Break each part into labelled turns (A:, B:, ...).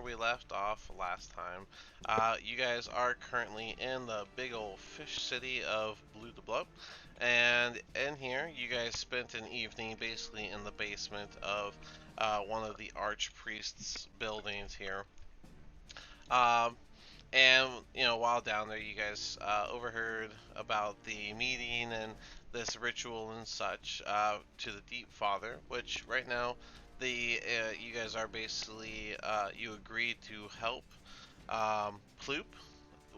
A: we left off last time, you guys are currently in the big old fish city of Blue de Blow, and in here, you guys spent an evening basically in the basement of one of the archpriest's buildings here. Um, and while down there, you guys overheard about the meeting and this ritual and such to the Deep Father, which right now you guys are basically you agreed to help Ploop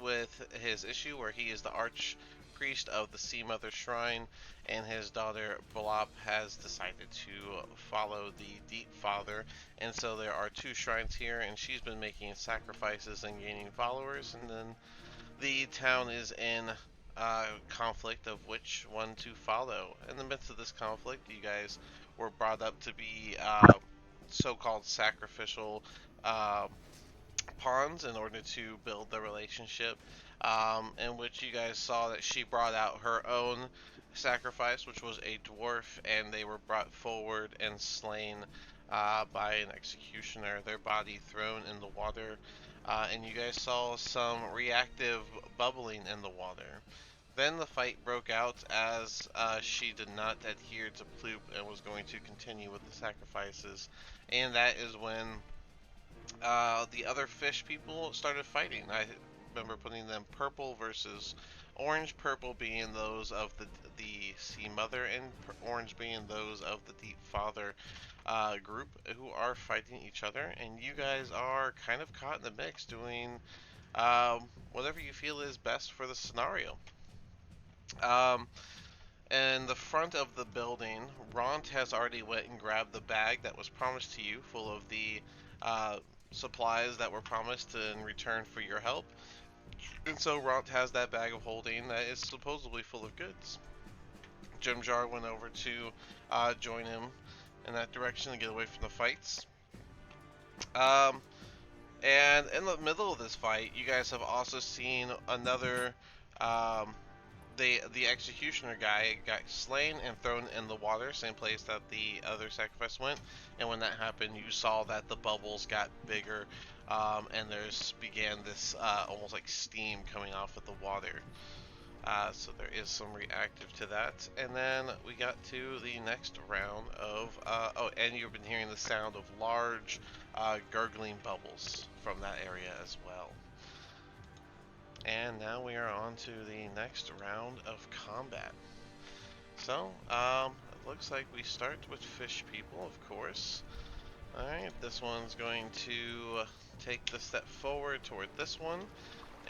A: with his issue, where he is the arch priest of the Sea Mother Shrine, and his daughter Blop has decided to follow the Deep Father, and so there are two shrines here, and she's been making sacrifices and gaining followers, and then the town is in conflict of which one to follow. In the midst of this conflict, you guys were brought up to be so-called sacrificial uh, pawns in order to build the relationship, in which you guys saw that she brought out her own sacrifice, which was a dwarf, and they were brought forward and slain by an executioner, their body thrown in the water, and you guys saw some reactive bubbling in the water. Then the fight broke out as she did not adhere to Ploop and was going to continue with the sacrifices, and that is when the other fish people started fighting. I remember putting them purple versus orange, purple being those of the Sea Mother, and orange being those of the Deep Father group, who are fighting each other. And you guys are kind of caught in the mix, doing whatever you feel is best for the scenario. Um, in the front of the building, Ront has already went and grabbed the bag that was promised to you, full of the uh, supplies that were promised in return for your help. And so Ront has that bag of holding that is supposedly full of goods. Jimjar went over to join him in that direction to get away from the fights. Um, and in the middle of this fight, you guys have also seen another um, the executioner guy got slain and thrown in the water, same place that the other sacrifice went. And when that happened, you saw that the bubbles got bigger, and there's began this almost like steam coming off of the water. So there is some reactive to that. And then we got to the next round of oh, and you've been hearing the sound of large gurgling bubbles from that area as well. And now we are on to the next round of combat. So, it looks like we start with fish people, of course. Alright, this one's going to take the step forward toward this one,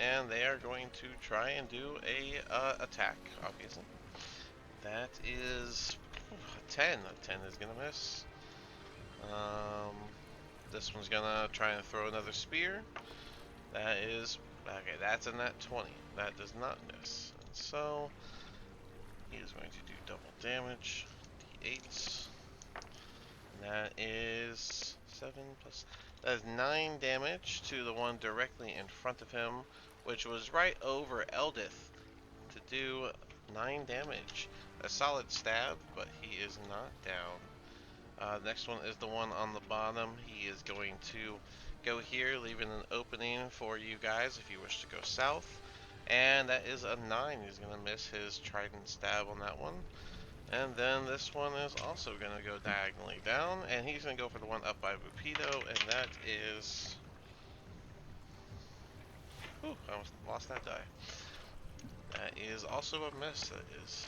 A: and they are going to try and do a attack, obviously. That is a 10. A 10 is going to miss. This one's going to try and throw another spear. That is okay, that's a nat 20. That does not miss. And so he is going to do double damage. D8. And that is 7 plus. That is 9 damage to the one directly in front of him, which was right over Eldith to do 9 damage. A solid stab, but he is not down. Next one is the one on the bottom. He is going to go here, leaving an opening for you guys if you wish to go south. And that is a 9. He's going to miss his trident stab on that one. And then this one is also going to go diagonally down, and he's going to go for the one up by Bupido, and that is... Ooh, I almost lost that die. That is also a miss. That is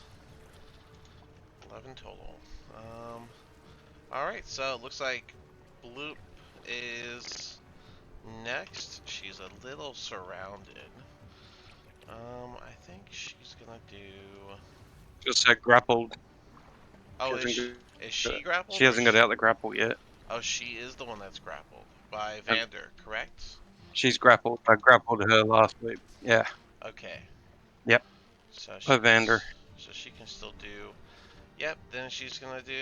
A: 11 total. Alright, so it looks like Bloop is next. She's a little surrounded. I think she's gonna do...
B: Just said grappled.
A: Oh,
B: She
A: is she grappled?
B: She hasn't got out the grapple yet.
A: Oh, she is the one that's grappled by Vander, correct?
B: She's grappled. I grappled her last week. Yeah.
A: Okay.
B: Yep.
A: So
B: By Vander.
A: So she can still do... Yep, then she's gonna do,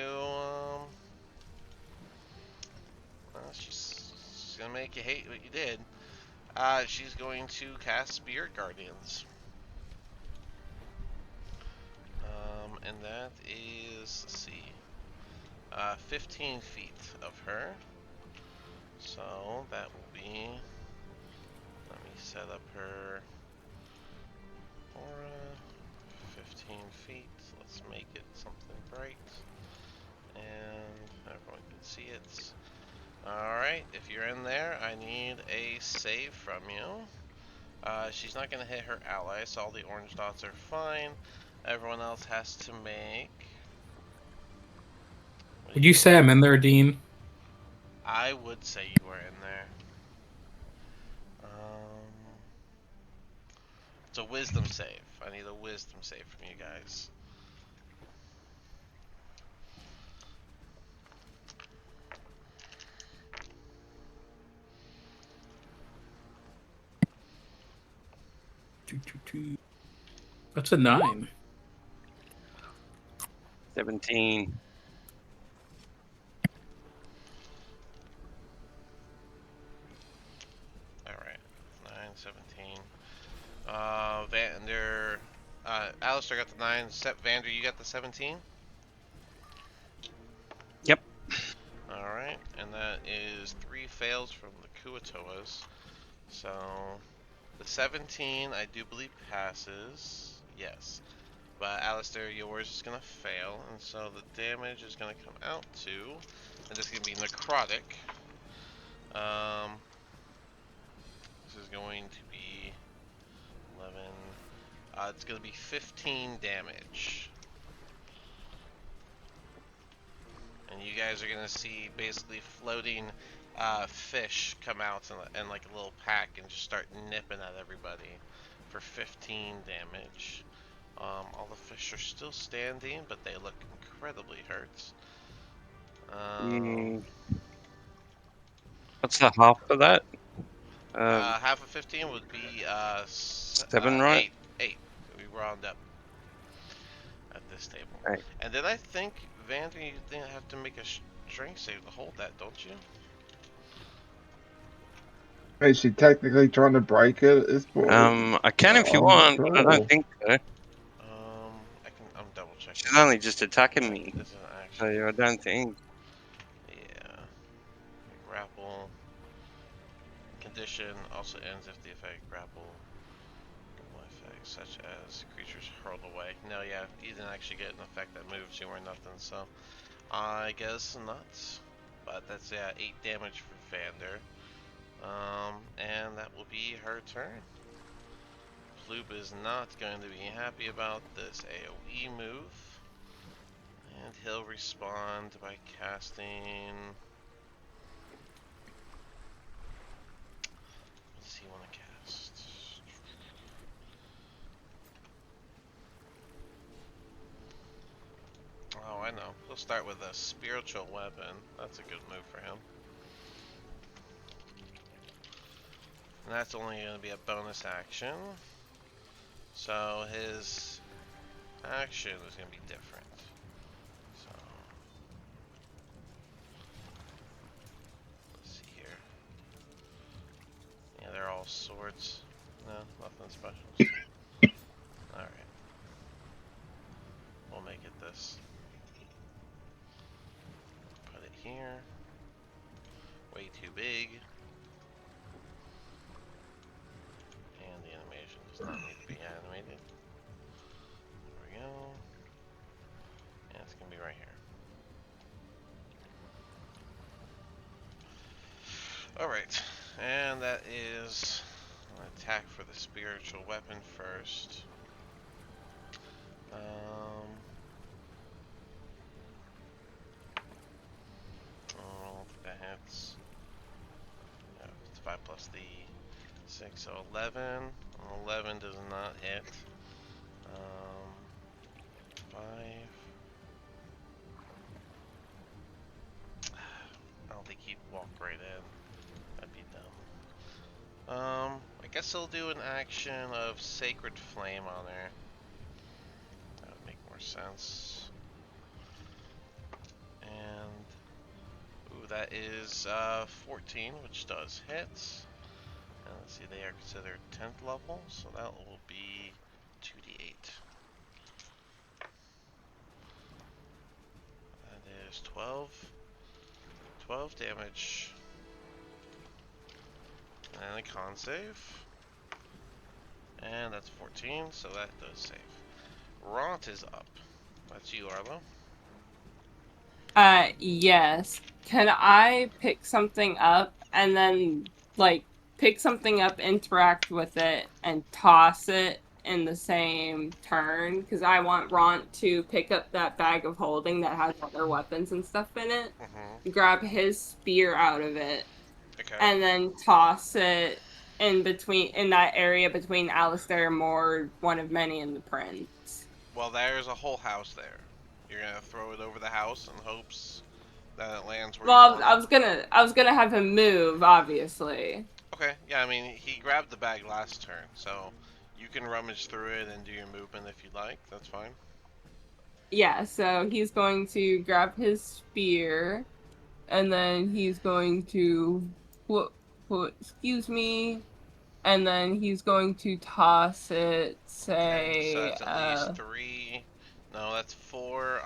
A: well, she's gonna make you hate what you did. She's going to cast Spirit Guardians. And that is, let's see, 15 feet of her. So that will be set up her aura. 15 feet. Let's make it something bright. And everyone can see it. Alright, if you're in there, I need a save from you. She's not going to hit her ally, so all the orange dots are fine. Everyone else has to make...
C: Would you say I'm in there, Dean?
A: I would say you were in there. It's a wisdom save. I need a wisdom save from you guys.
C: That's a 9.
B: 17.
A: Alright. 9, 17. Vander... Alistair got the 9. Vander, you got the 17?
B: Yep.
A: Alright, and that is 3 fails from the Kuatoas. So, the 17, I do believe passes. Yes. But Alistair, yours is going to fail, and so the damage is going to come out to, and this is going to be necrotic. This is going to be 11. It's going to be 15 damage. And you guys are going to see basically floating fish come out in like a little pack and just start nipping at everybody for 15 damage. All the fish are still standing, but they look incredibly hurt.
B: What's the half of that?
A: Half of 15 would be
B: 7, right?
A: 8. We round up at this table.
B: Right.
A: And then I think, Vander, you have to make a strength save to hold that, don't you?
D: Is she technically trying to break it at this point?
B: I can if you
D: I'm
B: want,
D: not
B: but I
D: sure.
B: don't think so.
A: I'm double checking.
B: She's only just attacking me,
A: This is an
B: so
A: action.
B: I don't think.
A: Yeah. Grapple. Condition also ends if the effect grapple effects such as creatures hurled away. No, yeah, you didn't actually get an effect that moves you or nothing, so I guess not. But that's 8 damage for Vander. And that will be her turn. Ploop is not going to be happy about this AoE move. And he'll respond by casting... What does he want to cast? Oh, I know. We'll start with a spiritual weapon. That's a good move for him. And that's only going to be a bonus action. So his action is going to be different. So let's see here. Yeah, they're all swords. No, nothing special. Alright. We'll make it this. Put it here. Way too big. And the animation does not need to be animated. There we go. And it's gonna be right here. Alright, and that is an attack for the spiritual weapon first. Oh, that hits. Yeah, it's 5 plus the 6, so 11. 11 does not hit. 5. I don't think he'd walk right in. That'd be dumb. I guess he'll do an action of Sacred Flame on her. That would make more sense. And ooh, that is 14, which does hit. And let's see, they are considered 10th level, so that will be 2d8. That is 12. 12 damage. And a con save. And that's 14, so that does save. Ront is up. That's you, Arlo.
E: Yes. Can I pick something up and then, like, pick something up, interact with it, and toss it in the same turn? Because I want Ront to pick up that bag of holding that has other weapons and stuff in it, grab his spear out of it,
A: Okay.
E: and then toss it in that area between Alistair, Mord, one of many, and the prince.
A: Well, there's a whole house there. You're gonna throw it over the house in hopes that it lands where you
E: Well,
A: want
E: I
A: it?
E: was gonna have him move, obviously.
A: Okay, yeah, I mean, he grabbed the bag last turn, so you can rummage through it and do your movement if you'd like. That's fine.
E: Yeah, so he's going to grab his spear, and then he's going to excuse me, and then he's going to toss it,
A: Okay, so
E: say,
A: that's at least 3. No, that's 4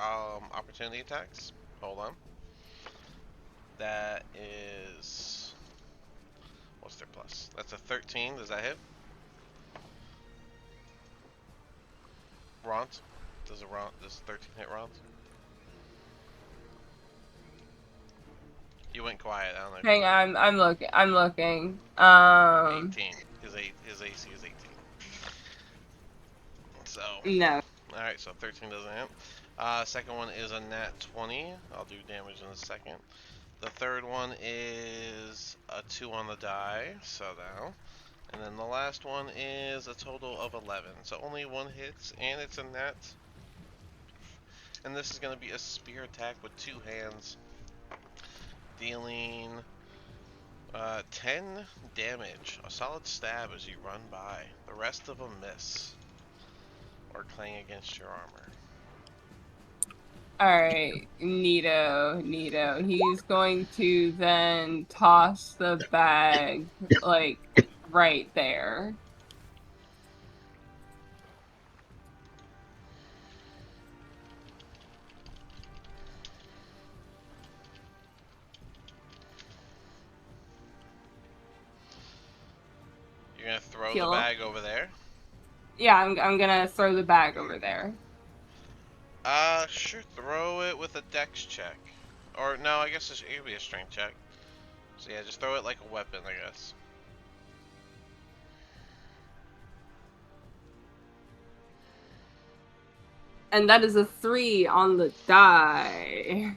A: opportunity attacks. Hold on. That is. What's their plus? That's a 13. Does that hit? Ront? Does 13 hit Ront? You went quiet. I don't know. If
E: hang
A: you
E: on, I'm looking.
A: 18. His AC is 18. So.
E: No.
A: Alright, so 13 doesn't hit. Second one is a nat 20. I'll do damage in a second. The third one is a 2 on the die, so now. And then the last one is a total of 11. So only one hits, and it's a net. And this is going to be a spear attack with 2 hands, dealing 10 damage. A solid stab as you run by. The rest of them miss, or clang against your armor.
E: Alright, neato. He's going to then toss the bag, like, right there.
A: You're going to throw
E: Heal.
A: the bag over there?
E: Yeah, I'm gonna throw the bag over there.
A: Sure, throw it with a dex check. Or, no, I guess it should be a strength check. So yeah, just throw it like a weapon, I guess.
E: And that is a 3 on the die.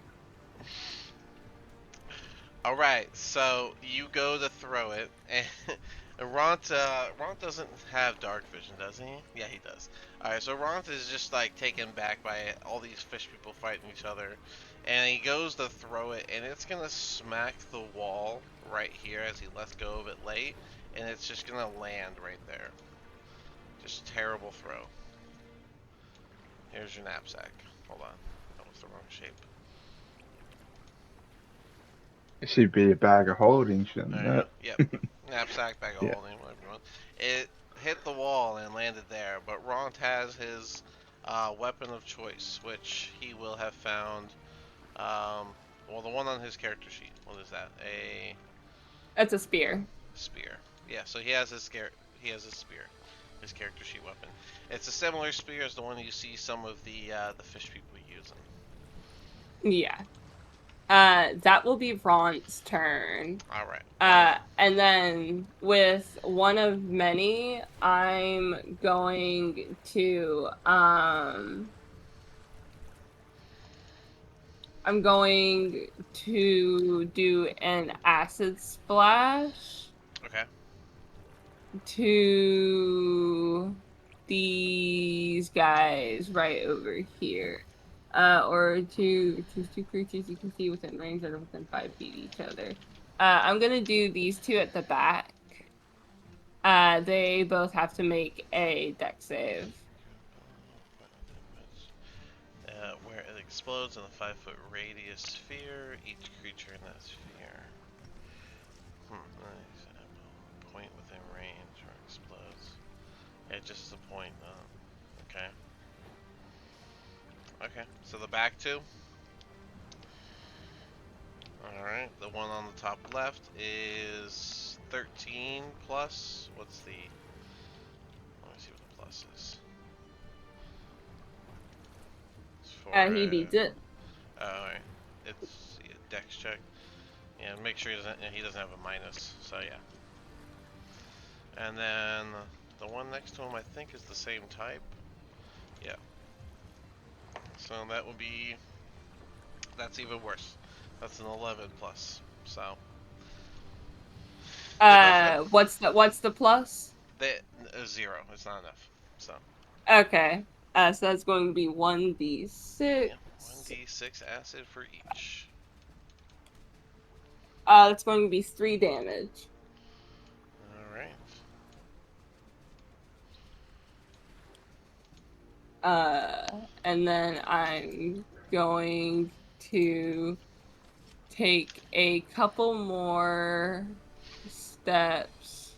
A: Alright, so you go to throw it, and Ront doesn't have dark vision, does he? Yeah, he does. Alright, so Ront is just like taken back by all these fish people fighting each other, and he goes to throw it, and it's gonna smack the wall right here as he lets go of it late, and it's just gonna land right there. Just terrible throw. Here's your knapsack. Hold on, that was the wrong shape.
D: It should be a bag of holding, shouldn't
A: There you
D: it?
A: go. Yep. Knapsack, bag of
D: Yeah.
A: holding, whatever you want. It hit the wall and landed there, but Ront has his weapon of choice, which he will have found. Well, the one on his character sheet. What is that? A
E: It's a spear.
A: spear. Yeah. So he has his spear. His character sheet weapon. It's a similar spear as the one you see some of the fish people using.
E: Yeah. That will be Ront's turn.
A: Alright.
E: And then with one of many, I'm going to do an acid splash
A: Okay.
E: to these guys right over here. Or to choose 2 creatures you can see within range that are within 5 feet of each other. I'm gonna do these 2 at the back. They both have to make a dex save.
A: Where it explodes in a 5-foot radius sphere, each creature in that sphere. Nice. Point within range or explodes. Yeah, just a point. Okay. Okay, so the back 2. Alright, the one on the top left is 13 plus. What's the. Let me pluses.
E: He beats it.
A: Alright. It's a dex check. Yeah, make sure he doesn't have a minus. So yeah. And then the one next to him I think is the same type. Yeah. So that would be, that's even worse. That's an 11 plus. So
E: What's the plus?
A: they 0. It's not enough. So
E: Okay. So that's going to be 1d6.
A: yeah, 1d6 acid for each.
E: That's going to be 3 damage.
A: All right.
E: And then I'm going to take a couple more steps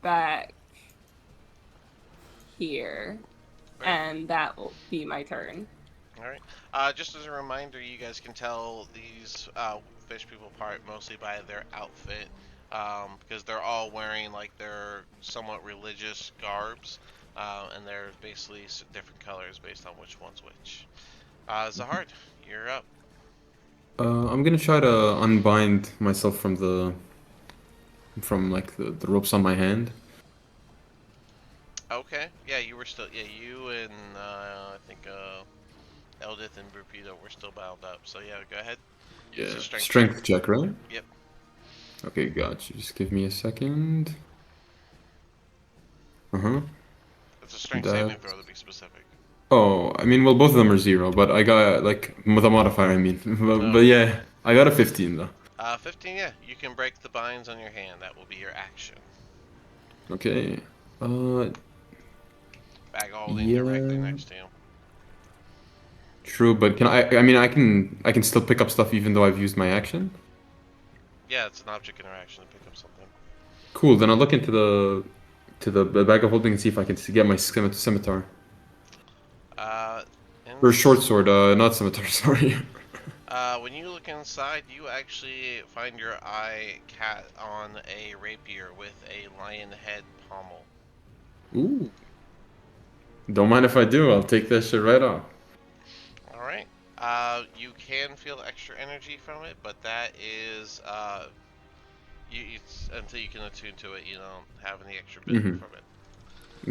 E: back here,
A: Right.
E: and that will be my turn.
A: Alright. Just as a reminder, you guys can tell these fish people apart mostly by their outfit, because they're all wearing like their somewhat religious garbs, and they're basically different colors based on which one's which. Zahard, you're up.
F: I'm gonna try to unbind myself from like the ropes on my hand.
A: Okay. Yeah, you were still. Yeah, you and I think Eldith and Brupito were still bound up. So yeah, go ahead.
F: Yeah,
A: It's a
F: strength check, right?
A: Yep.
F: Okay, gotcha. Just give me a second. Uh-huh.
A: It's a strength saving throw to be specific.
F: Oh, I mean, well, both of them are 0, but I got, like, with a modifier, I mean. But yeah, I got a 15, though.
A: 15, yeah. You can break the binds on your hand. That will be your action.
F: Okay.
A: Bag holding
F: Yeah.
A: directly next to you.
F: True, but I mean, I can still pick up stuff even though I've used my action?
A: Yeah, it's an object interaction to pick up something.
F: Cool, then I'll look into the bag of holding and see if I can get my scimitar. Or short sword, not scimitar, sorry.
A: When you look inside, you actually find your eye cat on a rapier with a lion head pommel.
F: Ooh. Don't mind if I do, I'll take that shit right off.
A: Alright. You can feel extra energy from it, but that is, it's, until you can attune to it, you don't have any extra benefit from it.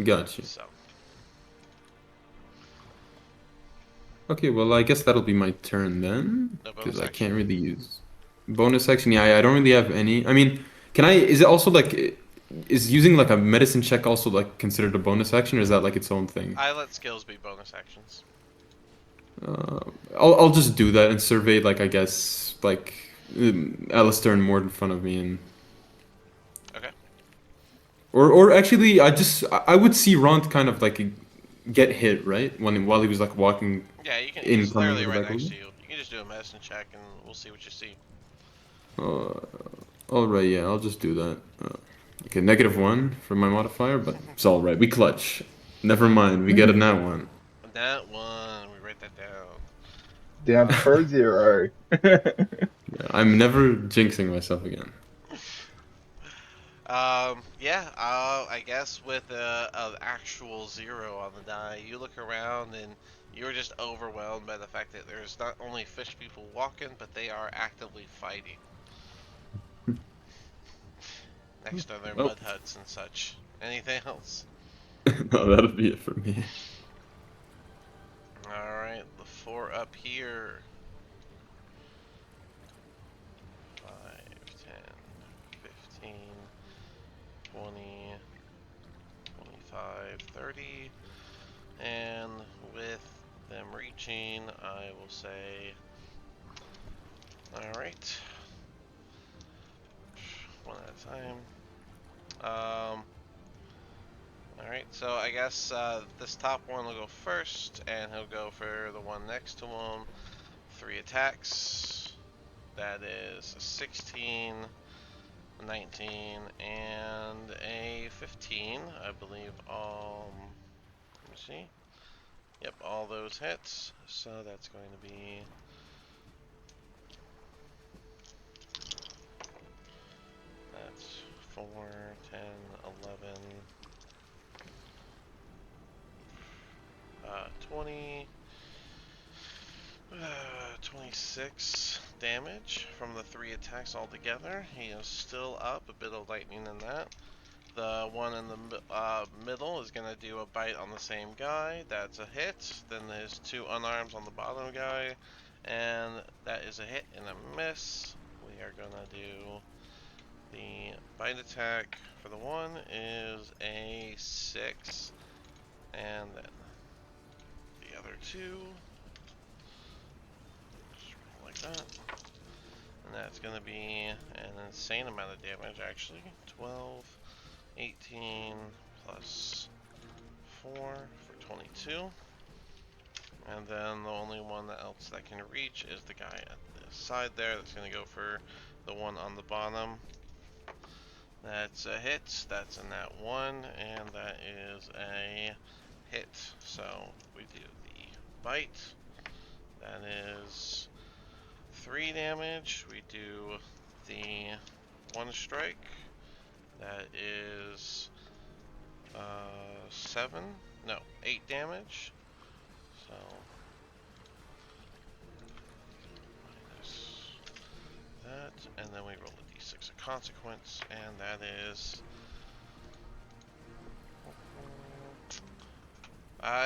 F: Gotcha.
A: So.
F: Okay, well, I guess that'll be my turn then.
A: No bonus
F: Because I
A: action.
F: can't really use... Bonus action? Yeah, I don't really have any. I mean, is it also like... Is using like a medicine check also like considered a bonus action, or is that like its own thing?
A: I let skills be bonus actions.
F: I'll just do that and survey, like, I guess, like, Alistair and Mort in front of me and...
A: Okay.
F: Or actually, I would see Ront kind of like get hit, right? While he was like walking.
A: Yeah, you can.
F: In
A: He's literally
F: coming
A: right
F: back
A: next
F: over?
A: to you. You can just do a medicine check, and we'll see what you see.
F: Alright, yeah, I'll just do that. Okay, -1 for my modifier, but it's alright. We clutch. Never mind, we get a nat 1.
A: That one, we write that down.
D: Down for 0.
F: Yeah, I'm never jinxing myself again.
A: Yeah, I guess with an actual 0 on the die, you look around and you're just overwhelmed by the fact that there's not only fish people walking, but they are actively fighting. Next to their
F: Oh.
A: mud huts and such. Anything else?
F: No, that'll be it for me.
A: Alright, the 4 up here. 5, 10, 15, 20, 25, 30. And with them reaching, I will say... Alright. One at a time. Alright, so I guess this top one will go first, and he'll go for the one next to him. 3 attacks. That is a 16, 19, and a 15. I believe all... Let me see. Yep, all those hits. So that's going to be... That's 4, 10, 11... 20, 26 damage from the 3 attacks altogether. He is still up, a bit of lightning in that. The one in the middle is going to do a bite on the same guy. That's a hit. Then there's 2 unarms on the bottom guy. And that is a hit and a miss. We are going to do the bite attack for the one is a 6. And then the other 2. Just roll like that. And that's going to be an insane amount of damage actually. 12. 18 plus 4 for 22. And then the only one else that can reach is the guy at the side there. That's going to go for the one on the bottom. That's a hit. That's a nat 1. And that is a hit. So we do the bite. That is 3 damage. We do the 1 strike. That is 8 damage. So minus that, and then we roll a d6 of consequence, and that is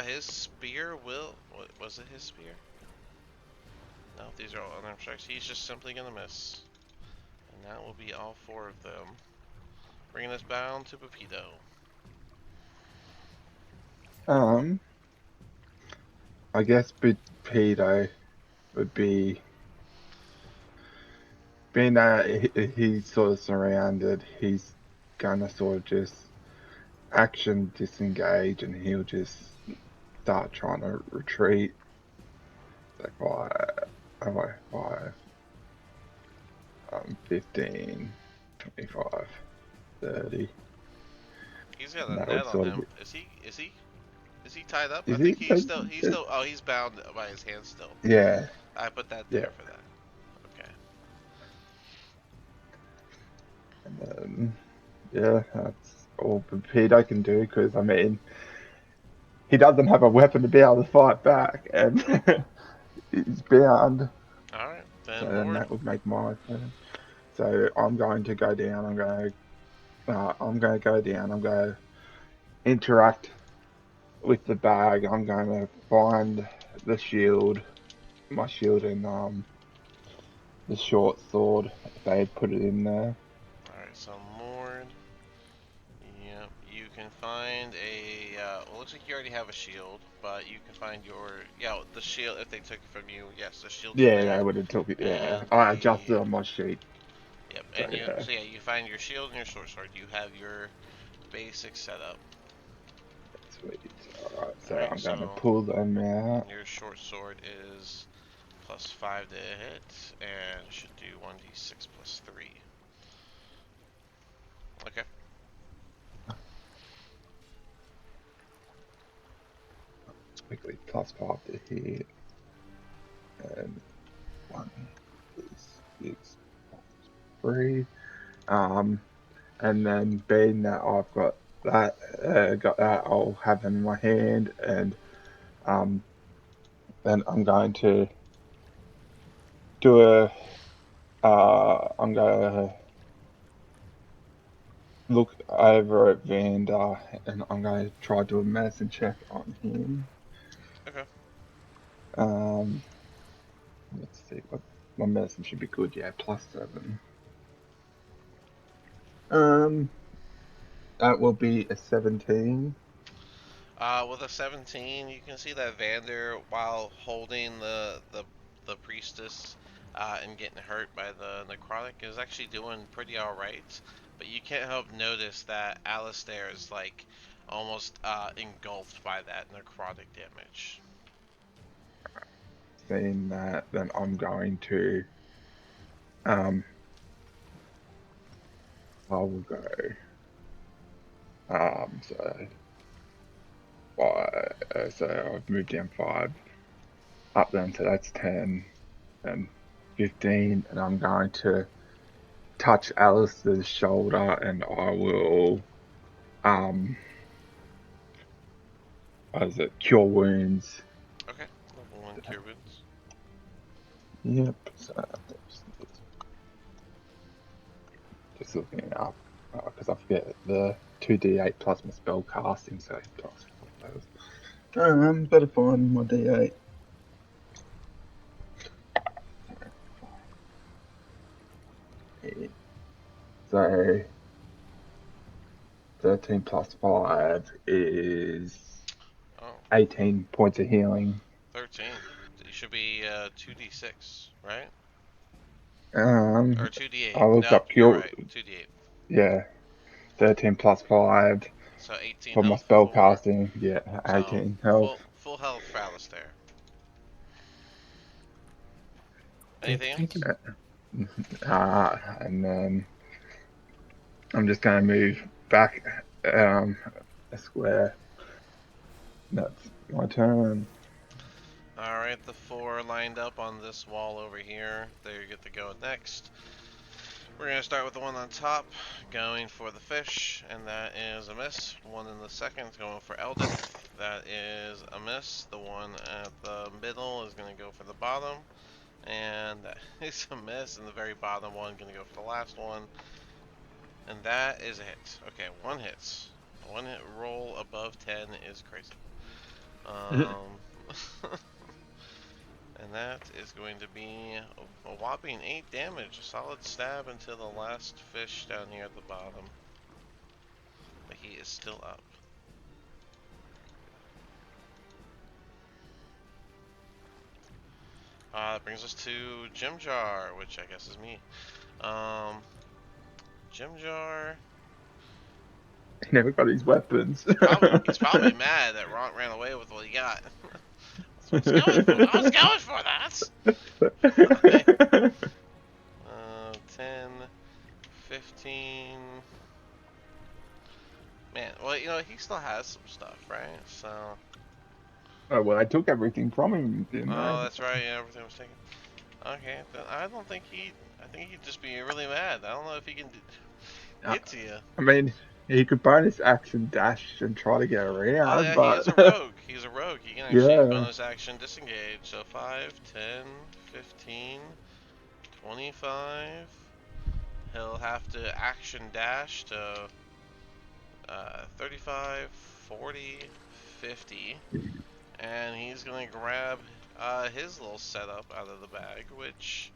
A: his spear will. What was it? His spear? No, these are all unarmed strikes. He's just simply gonna miss, and that will be all 4 of them. Bringing us down to Pepito.
D: I guess Pepito would be, being that he's sort of surrounded, he's gonna sort of just action disengage and he'll just start trying to retreat. Like 15, 25. 30.
A: He's got a
D: That
A: net
D: would
A: on
D: sort of
A: him. Is he tied up? I
D: Is
A: think
D: he?
A: he's still oh, he's bound by his hands still.
D: Yeah.
A: I put that there
D: Yeah.
A: for that. Okay.
D: And then, yeah, that's all Pepito can do, because, I mean, he doesn't have a weapon to be able to fight back, and he's bound.
A: Alright, then
D: So then
A: Lord.
D: that would make my turn. So I'm going to go down. I'm going to go down. I'm going to interact with the bag. I'm going to find the shield, my shield, and the short sword. If they had put it in there.
A: Alright, so Mord. Yep, you can find a well, it looks like you already have a shield, but you can find the shield if they took it from you. Yes, the shield.
D: Yeah, they would have took it. Yeah,
A: And
D: I adjusted on my sheet.
A: Yep,
D: So,
A: and
D: yeah.
A: you find your shield and your short sword. You have your basic setup.
D: Sweet. Alright, so
A: Alright,
D: I'm going to
A: so-
D: pull them out.
A: Your short sword is plus 5 to hit, and should do 1d6 plus 3. Okay.
D: Quickly plus 5 to hit. And 1, 6, 3. And then being that I've got that, I'll have them in my hand, and then I'm going to do I'm going to look over at Vander, and I'm going to try to do a medicine check on him.
A: Okay.
D: Let's see, what my medicine should be good. Yeah, +7. That will be a 17.
A: With a 17, you can see that Vander, while holding the priestess and getting hurt by the necrotic, is actually doing pretty alright. But you can't help notice that Alistair is like almost engulfed by that necrotic damage.
D: Seeing that, then I'm going to I will go so I've moved down 5 up then, so that's 10 and 15, and I'm going to touch Alice's shoulder, and I will what is it, cure wounds
A: cure wounds.
D: Yep. So, just looking it up because I forget the 2d8 plus my spell casting, so plus those. Better find my d8. So 13 plus 5 is
A: Oh,
D: 18 points of healing.
A: 13. It should be 2d6, right?
D: Um,
A: Or 2d8.
D: I looked
A: No,
D: up
A: you're
D: cure.
A: right. 2d8.
D: Yeah, 13 plus 5
A: So 18
D: for my
A: health
D: spell
A: for.
D: casting. Yeah,
A: So
D: 18 health.
A: full health for Alistair.
C: Thank,
A: Anything
C: thank
A: else?
C: you.
D: And then I'm just going to move back a square. That's my turn.
A: Alright, the 4 lined up on this wall over here. They get to go next. We're going to start with the one on top, going for the fish, and that is a miss. One in the second is going for Eldith. That is a miss. The one at the middle is going to go for the bottom, and that is a miss. And the very bottom one going to go for the last one, and that is a hit. Okay, one hits. One hit roll above 10 is crazy. And that is going to be a whopping 8 damage. A solid stab into the last fish down here at the bottom. But he is still up. That brings us to Jimjar, which I guess is me. Jimjar.
D: He never got his weapons.
A: He's probably mad that Ronk ran away with what he got. That's what I was going for that. Okay. 10, 15. Man, well, you know, he still has some stuff, right? So.
D: Oh, well, I took everything from him, didn't I?
A: Oh, that's right. Yeah, everything was taken. Okay, then I don't think he. I think he'd just be really mad. I don't know if he can get to you.
D: I mean, he could bonus action dash and try to get around,
A: Oh yeah, he
D: but
A: is a rogue. He's a rogue. He can actually
D: yeah.
A: bonus action disengage. So 5, 10, 15, 25. He'll have to action dash to 35, 40, 50. And he's going to grab his little setup out of the bag, which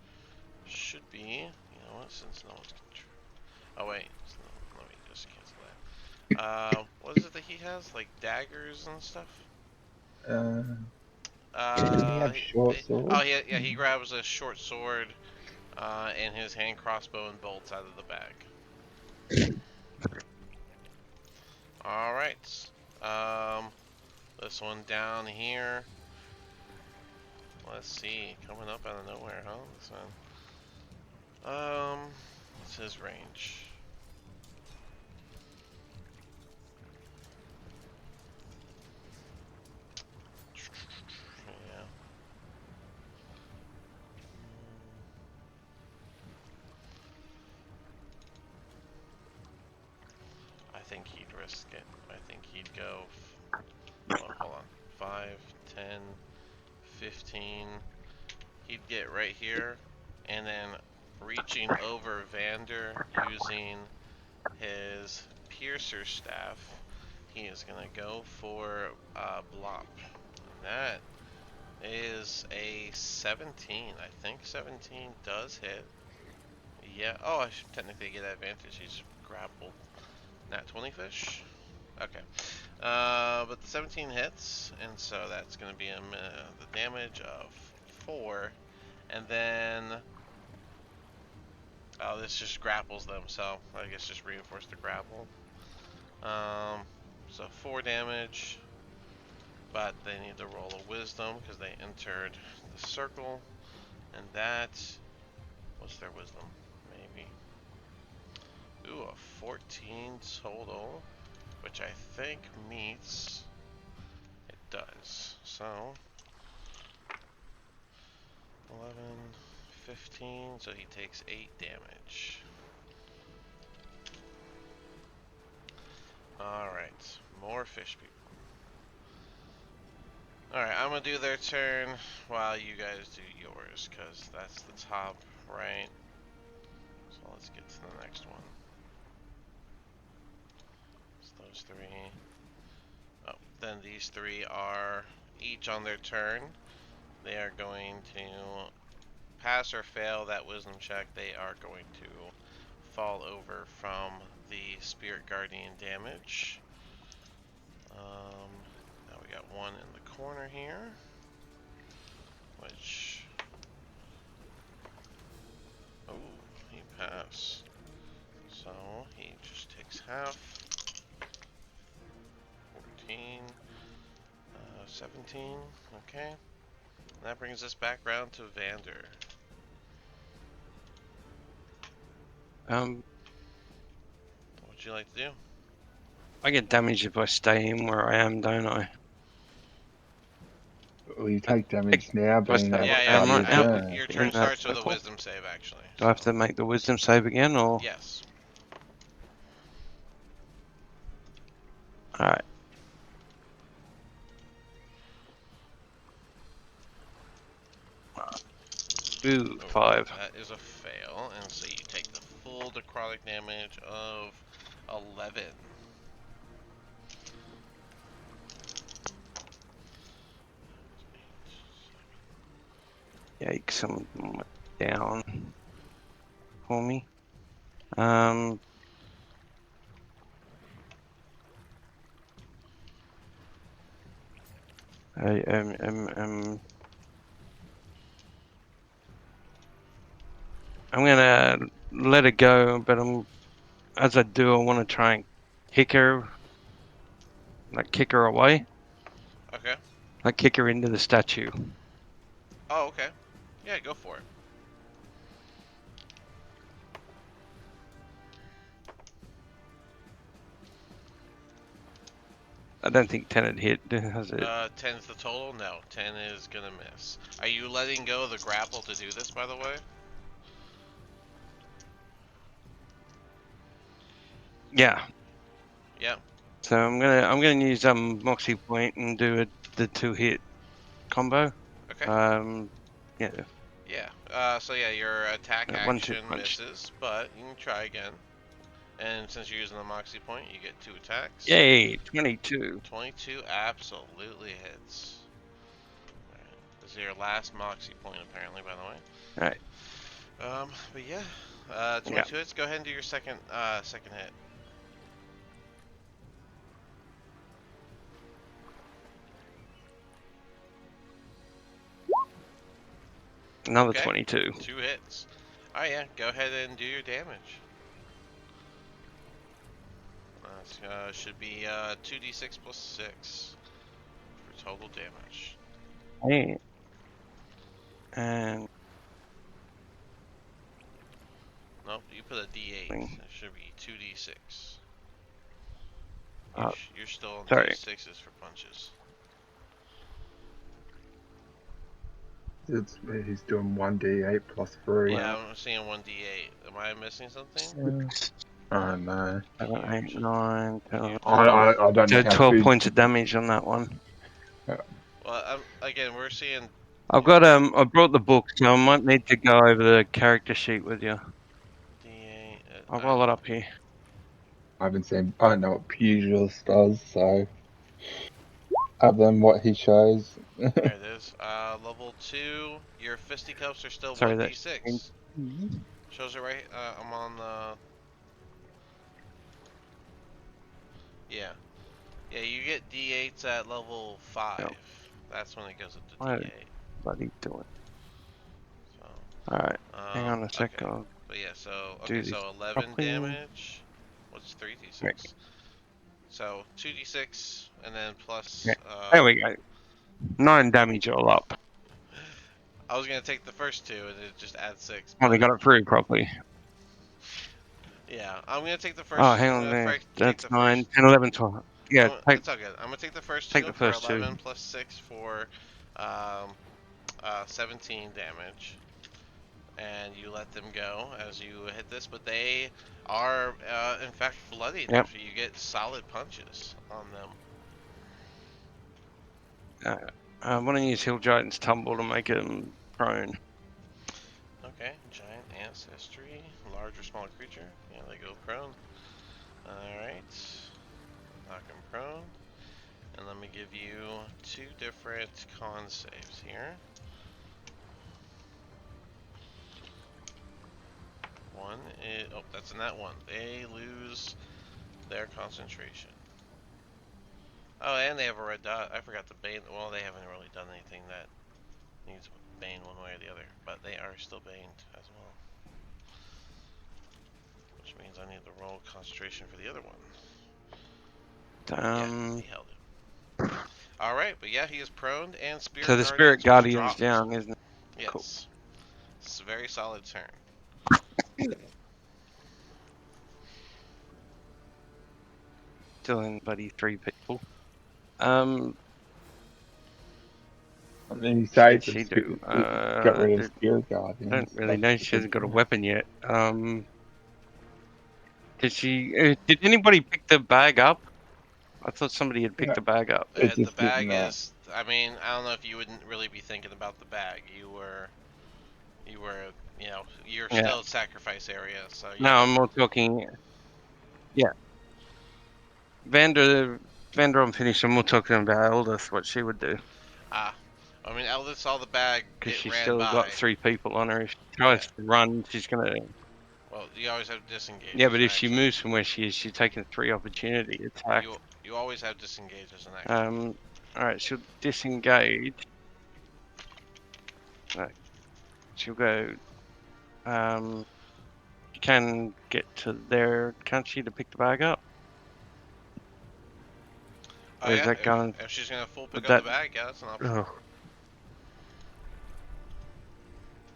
A: should be, you know what, since no one's oh wait, no, let me just cancel that. What is it that he has, like daggers and stuff?
D: Didn't he have short sword?
A: Oh yeah, he grabs a short sword and his hand crossbow and bolts out of the bag. Alright, this one down here, let's see, coming up out of nowhere, huh, this one. What's his range? Yeah. I think he'd risk it. I think he'd go. Oh, hold on. 5, 10, 15. He'd get right here, and then reaching over Vander using his piercer staff, he is gonna go for Blop. And that is a 17. I think 17 does hit. Yeah. Oh, I should technically get advantage. He's grappled. Nat 20 fish. Okay. But the 17 hits, and so that's going to be the damage of 4, and then oh, this just grapples them. So I guess just reinforce the grapple. So 4 damage, but they need to roll a wisdom because they entered the circle, and that, what's their wisdom? Maybe. Ooh, a 14 total, which I think meets. It does. So 11, 15, so he takes 8 damage. Alright, more fish people. Alright, I'm gonna do their turn while you guys do yours, because that's the top right. So let's get to the next one. It's those three. Oh, then these three are each on their turn. They are going to pass or fail that wisdom check. They are going to fall over from the Spirit Guardian damage. Now we got one in the corner here, which, oh, he passed. So he just takes half. 14, 17, okay. And that brings us back round to Vander. What would you like to do?
B: I get damage if I stay in where I am, don't I?
D: Well, you take damage now,
B: What's
D: being
B: that?
D: at
A: Yeah,
D: the
A: yeah.
B: I'm
D: start of
B: right
D: your
B: now.
D: turn.
A: Your
B: In
A: turn
B: that
A: starts with a
B: circle?
A: wisdom save, actually.
B: Do I have
A: so-
B: to make the wisdom save again, or?
A: Yes.
B: Alright. Ooh,
A: Oh,
B: 5.
A: That is a fail, and so you take the full necrotic damage of 11.
B: Yikes, someone went down for me. I, I'm gonna let it go, but as I do, I want to try and kick her away,
A: Okay.
B: like kick her into the statue.
A: Oh, okay. Yeah, go for it.
B: I don't think 10 had hit, has it?
A: 10's the total? No, 10 is gonna miss. Are you letting go of the grapple to do this, by the way?
B: Yeah.
A: Yeah.
B: So I'm gonna use Moxie Point and do the 2-hit combo.
A: Okay.
B: Yeah.
A: Yeah. So yeah, your attack
B: 1-2
A: action
B: punch.
A: misses, but you can try again. And since you're using the Moxie Point, you get 2 attacks.
B: Yay, 22.
A: 22 absolutely hits. Alright. This is your last Moxie Point, apparently, by the way.
B: Alright.
A: But yeah. 22 hits. Go ahead and do your second hit.
B: Another
A: Okay.
B: 22.
A: 2 hits. Alright, yeah. Go ahead and do your damage. Should be 2d6 plus 6 for total damage.
B: Hey. And
A: Nope, you put a d8.
B: Thing.
A: It should be 2d6.
B: Uh,
A: You're still on
B: sorry.
A: 2d6s for punches.
D: He's doing 1d8 plus 3.
A: Yeah, I'm seeing 1d8. Am I missing something?
D: Oh no.
B: 7, 8, 9, 10,
A: You-
D: I don't know
B: so
D: how
B: 12
D: big.
B: points of damage on that one.
A: Well, again, we're seeing.
B: I've got I brought the book, so I might need to go over the character sheet with you.
A: D8.
B: I'll roll it up here.
D: I don't know what Pugilist does, so other than what he shows.
A: There it is. Level 2. Your fisticuffs are still
B: Sorry,
A: 1d6. Shows it right. I'm on the. Yeah. Yeah, you get d8s at level 5.
B: Yep.
A: That's when it goes up to
B: Why-
A: d8.
B: Bloody do it.
A: So,
B: Alright, hang on a sec.
A: Okay.
B: I'll
A: But yeah, so
B: do
A: okay,
B: this
A: so 11
B: properly.
A: damage. What's 3d6?
B: Right.
A: So 2d6 and then plus.
B: Yeah. There we go. 9 damage all up.
A: I was gonna take the first 2 and it just adds 6.
B: Only got it through properly.
A: Yeah, I'm gonna take the first.
B: Oh, hang on there.
A: take
B: That's
A: the
B: 9,
A: first-
B: 10, 11, 12. Yeah, take
A: it's all good. I'm gonna take the first
B: take
A: 2
B: the first
A: for
B: two.
A: 11 plus 6 for 17 damage. And you let them go as you hit this, but they are in fact bloodied
B: Yep.
A: after you get solid punches on them.
B: I want to use Hill Giant's Tumble to make him prone.
A: Okay, giant ancestry, large or small creature. Yeah, they go prone. Alright. Knock him prone. And let me give you 2 different con saves here. One is, oh, that's in that one. They lose their concentration. Oh, and they have a red dot. I forgot the Bane. Well, they haven't really done anything that needs Bane one way or the other, but they are still Baned as well. Which means I need to roll concentration for the other one. Yeah, he held it. Alright, but yeah, he is prone and Spirit
B: so the Spirit Guardian's down, isn't it?
A: Yes.
B: Cool.
A: It's a very solid turn.
B: Still in buddy 3 people.
D: I mean, you say
B: What did she do?
D: got rid of Spirit Guardian.
B: I don't really know. She hasn't got a weapon yet. Did she? Did anybody pick the bag up? I thought somebody had picked the bag up.
D: It's
A: The
D: just
A: bag
D: sitting there.
A: is, I mean, I don't know if you wouldn't really be thinking about the bag. You were, you know, you're
B: Yeah.
A: still at sacrifice area, so you
B: No,
A: know.
B: I'm more talking. Yeah. Vander I'm finished. I'm more talking about Eldith, what she would do.
A: Ah, I mean, Eldith saw the bag,
B: Because
A: it
B: she's
A: ran
B: still
A: by.
B: got 3 people on her. If she tries to run, she's gonna.
A: Well, you always have disengage.
B: Yeah,
A: as
B: but
A: an
B: if she
A: action.
B: moves from where she is, she's taking 3 opportunity attacks.
A: You always have disengage as an action.
B: Alright, she'll disengage. No. She'll go. You can get to there, can't she, to pick the bag up?
A: Oh
B: Or is
A: yeah,
B: that going?
A: if she's gonna full pick
B: Would
A: up
B: that-
A: the bag, yeah, that's an option.
B: Oh.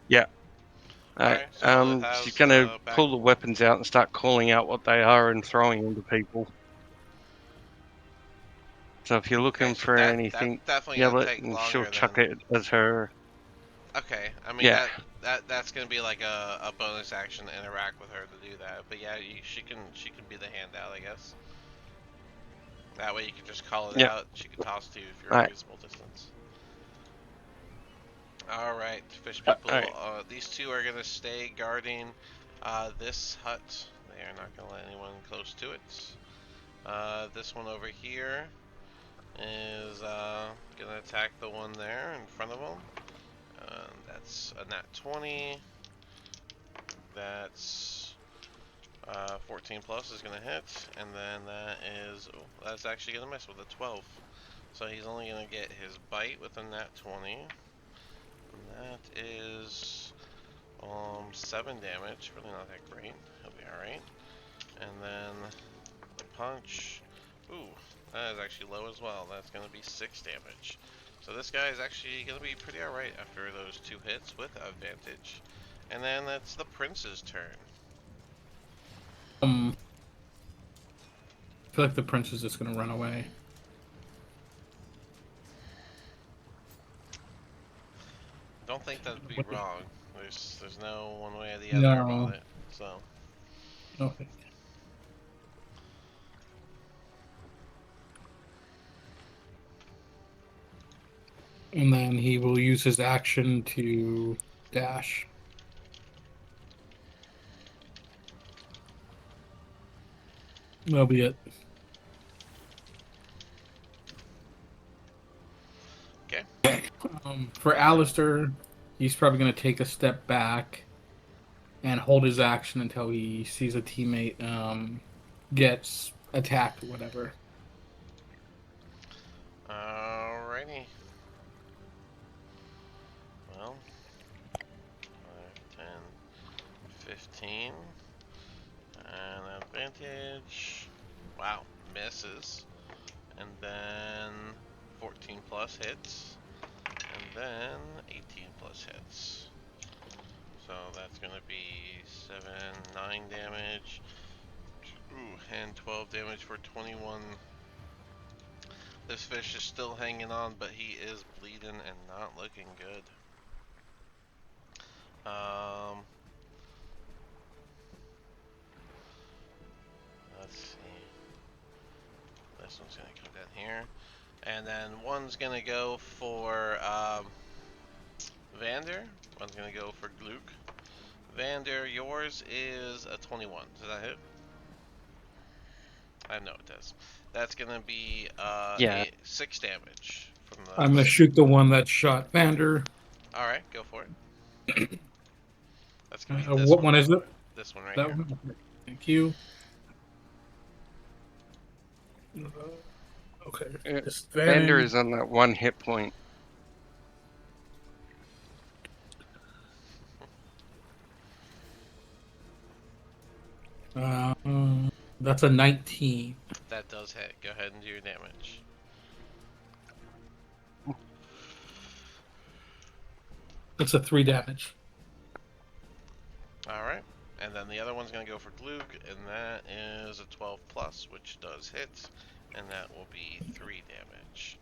B: Yeah.
A: Alright, so Eldith has
B: she's gonna
A: the bag.
B: pull the weapons out and start calling out what they are and throwing them to people. So if you're looking
A: Okay, so
B: for
A: that
B: anything,
A: definitely
B: yell
A: gonna
B: it
A: take
B: and
A: longer
B: she'll
A: than...
B: chuck it as her.
A: Okay, I mean
B: Yeah.
A: that's gonna be like a bonus action to interact with her to do that. But yeah, she can be the handout, I guess. That way you can just call it
B: Yeah.
A: out. She can toss to you if you're
B: Alright.
A: a reasonable distance. All right, fish people.
B: Alright.
A: These 2 are gonna stay guarding this hut. They are not gonna let anyone close to it. This one over here is gonna attack the one there in front of them. That's a nat 20. That's 14 plus is gonna hit, and then that is that's actually gonna miss with a 12. So he's only gonna get his bite with a nat 20. And that is 7 damage. Really not that great. He'll be alright. And then the punch. Ooh, that is actually low as well. That's gonna be 6 damage. So this guy is actually gonna be pretty alright after those 2 hits with advantage. And then that's the prince's turn.
C: I feel like the prince is just gonna run away.
A: Don't think that'd be wrong. There's no one way or the other about it. So
C: Okay. And then he will use his action to dash. That'll be it.
A: okay.
C: For Alistair, he's probably going to take a step back and hold his action until he sees a teammate gets attacked or whatever.
A: Alrighty. Well, 5, 10, 15. And advantage. Wow, misses. And then 14 plus hits. And then 18 plus hits. So that's gonna be 7, 9 damage. Ooh, and 12 damage for 21. This fish is still hanging on, but he is bleeding and not looking good. Let's see. This one's gonna come down here. And then one's gonna go for Vander. One's gonna go for Gluck. Vander, yours is a 21. Does that hit? I know it does. That's gonna be
B: Yeah.
A: 6 damage from the.
C: I'm gonna shoot the one that shot Vander.
A: All right, go for it. That's gonna be this
C: What
A: one.
C: one is it?
A: This one right
C: That
A: here.
C: one. Thank you. Okay.
B: Vander is on that 1 hit point.
C: That's a 19.
A: That does hit. Go ahead and do your damage.
C: That's a 3 damage.
A: All right, and then the other one's gonna go for Gluck, and that is a 12 plus, which does hit, and that will be 3 damage.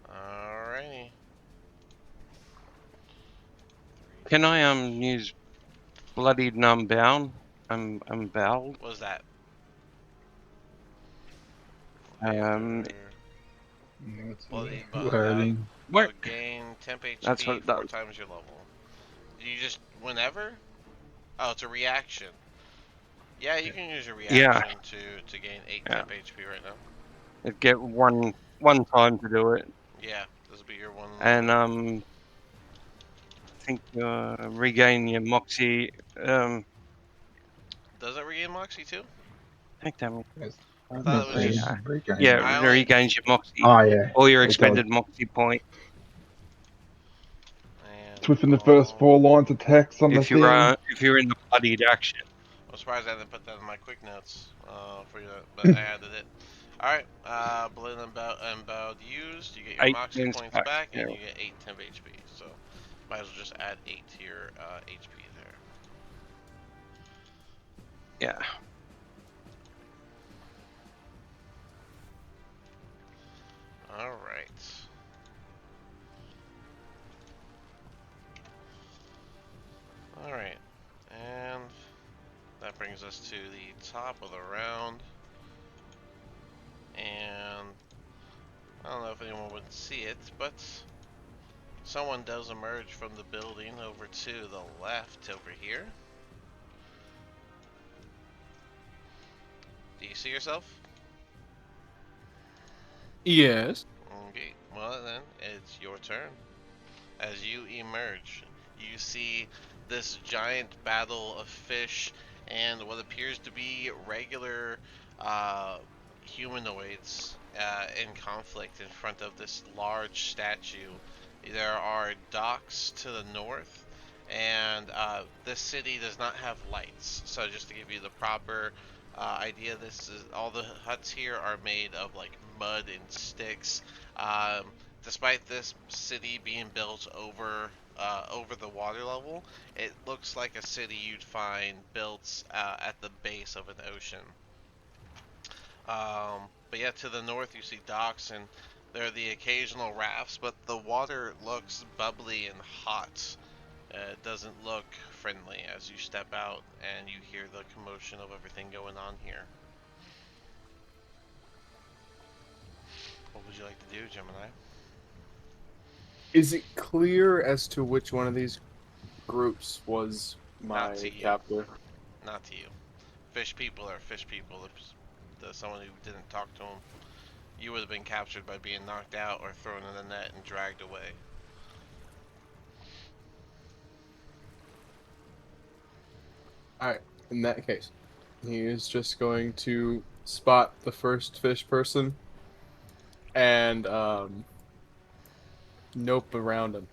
A: Alrighty.
B: Can I use bloodied and unbound? Unbowed.
A: What was that? Bloody
D: Loading.
B: Where?
A: gain temp HP
B: That's what it
A: 4
B: does.
A: times your level. You just whenever? Oh, it's a reaction. Yeah, you can use your reaction
B: Yeah.
A: to gain 8
B: Yeah.
A: temp HP right now.
B: It get one time to do it,
A: Yeah, this will be your one.
B: and I think regain your moxie.
A: Does it regain Moxie too?
B: I think that
D: Yes.
A: I thought it was just-
B: yeah,
A: I
B: it
A: only-
B: regains your moxie
D: Oh yeah.
B: or your
D: it does.
B: expended moxie point.
A: And
D: It's within the first 4 lines of text on the
B: If
D: thing.
B: you're in the bloodied action.
A: I'm surprised I didn't put that in my quick notes for you, but I added it. Alright, Blood and Bowed used. You get your
B: 8
A: Moxie
B: points
A: points
B: back,
A: back, and
B: yeah.
A: you get 8 temp HP. So, might as well just add 8 to your HP there.
B: Yeah.
A: Alright. Alright, and that brings us to the top of the round. And I don't know if anyone would see it, but someone does emerge from the building over to the left over here. Do you see yourself?
G: Yes.
A: Okay, well then, it's your turn. As you emerge, you see this giant battle of fish and what appears to be regular humanoids in conflict in front of this large statue. There are docks to the north, and this city does not have lights. So just to give you the proper idea, this is all the huts here are made of like mud and sticks. Despite this city being built over the water level, it looks like a city you'd find built at the base of an ocean. But yeah, to the north you see docks, and there are the occasional rafts, but the water looks bubbly and hot. It doesn't look friendly as you step out and you hear the commotion of everything going on here. What would you like to do, Gemini?
G: Is it clear as to which one of these groups was my
A: Not to you.
G: captor?
A: Not to you. Fish people are fish people. If someone who didn't talk to them, you would have been captured by being knocked out or thrown in the net and dragged away.
G: Alright, in that case, he is just going to spot the first fish person and nope around him.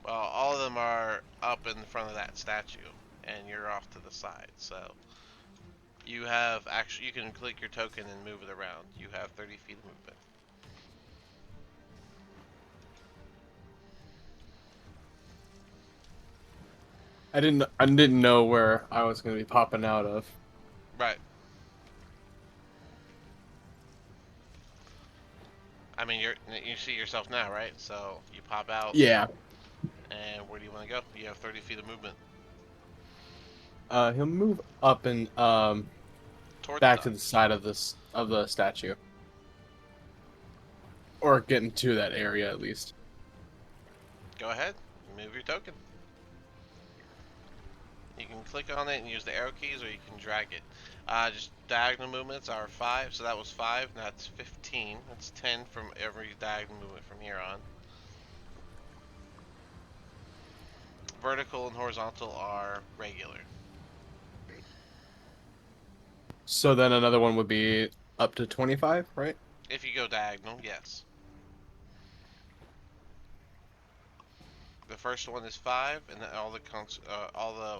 A: Well, all of them are up in front of that statue, and you're off to the side. So you have you can click your token and move it around. You have 30 feet of movement.
G: I didn't know where I was going to be popping out of.
A: Right. I mean, you see yourself now, right? So you pop out.
G: Yeah.
A: And where do you want to go? You have 30 feet of movement.
G: He'll move up and
A: Towards
G: back
A: the
G: to the
A: docks.
G: side of the statue, or getting to that area at least.
A: Go ahead, move your token. You can click on it and use the arrow keys, or you can drag it. Just diagonal movements are 5, so that was 5, now it's 15. That's 10 from every diagonal movement from here on. Vertical and horizontal are regular.
G: So then another one would be up to 25, right?
A: If you go diagonal, yes. The first one is 5, and then all the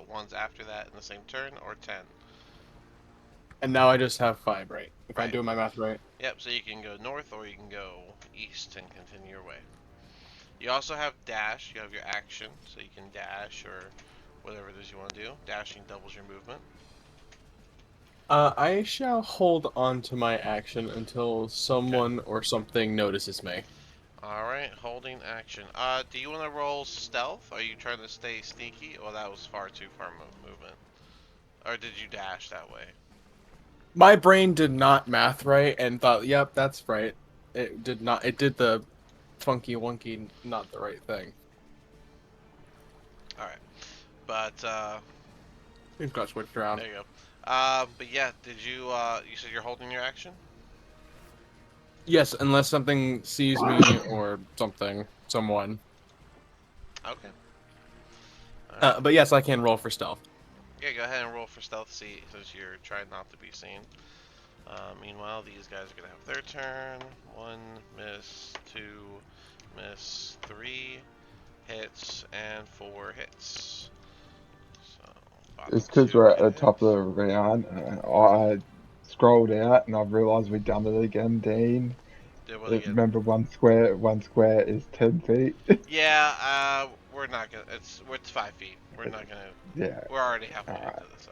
A: ones after that in the same turn are 10.
G: And now I just have 5, right? If I'm
A: Right.
G: doing my math right.
A: Yep, so you can go north or you can go east and continue your way. You also have dash, you have your action, so you can dash or whatever it is you want to do. Dashing doubles your movement.
G: I shall hold on to my action until someone or something notices me.
A: Alright, holding action. Do you want to roll stealth? Are you trying to stay sneaky? Well, that was far too far movement. Or did you dash that way?
G: My brain did not math right and thought, yep, that's right. It did not. It did the funky wonky, not the right thing.
A: Alright. But,
G: It got switched around.
A: there you go. But yeah, did you, you said you're holding your action?
G: Yes, unless something sees me or someone.
A: Okay. Alright.
G: But yes, I can roll for stealth.
A: Yeah, go ahead and roll for stealth, see, since you're trying not to be seen. Meanwhile, these guys are gonna have their turn. 1 miss, 2 miss, 3 hits, and 4 hits. So,
D: It's
A: bottom
D: because
A: 2
D: we're at the
A: hits.
D: top of the round. I scrolled out and I've realised we've done it again, Dean.
A: Did what again?
D: Remember, one square is 10 feet.
A: Yeah, we're not gonna. It's 5 feet. We're not gonna.
D: Yeah.
A: We're already halfway
D: Alright.
A: into this, so.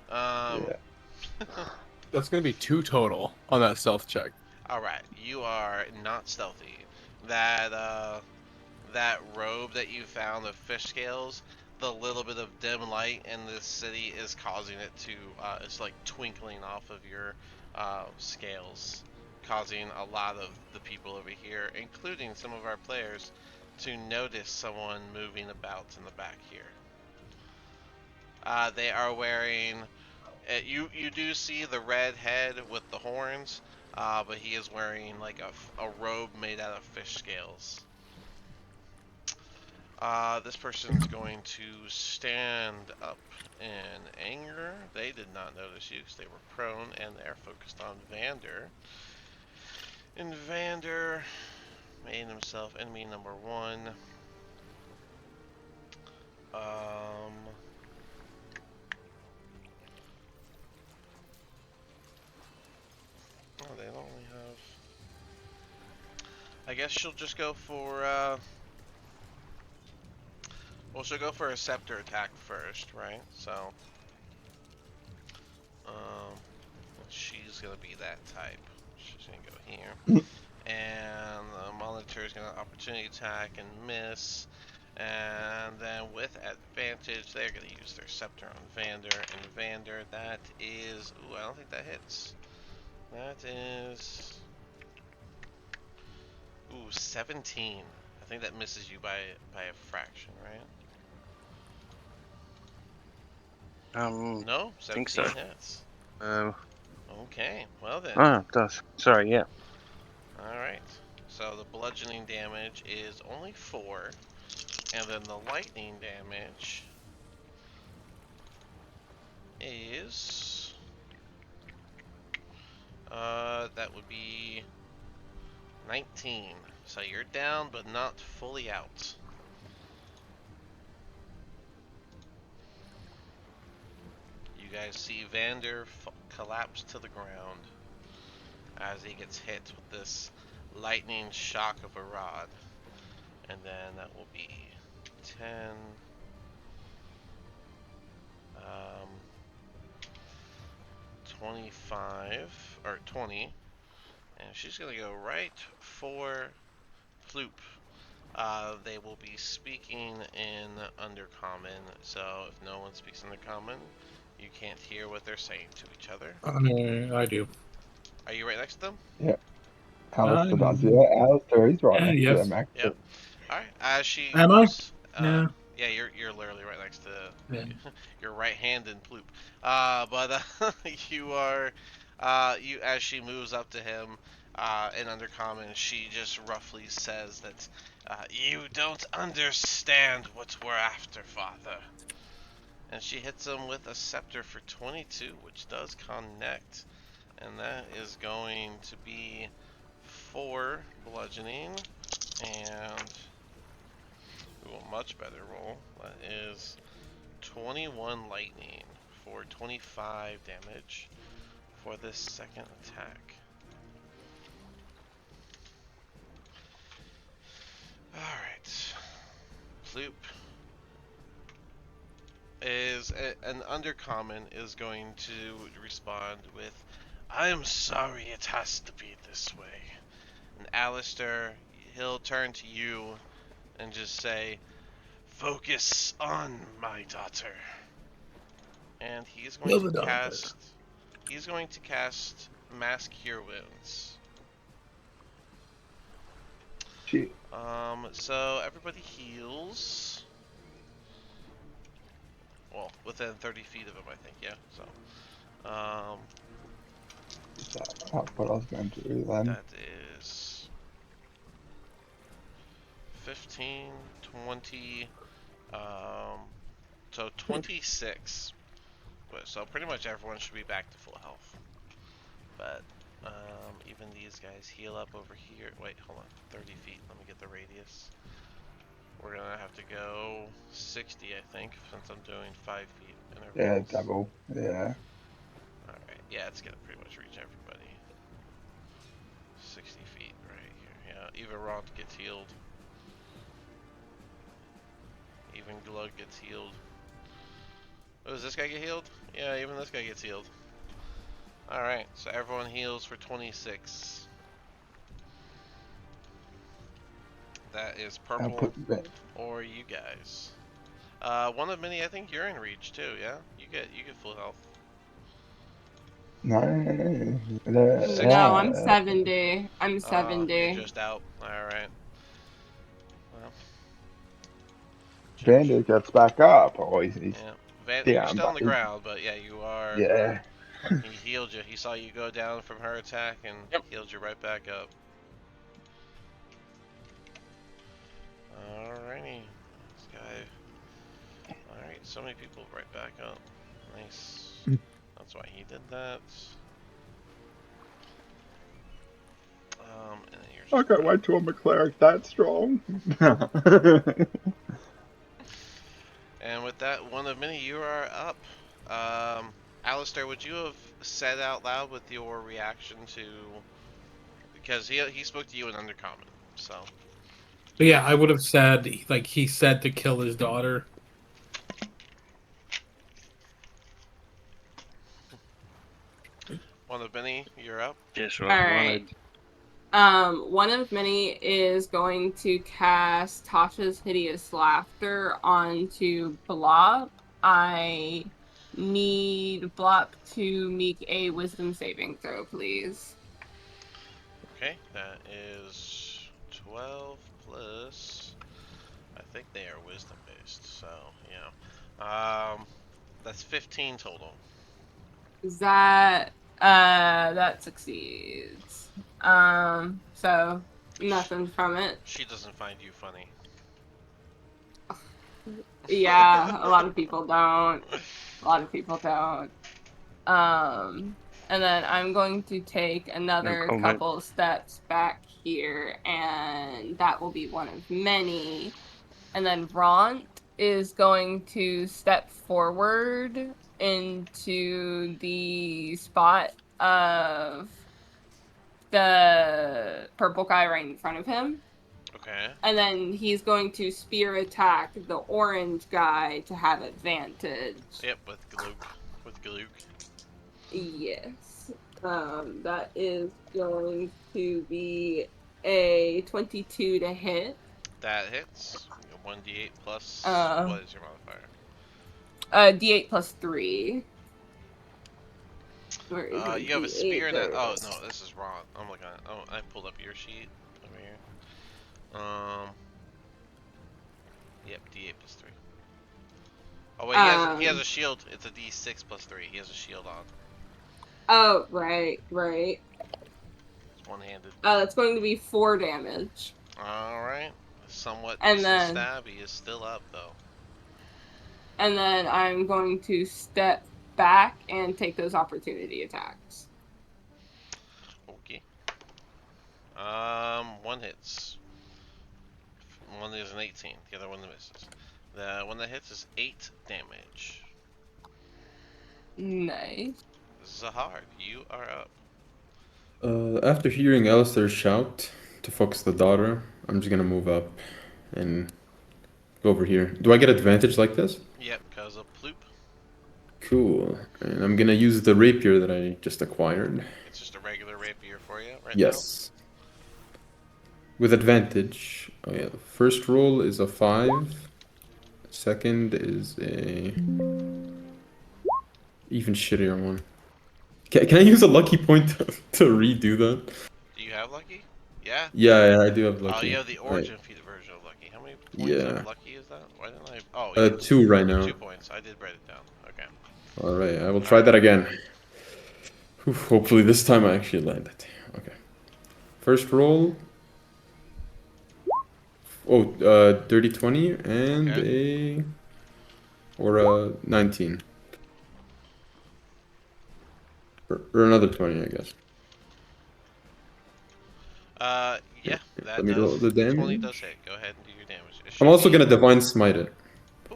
D: Yeah.
G: That's gonna be 2 total on that stealth check.
A: Alright, you are not stealthy. That robe that you found of fish scales, the little bit of dim light in this city is causing it to, it's like twinkling off of your scales, causing a lot of the people over here, including some of our players, to notice someone moving about in the back here. They are wearing, you do see the red head with the horns, but he is wearing like a robe made out of fish scales. This person's going to stand up in anger. They did not notice you because they were prone, and they're focused on Vander. And Vander made himself enemy number 1. Oh, they only have. I guess she'll just go for. Well, she'll go for a scepter attack first, right? So, she's gonna be that type. She's gonna go here, and the monitor is gonna opportunity attack and miss, and then with advantage, they're gonna use their scepter on Vander, and Vander, that is, ooh, I don't think that hits. That is, ooh, 17. I think that misses you by a fraction, right? No, 17
B: think so.
A: hits. Okay, well then.
B: Oh, it does. Sorry, yeah.
A: Alright, so the bludgeoning damage is only 4, and then the lightning damage is, that would be 19. So you're down, but not fully out. You guys see Vander collapse to the ground as he gets hit with this lightning shock of a rod. And then that will be 10, 25, or 20. And she's going to go right for Ploop. They will be speaking in Undercommon, so if no one speaks Undercommon, You can't hear what they're saying to each other.
C: I do.
A: Are you right next to them?
D: Alistair does, yeah. Alistair, he's right next to
C: yes.
D: them, actually.
A: Yep. All right. As she
C: Am I?
A: moves,
C: Yeah.
A: yeah, you're literally right next to
C: Yeah.
A: your right hand in Ploop. But you are, you as she moves up to him, in Undercommon, she just roughly says that, you don't understand what we're after, Father. And she hits him with a scepter for 22, which does connect, and that is going to be 4 bludgeoning and. Ooh, a much better roll. That is 21 lightning for 25 damage for this second attack. Alright. Ploop is an undercommon is going to respond with, I am sorry it has to be this way. And Alistair, he'll turn to you and just say, focus on my daughter. And he's going to cast. He's going to cast Mass Cure Wounds.
D: Shit.
A: So everybody heals. Well, within 30 feet of him, I think. Yeah. So.
D: That's what I was going to do then.
A: That is 15, 20, so 26. But so pretty much everyone should be back to full health. But even these guys heal up over here. Wait, hold on. 30 feet. Let me get the radius. We're gonna have to go 60, I think, since I'm doing 5 feet intervals.
D: Yeah, double. Yeah.
A: Alright, yeah, it's gonna pretty much reach everybody. 60 feet right here. Yeah, even Rod gets healed. Even Glug gets healed. Oh, does this guy get healed? Yeah, even this guy gets healed. Alright, so everyone heals for 26. That is
D: I'll
A: purple
D: put that.
A: or you guys. One of many, I think you're in reach too, yeah? You get full health.
D: No.
E: No, I'm 70. I'm 70.
A: You're just out. Alright. Well.
D: Vander gets back up. Oh, he's
A: Yeah. You're
D: down,
A: still on the
D: but-
A: ground, but yeah, you are.
D: Yeah.
A: He healed you. He saw you go down from her attack and healed you right back up. Alrighty. This guy. Alright, so many people right back up. Nice. That's why he did that. And then you're
D: I can't wait till I'm a cleric that strong.
A: And with that, one of many, you are up. Alistair, would you have said out loud with your reaction to... Because he spoke to you in Undercommon, so...
C: But yeah, I would have said, like, he said to kill his daughter.
A: One of many, you're up.
B: Just what I
E: Alright.
B: wanted.
E: One of many is going to cast Tasha's Hideous Laughter onto Blop. I need Blop to make a wisdom saving throw, please.
A: Okay, that is 12 plus... I think they are wisdom based, so, yeah. That's 15 total.
E: That succeeds. So nothing from it.
A: She doesn't find you funny.
E: Yeah, a lot of people don't. A lot of people don't. And then I'm going to take another
B: comment.
E: couple steps back here, and that will be one of many. And then Ront is going to step forward into the spot of the purple guy right in front of him.
A: Okay.
E: And then he's going to spear attack the orange guy to have advantage.
A: Yep, with Glook. With Glook.
E: Yes. That is going to be a 22 to hit.
A: That hits. 1d8 plus...
E: Uh,
A: what is your modifier?
E: D8 plus 3. Where is my
A: You have a
E: D8?
A: spear
E: There
A: that.
E: it
A: Oh
E: is.
A: no, this is wrong. I'm looking at. Oh, I pulled up your sheet over here. Yep, D8 plus 3. Oh wait, he has a shield. It's a D6 plus 3. He has a shield on.
E: Oh, right.
A: It's one-handed.
E: That's going to be 4 damage.
A: All right. Somewhat
E: And
A: decent
E: then-
A: stab. He is still up though.
E: And then I'm going to step back and take those opportunity attacks.
A: Okay. One hits. One is an 18. The other one misses. The one that hits is 8 damage.
E: Nice.
A: Zahar, you are up.
F: After hearing Alistair shout to focus the daughter, I'm just gonna move up and go over here. Do I get advantage like this?
A: Yep, because of Ploop.
F: Cool. And I'm gonna use the rapier that I just acquired.
A: It's just a regular rapier for you right
F: Yes. With advantage. Oh yeah, the first roll is a 5. Second is a even shittier one. Can I use a lucky point to redo that?
A: now. Do you have Lucky? Yeah?
F: Yeah, I do have
A: Oh,
F: lucky.
A: you have the
F: Right.
A: origin feed version of Lucky. How many points
F: Yeah.
A: of Lucky is that? Why didn't I... Oh, yeah.
F: 2 right now.
A: 2 points. I did write it down. Okay.
F: Alright, I will try that again. Whew, hopefully this time I actually land it. Okay. First roll. Oh, dirty 20 and a... Or a 19. Or another 20, I guess.
A: Yeah, that
F: Let me roll
A: does...
F: the
A: 20
F: damage.
A: does hit. Go ahead and do your damage. It
F: I'm
A: should
F: also
A: be-
F: gonna Divine Smite it.
A: Ooh.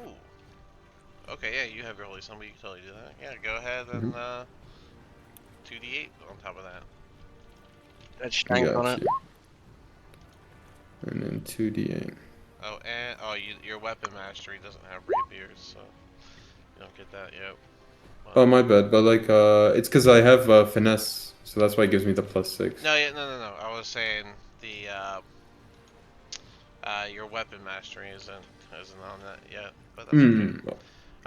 A: Okay, yeah, you have your Holy Symbol. You can totally do that. Yeah, go ahead and, 2d8 on top of that.
B: That stank on
F: Got
B: it.
F: you. And then 2d8.
A: Oh, and... Oh, your weapon mastery doesn't have rapiers, so... You don't get that yet.
F: Oh, my bad, but like, it's because I have finesse, so that's why it gives me the +6.
A: No, yeah, no. I was saying the your weapon mastery isn't on that yet, but that's okay.
F: Hmm.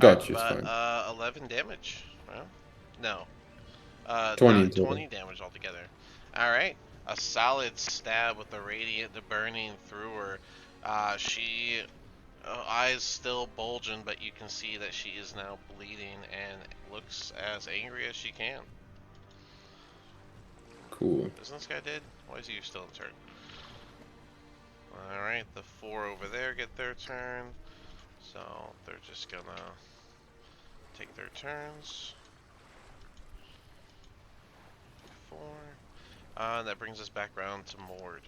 F: Got you, it's
A: But
F: fine.
A: 11 damage. Well, no.
F: 20 in total.
A: 20 damage altogether. All right, a solid stab with the radiant, the burning through her. She eyes still bulging, but you can see that she is now bleeding and looks as angry as she can.
F: Cool.
A: Isn't this guy dead? Why is he still in turn? Alright, the 4 over there get their turn. So they're just gonna take their turns. 4. That brings us back around to Mord.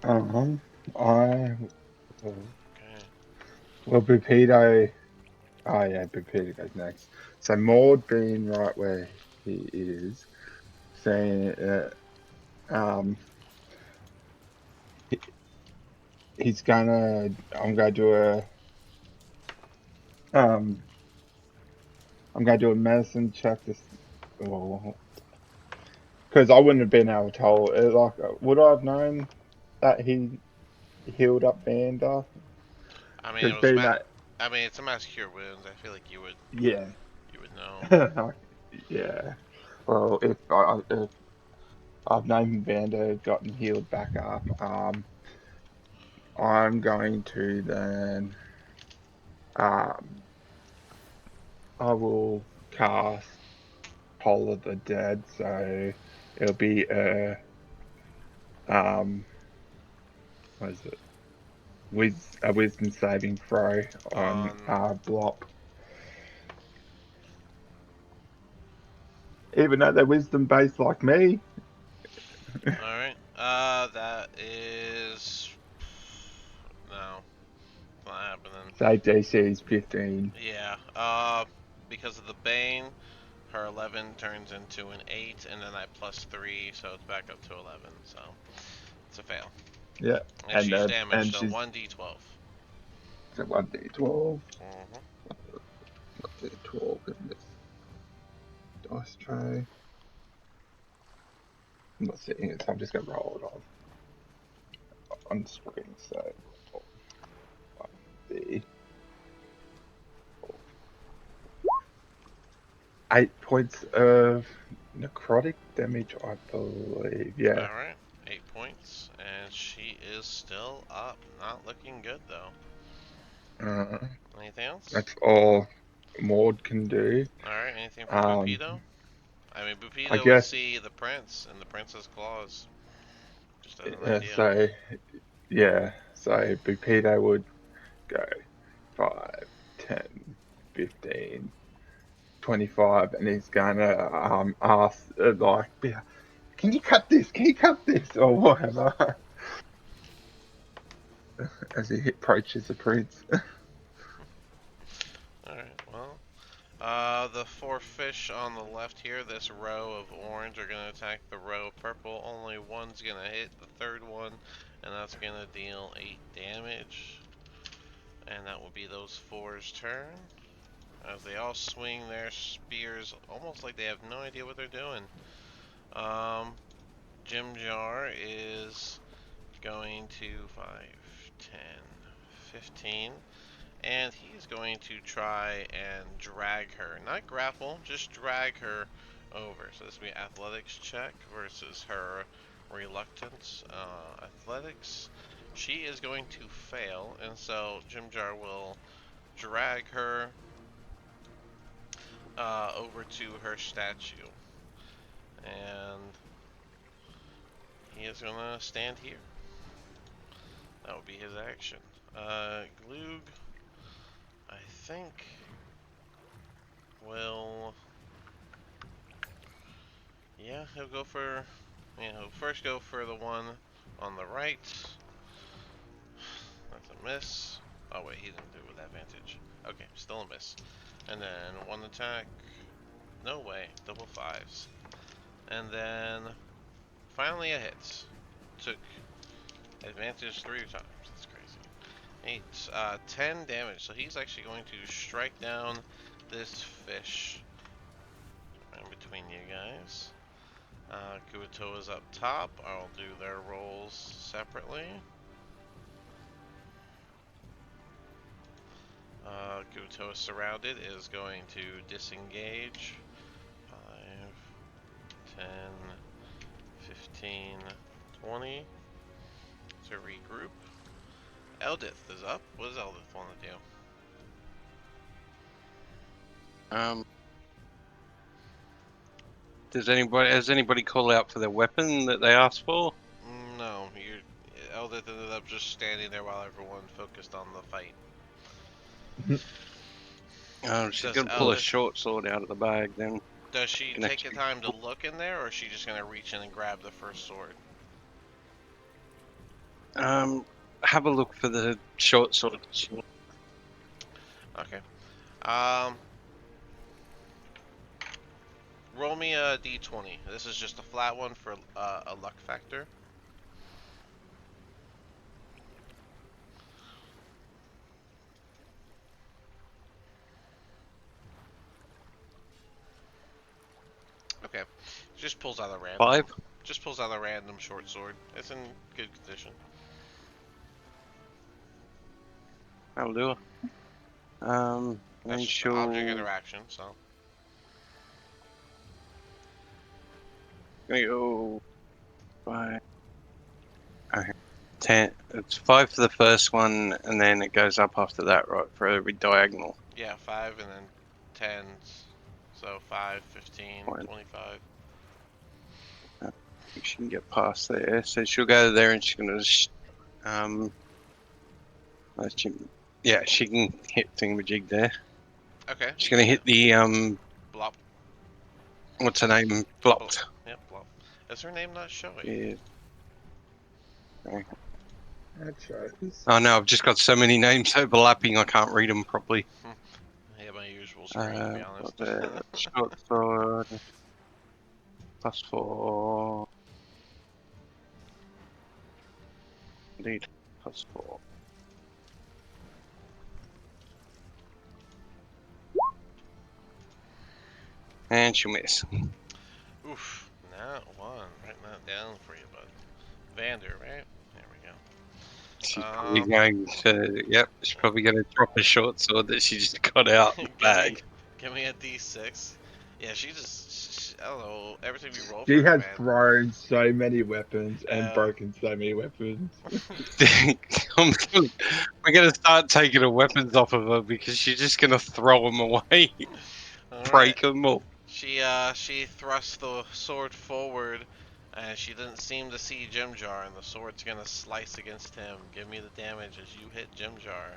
D: I
A: Okay.
D: well, Pepito. Oh yeah, Pepito goes next. So Maud being right where he is, saying he's gonna. I'm gonna do a. I'm gonna do a medicine check this. Because I wouldn't have been able to tell. Like, would I have known that he healed up Vander?
A: I mean,
D: Because being that,
A: I mean, it's a mass cure wounds. I feel like you would
D: yeah,
A: know.
D: yeah. Well, if I've known Vander had gotten healed back up, I'm going to then, I will cast Toll of the Dead, so it'll be a, what is it? A wisdom saving throw on Blop. Even though they're wisdom based like me.
A: Alright. That is... No. Not happening.
D: Save DC is 15.
A: Yeah, because of the Bane, her 11 turns into an 8, and then I plus 3, so it's back up to 11, so it's a fail.
D: Yeah.
A: And she's
D: and
A: damaged, so
D: she's
A: 1d12.
D: so 1d12.
A: Mm-hmm.
D: 1d12 in this dice tray. I'm not seeing it, so I'm just going to roll it on screen, so 1d. 8 points of necrotic damage, I believe. Yeah.
A: Alright, 8 points, and she is still up. Not looking good though. Anything else?
D: That's all Maud can do.
A: Alright, anything for
D: Um,
A: Bupido? I mean,
D: I
A: Bupido would
D: guess
A: see the prince and the prince's claws. Just as an idea.
D: so. Yeah, so Bupido would go 5, 10, 15, 25, and he's gonna ask like, can you cut this? Can you cut this or whatever? As he approaches the prince.
A: Alright, well. The 4 fish on the left here, this row of orange, are going to attack the row of purple. Only one's going to hit the third one, and that's going to deal 8 damage. And that will be those 4's turn. As they all swing their spears almost like they have no idea what they're doing. Jim Jar is going to 5, 10, 15. And he's going to try and drag her. Not grapple, just drag her over. So this will be athletics check versus her reluctance. Athletics, she is going to fail. And so Jim Jar will drag her over to her statue. And he is going to stand here. That would be his action. Gloog, I think, will, yeah, he'll go for, he'll first go for the one on the right. That's a miss. Oh wait, he didn't do it with advantage. Okay, still a miss. And then one attack. No way, double 5s. And then finally a hit. Took advantage 3 times. That's crazy. 10 damage. So he's actually going to strike down this fish in between you guys. Kuato is up top. I'll do their rolls separately. Kuato is surrounded, is going to disengage. 5, 10, 15, 20 to regroup. Eldith is up. What does Eldith want to do?
B: Has anybody called out for their weapon that they asked for?
A: No, Eldith ended up just standing there while everyone focused on the fight.
B: She's
A: Does
B: gonna pull a
A: Eldith-
B: short sword out of the bag then.
A: Does she
B: Can
A: take
B: actually-
A: the time to look in there, or is she just gonna reach in and grab the first sword?
B: Have a look for the short sword.
A: Okay. Roll me a d20. This is just a flat one for a luck factor. Okay. Just pulls out a random.
B: 5.
A: Just pulls out a random short sword. It's in good condition.
B: That'll do it. And
A: That's just
B: she'll
A: an object interaction, so.
B: gonna go 5. Okay. 10. It's 5 for the first one, and then it goes up after that, right? For every diagonal.
A: Yeah, 5 and then 10s. So 5, 15,
B: Fine.
A: 25.
B: She can get past there, so she'll go there and she's gonna just, she can hit thingamajig there.
A: Okay.
B: She's gonna hit the
A: Blop.
B: what's her name? Blocked.
A: Yep, Blop. Is her name not showing?
B: Yeah.
D: That shows.
B: Oh no, I've just got so many names overlapping I can't read them properly.
A: Yeah, my usual screen, to be honest.
B: Short sword +4. Indeed, +4. And she'll miss.
A: Oof, not one. Writing that down for you, bud. Vander, right? There we go.
B: She's probably going to, she's probably going to drop a short sword that she just got out of the bag.
A: Give me a d6. Yeah, she just, I don't know, every time you roll for
D: She
A: her,
D: has
A: man.
D: thrown so many weapons and
A: Yeah.
D: broken so many weapons.
B: We're gonna start taking the weapons off of her because she's just gonna throw them away,
A: Alright.
B: break them all.
A: She thrust the sword forward, and she didn't seem to see Jimjar, and the sword's gonna slice against him. Give me the damage as you hit Jimjar.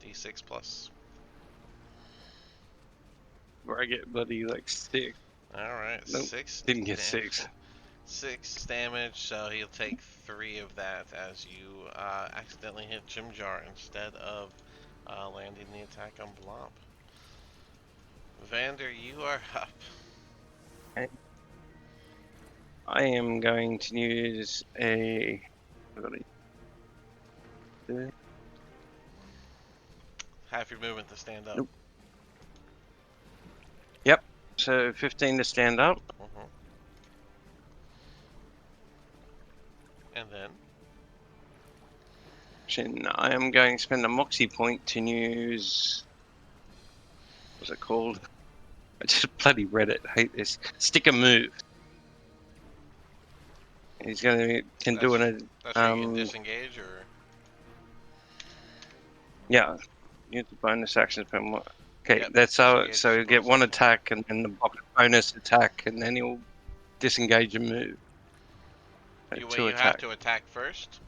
A: D6 plus.
B: Where I get bloody like 6.
A: Alright,
B: Nope,
A: 6.
B: Didn't get
A: dam-
B: 6.
A: 6 damage, so he'll take 3 of that as you accidentally hit Jimjar instead of landing the attack on Blomp. Vander, you are up.
B: I am going to use a. I've got a-
A: Half your movement to stand up.
B: Nope. So 15 to stand up.
A: Mhm. And then?
B: Then I am going to spend a Moxie point to use. What's it called? I just bloody read it. I hate this. Stick a move. He's gonna can do an.
A: That's where you can disengage, or?
B: Yeah. Use the bonus action spend more. Okay,
A: Yep,
B: that's how.
A: disengage
B: So
A: is
B: he'll get
A: bonus
B: one
A: action.
B: attack and then the bonus attack, and then he'll disengage and move.
A: You,
B: Two
A: you have
B: attack.
A: to attack first?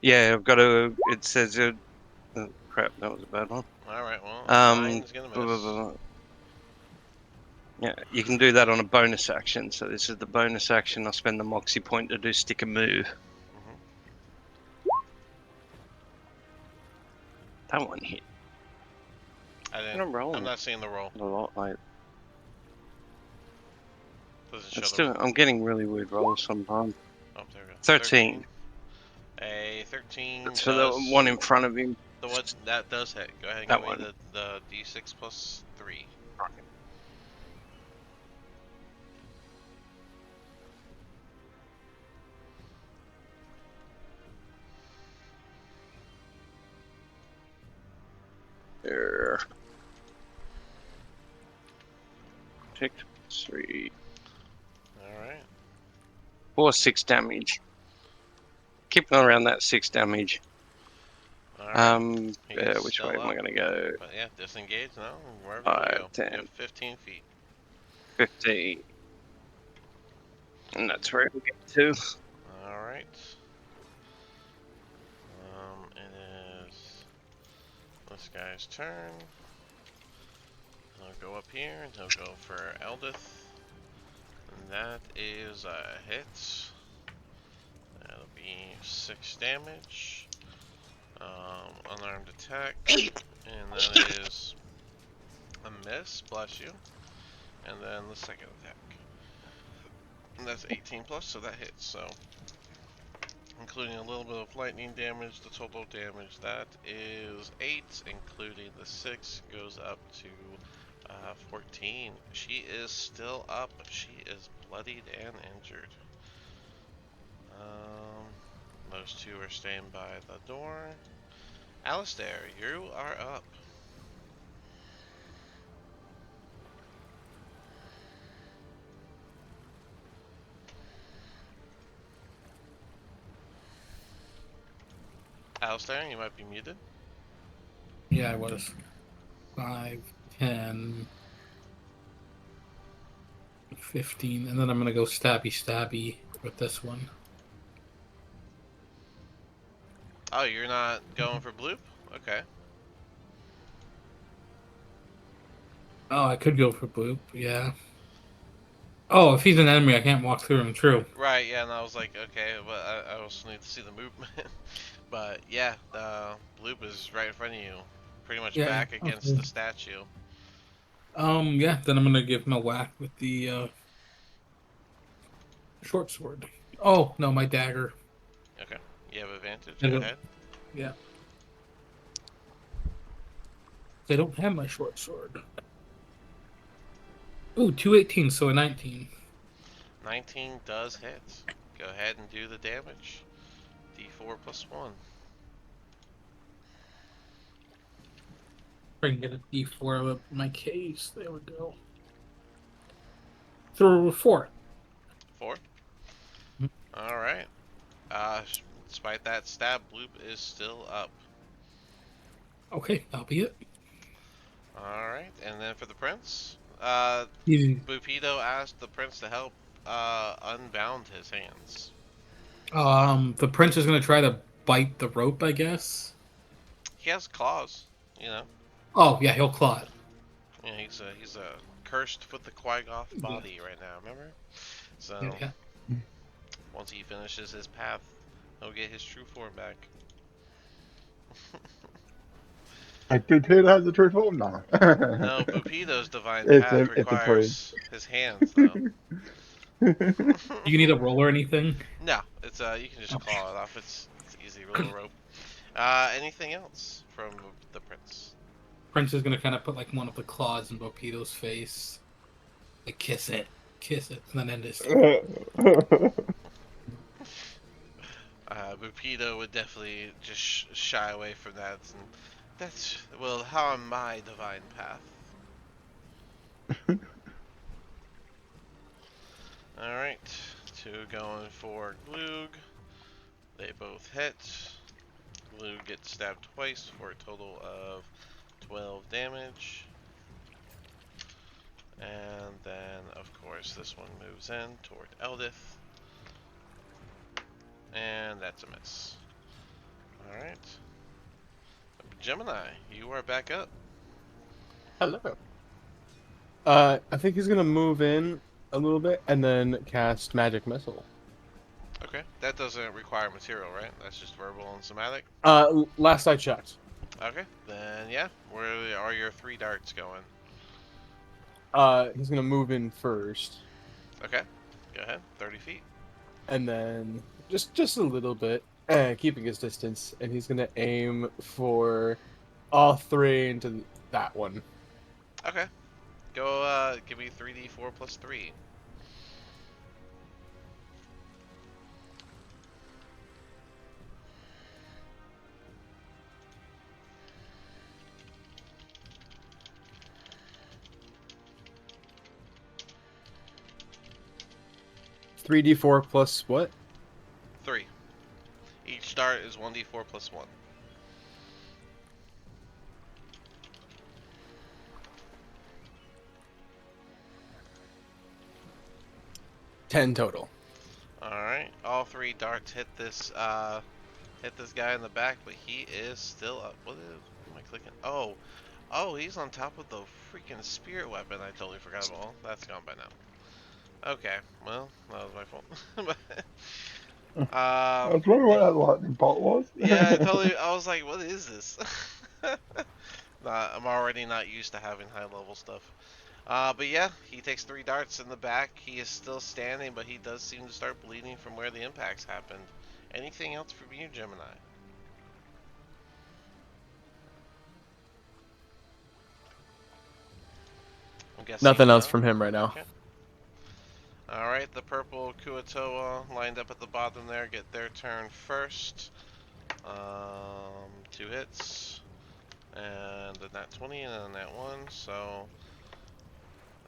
B: Yeah, I've got to. It says. Oh, crap, that was a bad one.
A: Alright, well,
B: Um,
A: mine's gonna miss.
B: Yeah, you can do that on a bonus action. So this is the bonus action. I'll spend the Moxie point to do stick and move. That one hit.
A: I
B: I'm
A: didn't.
B: rolling
A: I'm not seeing the roll.
B: a lot. Like,
A: Doesn't show
B: it's
A: the
B: still,
A: roll.
B: I'm getting really weird rolls sometimes.
A: Oh, there we go.
B: 13.
A: A 13.
B: That's for the one in front of him.
A: The one that does hit. Go ahead and
B: That
A: give
B: one.
A: me the D6 plus 3.
B: There. Take 3.
A: Alright.
B: 4, 6 damage. Keep on around that 6 damage.
A: Alright. He's
B: Which
A: still
B: way am I
A: up.
B: going to go?
A: But yeah, disengage now. Wherever
B: 5,
A: you go.
B: 10.
A: You have 15 feet.
B: 15. And that's where we'll get to.
A: Alright. It is this guy's turn. He'll go up here and he'll go for Eldith. And that is a hit. That'll be 6 damage. Unarmed attack. And that is a miss, bless you. And then the second attack. And that's 18 plus, so that hits, so. Including a little bit of lightning damage, the total damage, that is 8, including the 6, goes up to 14. She is still up, she is bloodied and injured. Those two are staying by the door. Alistair, you are up. Alistair, you might be muted.
C: Yeah, I was. 5, 10, 15, and then I'm gonna go stabby with this one.
A: Oh, you're not going for bloop? Okay.
C: Oh, I could go for Bloop, yeah. Oh, if he's an enemy, I can't walk through him, true.
A: Right, yeah, and I was like, okay, but I also need to see the movement. But yeah, bloop is right in front of you. Pretty much
C: Yeah,
A: back against
C: okay.
A: the statue.
C: Yeah, then I'm gonna give him a whack with the, short sword. Oh, no, my dagger.
A: Okay. You have advantage.
C: I
A: Go
C: don't-
A: ahead.
C: Yeah. They don't have my short sword. Ooh, 218, so a 19.
A: 19 does hit. Go ahead and do the damage. D4 plus 1.
C: I can get a D4 up in my case. There we go. Throw a 4.
A: 4.
C: Mhm.
A: Alright. Despite that stab, Bloop is still up.
C: Okay, that'll be it.
A: Alright, and then for the prince,
C: Easy.
A: Bupido asked the prince to help unbound his hands.
C: The prince is gonna try to bite the rope, I guess.
A: He has claws, you know.
C: Oh yeah, he'll claw it.
A: Yeah, he's a cursed with the Quagoth body right now. Remember? So
C: Yeah.
A: once he finishes his path, he'll get his true form back.
D: I did it has the true form now.
A: No, Bupido's divine
D: It's
A: path
D: a
A: requires his hands, though.
C: You need a roll or anything?
A: No, it's you can just claw it off. It's easy little rope. Anything else from the prince?
C: Prince is gonna kind of put like one of the claws in Bopido's face. Like, kiss it, and then end his.
A: Bupido would definitely just shy away from that. And that's will harm my divine path. Alright, 2 going for Gloog. They both hit. Gloog gets stabbed twice for a total of 12 damage. And then, of course, this one moves in toward Eldith. And that's a miss. Alright. Gemini, you are back up.
G: Hello. I think he's gonna move in a little bit and then cast Magic Missile.
A: Okay, that doesn't require material, right? That's just verbal and somatic?
G: Last I checked.
A: Okay, then yeah. Where are your 3 darts going?
G: He's gonna move in first,
A: Okay, go ahead. 30 feet.
G: and then just a little bit, keeping his distance, and he's gonna aim for all 3 into that one.
A: Okay. Go, give me 3d4 plus 3.
G: It's 3d4 plus what?
A: 3. Each dart is 1d4 plus 1.
G: $10 total.
A: Alright, all 3 darts hit this guy in the back, but he is still up. What am I clicking? Oh, he's on top of the freaking spirit weapon I totally forgot about. Well, that's gone by now. Okay, well, that was my fault.
D: I was wondering what that lightning bolt was.
A: Yeah, I was like, what is this? I'm already not used to having high level stuff. But yeah, he takes 3 darts in the back. He is still standing, but he does seem to start bleeding from where the impacts happened. Anything else from you, Gemini? I'm guessing
G: Nothing else
A: no.
G: from him right now.
A: Okay. Alright, the purple Kuatoa lined up at the bottom there get their turn first. 2 hits. And a nat 20 and a nat 1, so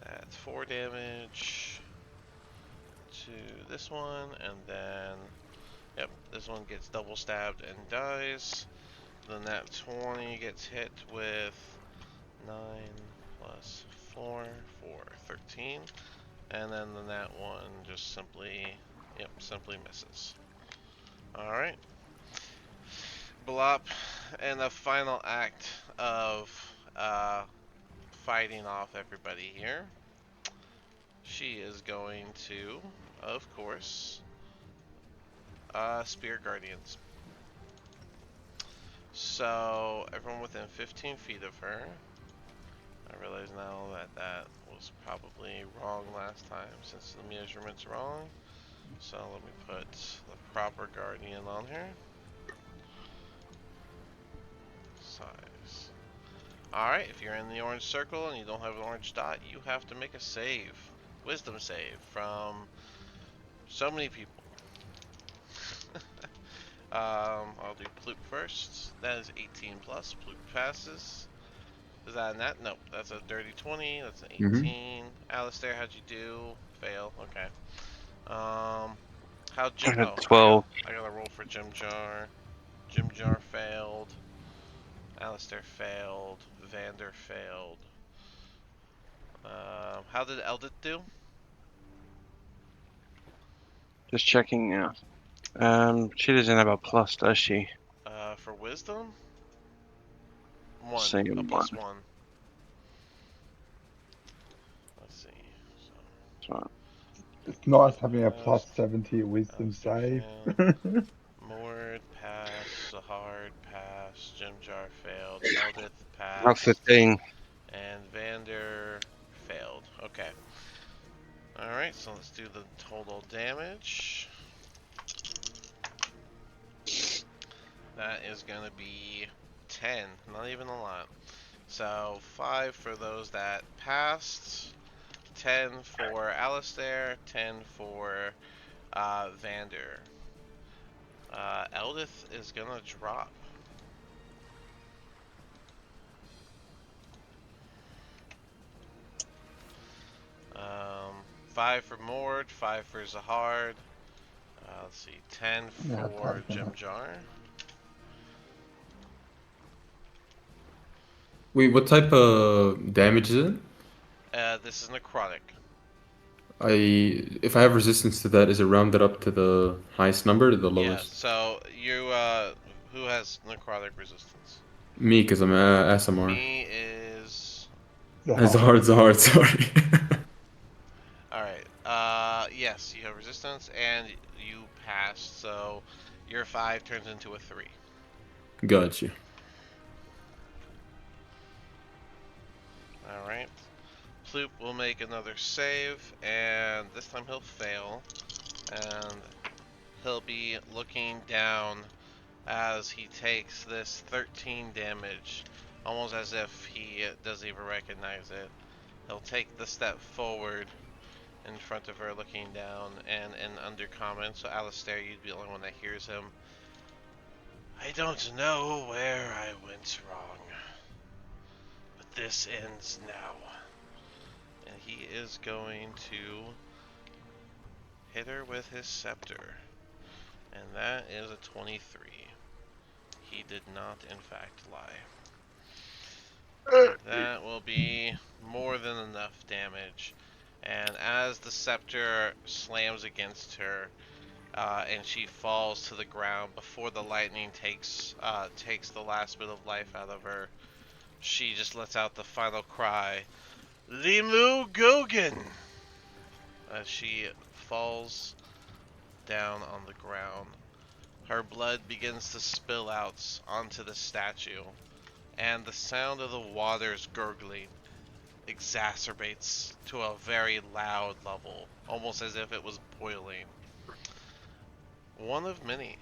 A: that's 4 damage to this one, and then, yep, this one gets double stabbed and dies. The nat 20 gets hit with 9 plus 4 for 13. And then the nat 1 just simply misses. Alright. Blop, and the final act of fighting off everybody here. She is going to, of course, Spear Guardians. So, everyone within 15 feet of her. I realize now that was probably wrong last time since the measurement's wrong. So let me put the proper guardian on here. Size. Alright, if you're in the orange circle and you don't have an orange dot, you have to make a save. Wisdom save from so many people. I'll do Ploop first. That is 18 plus. Ploop passes. Is that a net? Nope. That's a dirty 20. That's an 18. Alistair, how'd you do? Fail. Okay. How'd Jim?
B: I had
A: Oh,
B: 12.
A: I gotta roll for Jim Jar. Jim Jar failed. Alistair failed. Vander failed. How did Eldith do?
B: Just checking now. She doesn't have a plus, does she?
A: For wisdom? One.
B: Same
A: A plus
B: one.
A: one. Let's see.
B: So,
D: It's nice having a
A: Pass.
D: plus 70 wisdom
A: Alistair
D: save.
A: failed. Mord pass. Sahard pass. Jim Jar failed. Eldith
B: rough
A: passed.
B: 15.
A: And Vander failed. Okay. Alright, so let's do the total damage. That is gonna be 10, not even a lot. So 5 for those that passed, 10 for Alistair, 10 for Vander. Eldith is gonna drop. Um, 5 for Mord, 5 for Zahard. Let's see, 10
D: Yeah,
A: for
D: take
A: Jim
D: that.
A: Jar.
F: Wait, what type of damage is it?
A: This is necrotic.
F: If I have resistance to that, is it rounded up to the highest number or the
A: Yeah,
F: lowest?
A: so you, who has necrotic resistance?
F: Me, because I'm SMR.
A: Me is...
F: It's hard, sorry.
A: Alright, yes, you have resistance, and you passed, so your 5 turns into a 3.
F: Got you.
A: Alright. Ploop will make another save, and this time he'll fail, and he'll be looking down as he takes this 13 damage, almost as if he doesn't even recognize it. He'll take the step forward in front of her, looking down, and in undercommon, so Alistair, you'd be the only one that hears him. I don't know where I went wrong, but this ends now. And he is going to hit her with his scepter, and that is a 23. He did not, in fact, lie. That will be more than enough damage. And as the scepter slams against her, and she falls to the ground before the lightning takes the last bit of life out of her, she just lets out the final cry, "Limu Gogan!" as she falls down on the ground. Her blood begins to spill out onto the statue, and the sound of the waters gurgling exacerbates to a very loud level, almost as if it was boiling. One of many.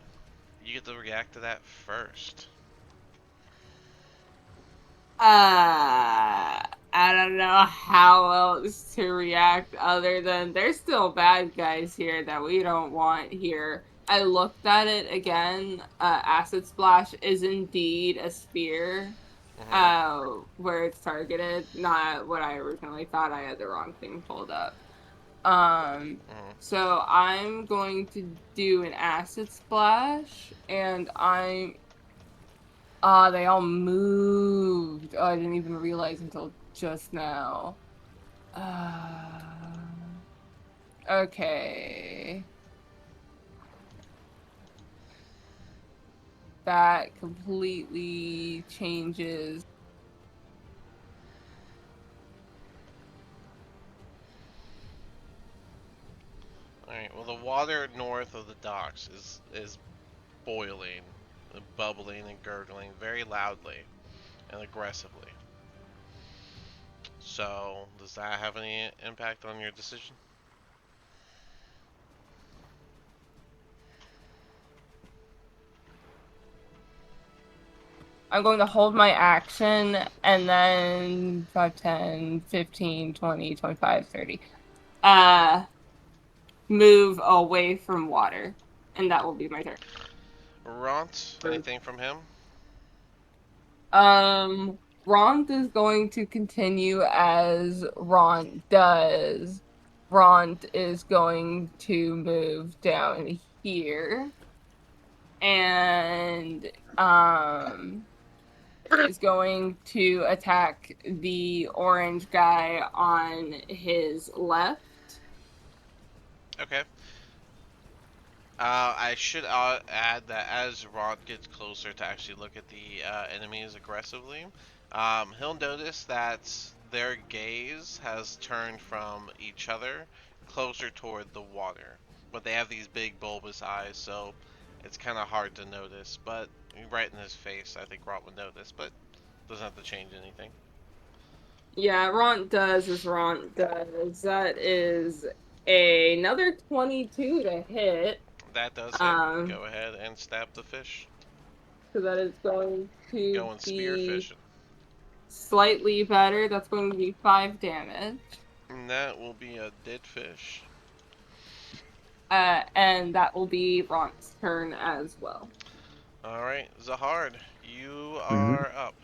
A: You get to react to that first.
E: I don't know how else to react other than there's still bad guys here that we don't want here. I looked at it again. Acid Splash is indeed a spear. Where it's targeted, not what I originally thought. I had the wrong thing pulled up. So I'm going to do an acid splash, and I'm... they all moved. Oh, I didn't even realize until just now. Okay. That completely changes.
A: Alright, well, the water north of the docks is boiling, bubbling and gurgling very loudly and aggressively. So, does that have any impact on your decision?
E: I'm going to hold my action and then 5, 10, 15, 20, 25, 30. Move away from water. And that will be my turn.
A: Ront, anything from him?
E: Ront is going to continue as Ront does. Ront is going to move down here. And, is going to attack the orange guy on his left.
A: Okay. I should add that as Rod gets closer to actually look at the enemies aggressively, he'll notice that their gaze has turned from each other closer toward the water. But they have these big bulbous eyes, so it's kind of hard to notice. But right in his face, I think Rod would notice, but doesn't have to change anything.
E: Yeah, Ront does as Ront does. That is another 22 to hit.
A: That does hit. Go ahead and stab the fish.
E: So that is going to
A: Going spear
E: be
A: fishing.
E: slightly better. That's going to be 5 damage.
A: And that will be a dead fish.
E: And that will be Ront's turn as well.
A: Alright, Zahard, you are up.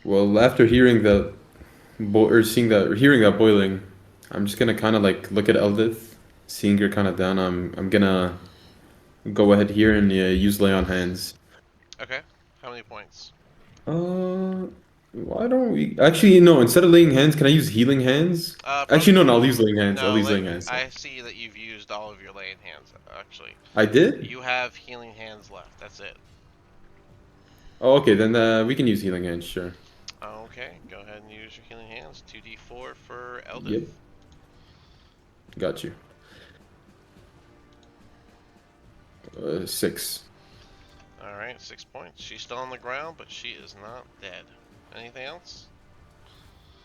F: Well, after hearing that, hearing that boiling, I'm just gonna kind of like look at Eldith, seeing her kind of down. I'm gonna go ahead here and use lay on hands.
A: Okay, how many points?
F: Why don't we? Actually, no. Instead of laying hands, can I use healing hands? Actually, no. I'll use laying hands.
A: No,
F: I'll use laying hands.
A: I see that you've used all of your laying hands, actually.
F: I did?
A: You have healing hands left, that's it.
F: Oh, okay. Then we can use healing hands, sure.
A: Okay, go ahead and use your healing hands. 2d4 for Eldith.
F: Yep. Got you. 6.
A: Alright, 6 points. She's still on the ground, but she is not dead. Anything else?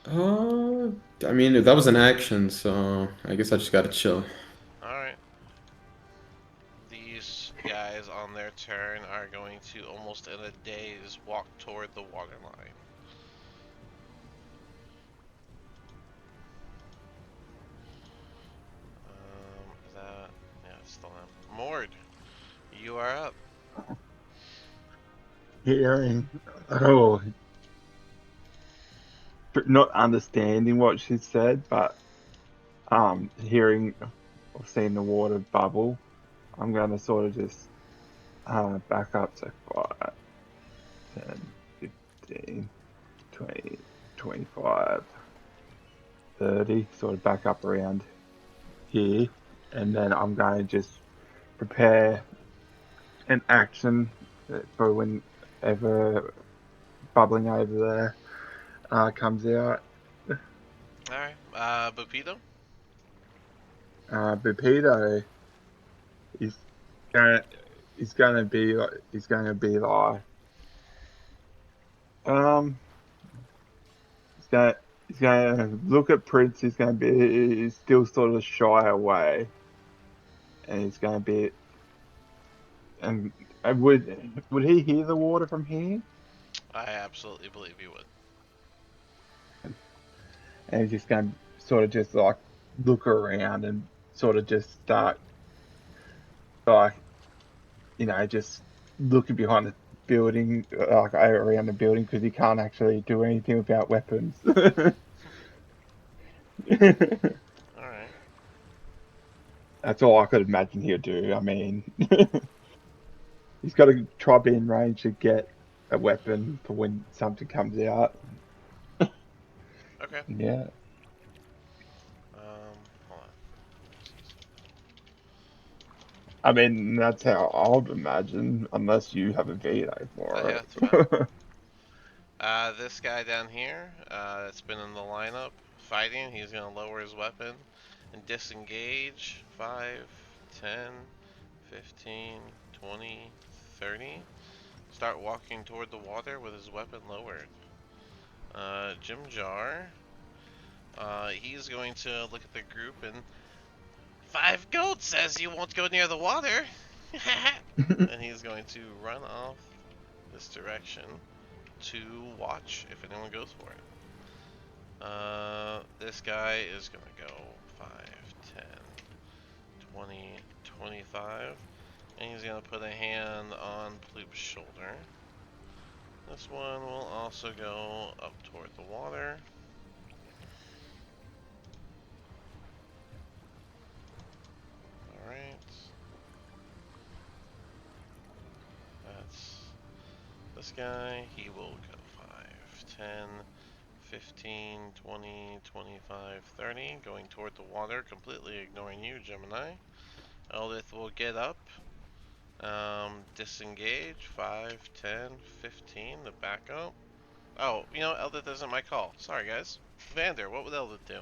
F: I mean, that was an action, so I guess I just gotta chill.
A: Alright. These guys on their turn are going to almost in a daze walk toward the water line. Yeah, it's still him. Mord, you are up.
D: Hearing, not understanding what she said, but hearing or seeing the water bubble, I'm going to sort of just back up to 5, 10, 15, 20, 25, 30, sort of back up around here, and then I'm going to just prepare an action for whenever bubbling over there comes out.
A: Alright, Bupito?
D: Bupito is gonna be like he's gonna look at Prince. He's still sort of shy away, and he's gonna be. And would he hear the water from here?
A: I absolutely believe you would.
D: And he's just gonna sort of just like look around and sort of just start like, just looking behind the building, like around the building, because he can't actually do anything about weapons.
A: Alright.
D: That's all I could imagine he'll do. I mean, he's got to try be in range to get a weapon for when something comes out.
A: Okay.
D: Yeah.
A: Hold on.
D: I mean, that's how I would imagine, unless you have a veto for
A: Yeah,
D: it.
A: that's fine. This guy down here, that's been in the lineup fighting, he's going to lower his weapon and disengage. 5, 10, 15, 20, 30. Start walking toward the water with his weapon lowered. Jim Jar, he's going to look at the group and 5 gold says you won't go near the water. And he's going to run off this direction to watch if anyone goes for it. This guy is gonna go 5, 10, 20, 25, and he's gonna put a hand on Ploop's shoulder. This one will also go up toward the water. Alright. That's this guy. He will go 5, 10, 15, 20, 25, 30. Going toward the water, completely ignoring you, Gemini. Eldith will get up. Disengage. 5, 10, 15 to back up. Oh, you know, Eldith isn't my call. Sorry, guys. Vander, what would Eldith do?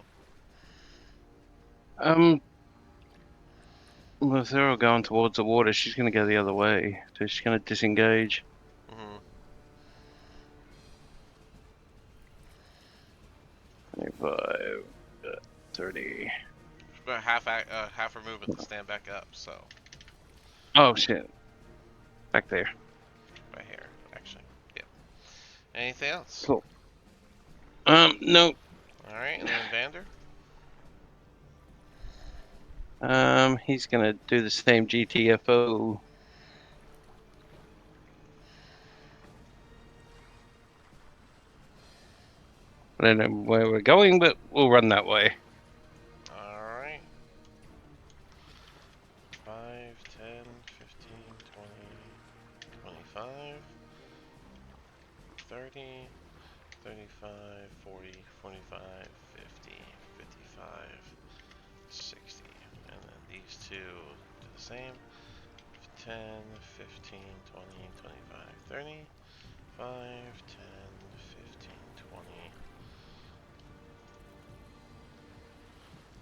B: Well, if they're all going towards the water, she's going to go the other way. So she's going to disengage.
A: Mm-hmm.
B: 25, 30.
A: About half her movement to stand back up, so.
B: Oh, shit. Back there.
A: Right here, actually. Yep. Anything else?
B: Cool. No.
A: Alright, and then Vander?
B: He's going to do the same GTFO. I don't know where we're going, but we'll run that way.
A: Alright. 5, 10, 15, 20, 25, 30, 35, 40, 45, 50, 55, 60. And then these two do the same. 10, 15, 20, 25, 30, 5, 10, 15, 20.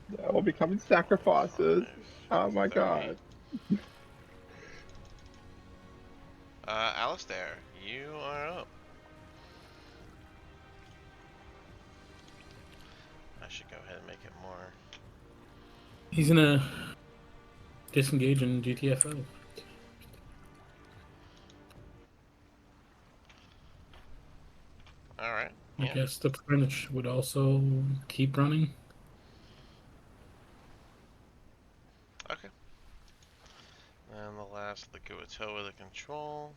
D: They're all becoming sacrifices.
A: 5,
D: Oh my
A: 30.
D: god.
A: Alistair, you are up. I should go ahead and make it more.
C: He's gonna disengage in GTFO.
A: Alright.
C: I
A: Yeah.
C: guess the French would also keep running.
A: Okay. And the last, the Guatoa, the control.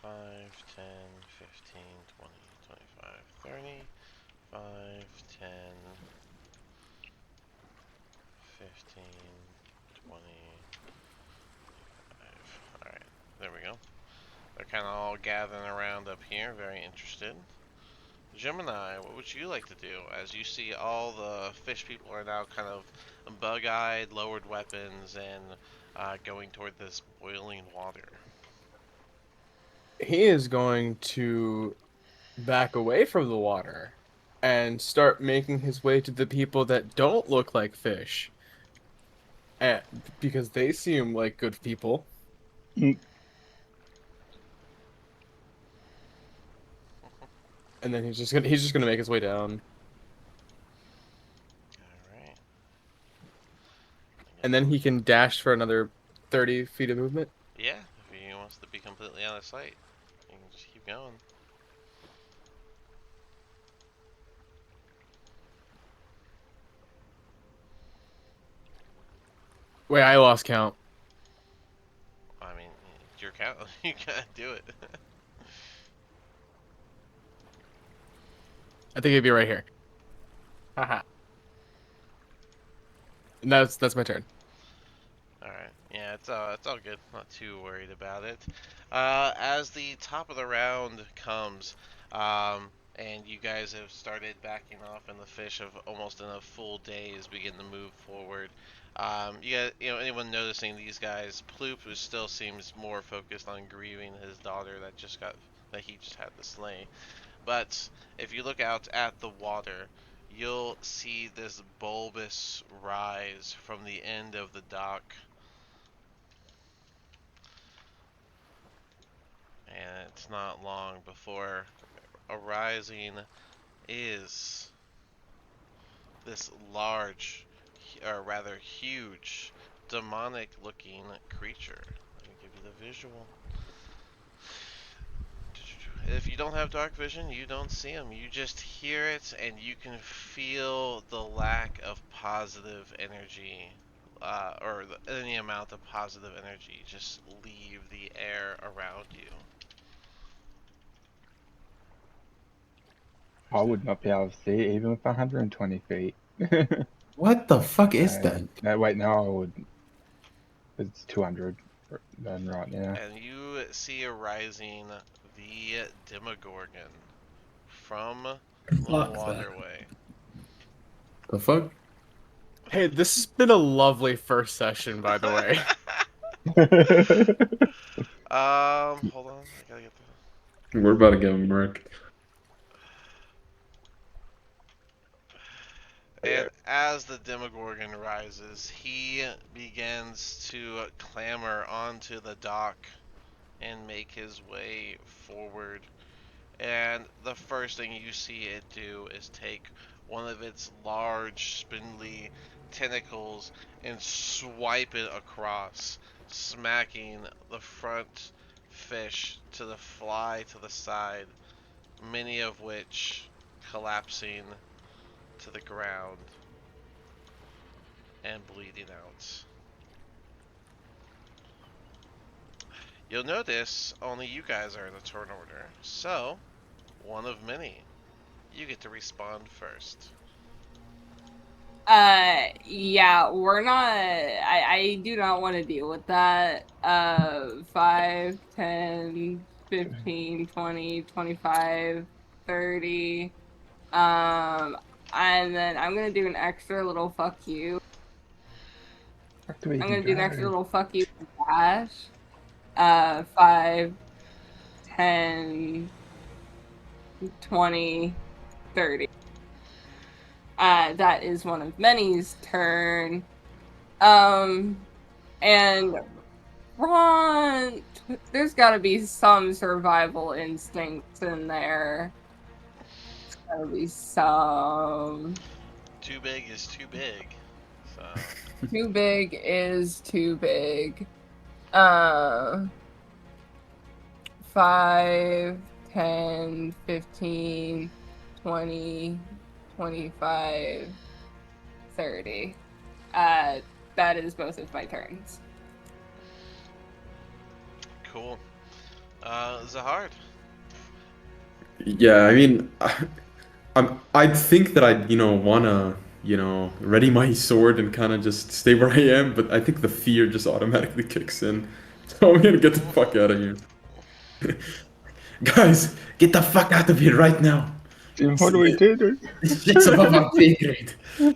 A: Five, 10, 15, 20, 25, 30, 5, 10, 15, 20, 5. Alright, there we go. They're kind of all gathering around up here, very interested. Gemini, what would you like to do? As you see, all the fish people are now kind of bug-eyed, lowered weapons, and going toward this boiling water.
G: He is going to back away from the water and start making his way to the people that don't look like fish. And, because they seem like good people. And then he's just gonna make his way down.
A: Alright.
G: And then he can dash for another 30 feet of movement.
A: Yeah, if he wants to be completely out of sight, he can just keep going.
G: Wait, I lost count.
A: I mean, it's your count. You gotta do it.
G: I think it'd be right here. Haha. And that's my turn.
A: Alright, yeah, it's all good. Not too worried about it. As the top of the round comes, and you guys have started backing off, and the fish have almost in a full daze begin to move forward. You know, anyone noticing these guys? Ploop, who still seems more focused on grieving his daughter that he just had to slay. But if you look out at the water, you'll see this bulbous rise from the end of the dock. And it's not long before arising is this large, or rather huge, demonic-looking creature. Let me give you the visual. If you don't have dark vision, you don't see him. You just hear it, and you can feel the lack of positive energy, or any amount of positive energy just leave the air around you.
D: I would not be able to see it even with 120 feet.
F: What the fuck is that?
D: No, wait, no, I would. It's 200 then right now.
A: And you see arising the Demogorgon from the
C: Fuck that.
A: waterway.
F: The fuck?
G: Hey, this has been a lovely first session, by the way.
A: Hold on, I gotta get
F: We're about to get murked.
A: And as the Demogorgon rises, he begins to clamber onto the dock and make his way forward. And the first thing you see it do is take one of its large, spindly tentacles and swipe it across, smacking the front fish to the fly to the side, many of which collapsing to the ground and bleeding out. You'll notice only you guys are in the turn order, so one of many. You get to respond first.
E: Yeah, we're not. I do not want to deal with that. 5, 10, 15, 20, 25, 30. And then I'm gonna do an extra little fuck you. I'm gonna do an extra little fuck you with Dash. 5, 10, 20, 30. That is one of many's turn. And Ron, there's gotta be some survival instincts in there. There's gotta be some.
A: Too big is too big. So
E: Too big is too big. 5, 10, 15, 20, 25, 30. That is both of my turns.
A: cool. Zahard.
F: Yeah, I mean, I think that I'd, wanna, ready my sword and kind of just stay where I am, but I think the fear just automatically kicks in. So I'm gonna get the fuck out of here. Guys, get the fuck out of here right now.
D: What do we do?
F: It's above my pay grade.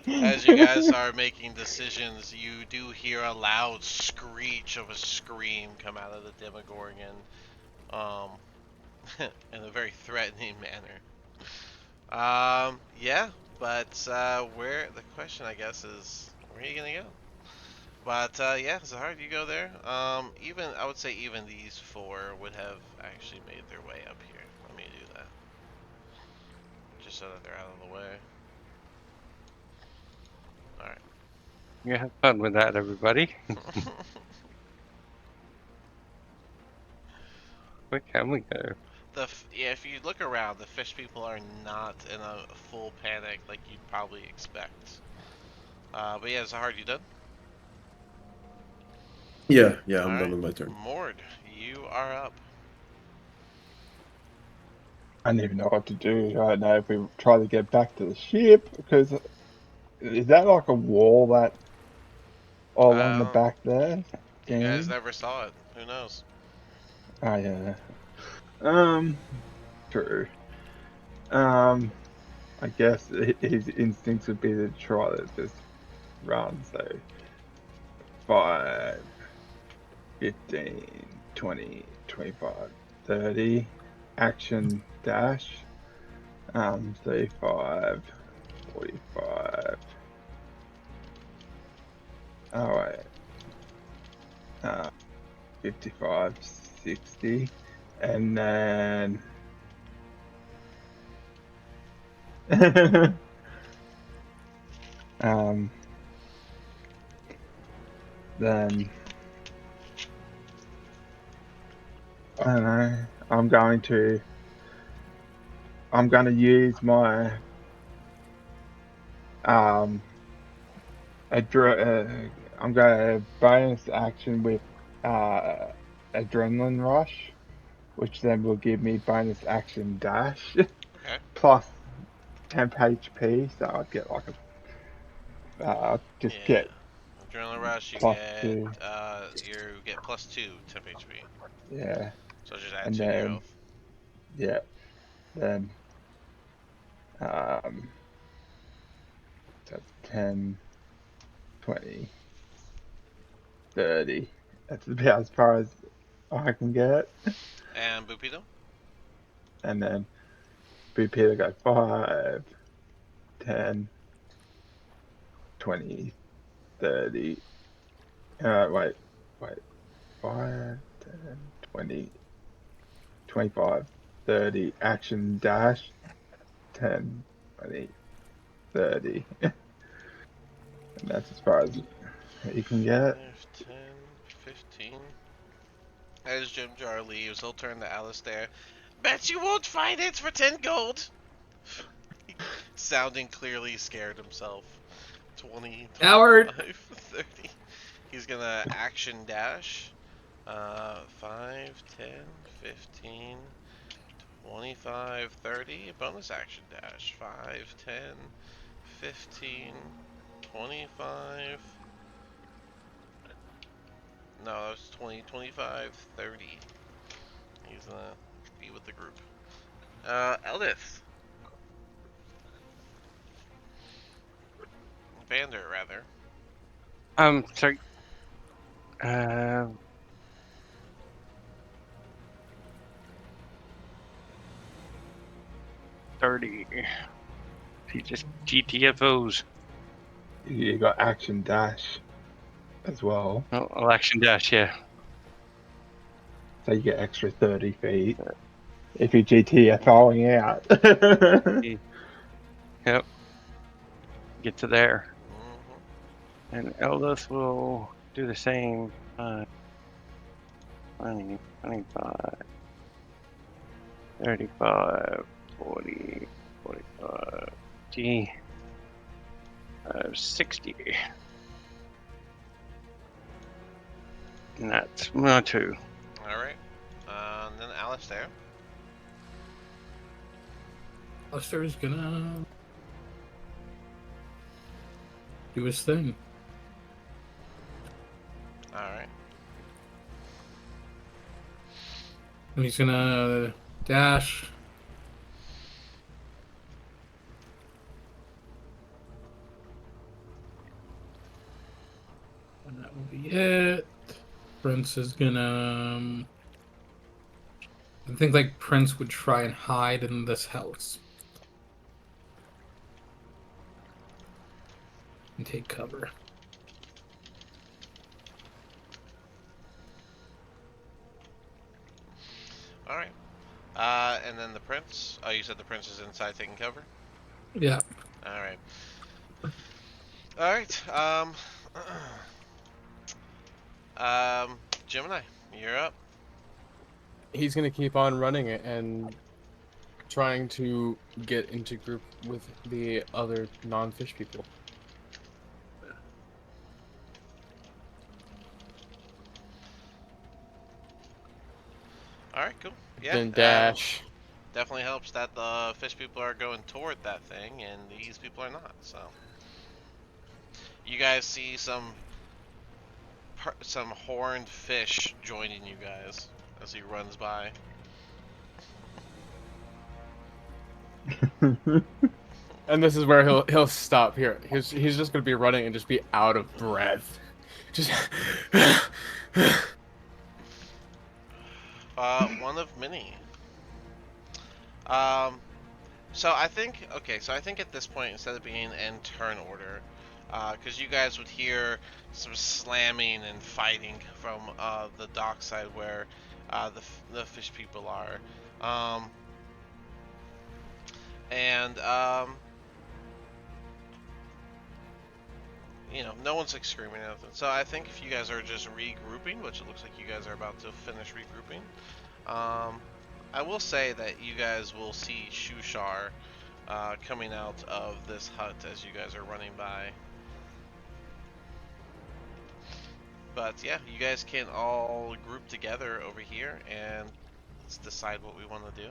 A: As you guys are making decisions, you do hear a loud screech of a scream come out of the Demogorgon, in a very threatening manner. Yeah, but where the question I guess is, where are you gonna go? But yeah, Zahard, you go there. Even I would say even these four would have actually made their way up here. Let me do that, just so that they're out of the way. All right.
B: You have fun with that, everybody. Where can we go?
A: Yeah, if you look around, the fish people are not in a full panic like you'd probably expect. But yeah, Zahard, you done?
F: Yeah, I'm
A: All
F: done
A: right.
F: with my turn.
A: Mord, you are up.
D: I don't even know what to do right now if we try to get back to the ship, because is that like a wall that all on the back there?
A: You guys
D: Game?
A: never saw it. Who knows?
D: Oh yeah. True. I guess his instincts would be to try to just run. So 5, 15, 20, 25, 30. Action dash. 35, 45. Oh wait. 55, 60, and then then I don't know. I'm going to use my um I'm going to bonus action with uh adrenaline rush, which then will give me bonus action dash
A: Okay.
D: plus temp HP. So I'd get like a just
A: Yeah.
D: get
A: Adrenaline rush, you
D: plus two.
A: get +2 temp HP.
D: Yeah,
A: So just add
D: and
A: 2 to your
D: then
A: health.
D: yeah, then that's 10, 20, 30. That's about as far as I can get.
A: And Bupito?
D: And then BP go 5, 10, 20, 30. Wait. 5, 10, 20, 25, 30. Action dash. 10, 20, 30. And that's as far as you can get.
A: 5, 10, 15. As Jim Jar leaves, he'll turn to Alistair. Bet you won't find it for 10 gold! Sounding clearly scared himself. 20,
C: Howard.
A: 25, 30. He's gonna action dash. 5, 10, 15, 25, 30. Bonus action dash. 5, 10, 15, 25. No, that was 20, 25, 30. He's gonna be with the group. Eldith. Vander, rather.
B: Sorry. 30. He just GTFOs.
D: You got action dash as well.
B: Oh, election dash, yeah.
D: So you get extra 30 feet if you GTFOing out.
B: Yep. Get to there.
A: Mm-hmm.
B: And Eldith will do the same. 20, 25, 35, 40, 45, 50, 60. And that's 2.
A: Alright. And then Alistair.
C: Alistair's gonna do his thing.
A: Alright.
C: And he's gonna dash. And that will be it. Prince is gonna. I think like Prince would try and hide in this house and take cover.
A: Alright. And then the prince. Oh, you said the prince is inside taking cover?
C: Yeah.
A: Alright. Alright, Gemini, you're up.
G: He's gonna keep on running it and trying to get into group with the other non-fish people.
A: Alright, cool. Yeah.
G: Then dash.
A: Definitely helps that the fish people are going toward that thing and these people are not, so. You guys see some horned fish joining you guys as he runs by.
G: And this is where he'll stop here. He's just gonna be running and just be out of breath. Just
A: One of many. So I think at this point, instead of being in turn order, because you guys would hear some slamming and fighting from the dock side where the fish people are, no one's like screaming at them. So I think if you guys are just regrouping, which it looks like you guys are about to finish regrouping, I will say that you guys will see Shushar coming out of this hut as you guys are running by. But yeah, you guys can all group together over here and let's decide what we want to do.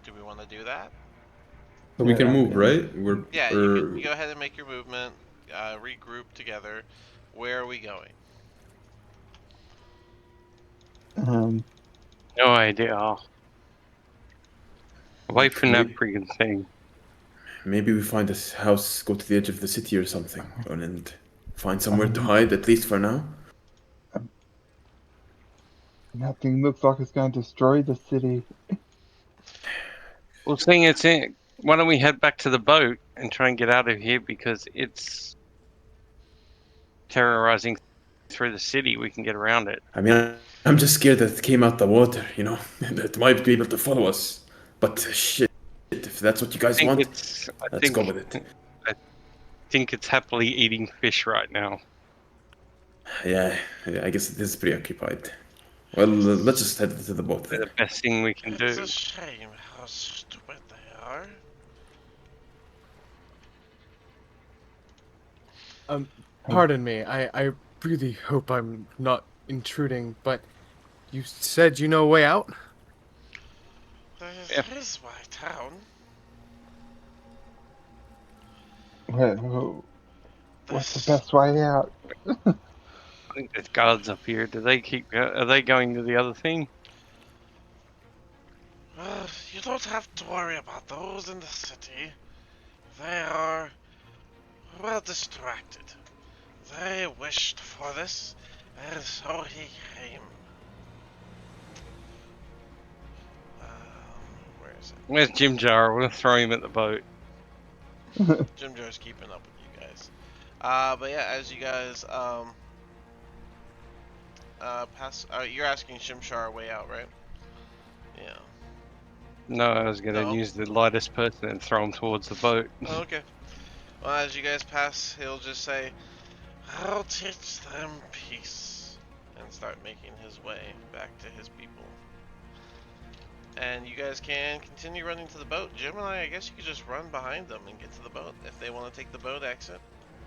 A: Do we want to do that?
F: So we can
D: Yeah,
F: move,
D: yeah.
F: right? We're
A: Yeah,
F: or
A: you can go ahead and make your movement, regroup together. Where are we going?
B: No idea. Away from that
F: Maybe-
B: freaking thing.
F: maybe we find this house, go to the edge of the city or something, and find somewhere to hide at least for now.
D: Nothing looks like it's going to destroy the city.
B: Well, seeing it's in, why don't we head back to the boat and try and get out of here because it's terrorizing through the city. We can get around it.
F: I mean, I'm just scared that it came out the water, that it might be able to follow us. But shit, if that's what you guys want, let's go with it.
B: I think it's happily eating fish right now.
F: Yeah, I guess it is preoccupied. Well, let's just head to the boat
B: The
F: then.
B: best thing we can
A: It's
B: do.
A: a shame how stupid they are.
G: Pardon me. I really hope I'm not intruding, but you said you know a way out?
A: There is my town.
D: What's the best way out?
B: I think there's guards up here. Do they keep? Are they going to the other thing?
A: You don't have to worry about those in the city. They are well distracted. They wished for this, and so he came. Where is it?
B: Where's Jim Jar? We'll throw him at the boat.
A: Jim Jar's keeping up with you guys. But yeah, as you guys pass, you're asking Shimshar a way out, right? Yeah.
B: No, I was gonna
A: No.
B: use the lightest person and throw him towards the boat.
A: Oh, okay. Well, as you guys pass, he'll just say, "I'll teach them peace," and start making his way back to his people. And you guys can continue running to the boat. Jim and I guess you could just run behind them and get to the boat if they want to take the boat exit.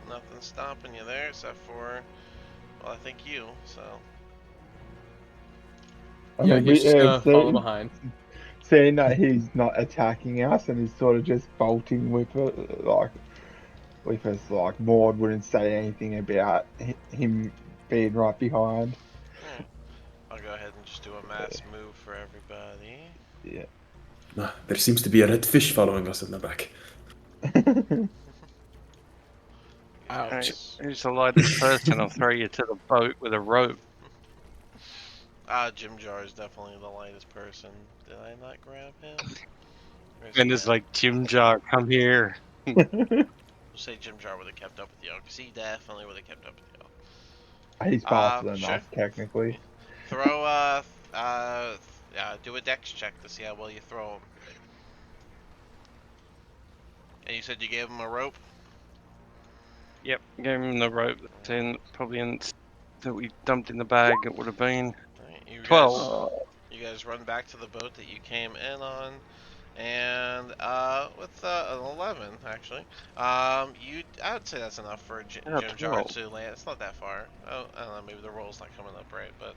A: Nothing's stopping you there except for, well, I think you. So
G: Yeah, he's just gonna follow behind.
D: Seeing that he's not attacking us and he's sort of just bolting with it, with us, Maud wouldn't say anything about him being right behind.
A: I'll go ahead and just do a mass move for everybody.
D: Yeah.
F: There seems to be a red fish following us in the back.
G: Ouch.
B: Alright, who's the lightest person? I'll throw you to the boat with a rope.
A: Jim Jar is definitely the lightest person. Did I not grab him? Where's
B: And
A: he
B: it's
A: at?
B: like, Jim Jar, come here.
A: We'll say Jim Jar would have kept up with y'all, because he definitely would have kept up with y'all.
D: He's faster than
A: Sure.
D: us, technically.
A: Throw, do a dex check to see how well you throw him. And you said you gave him a rope?
B: Yep, gave him the rope that's in, probably in, that we dumped in the bag, it would have been.
A: Alright, you
B: 12.
A: You guys run back to the boat that you came in on, and with an 11 actually. I would say that's enough for Jim
B: Yeah,
A: Jar
B: 12.
A: to land. It's not that far. Oh, I don't know. Maybe the roll's not coming up right, but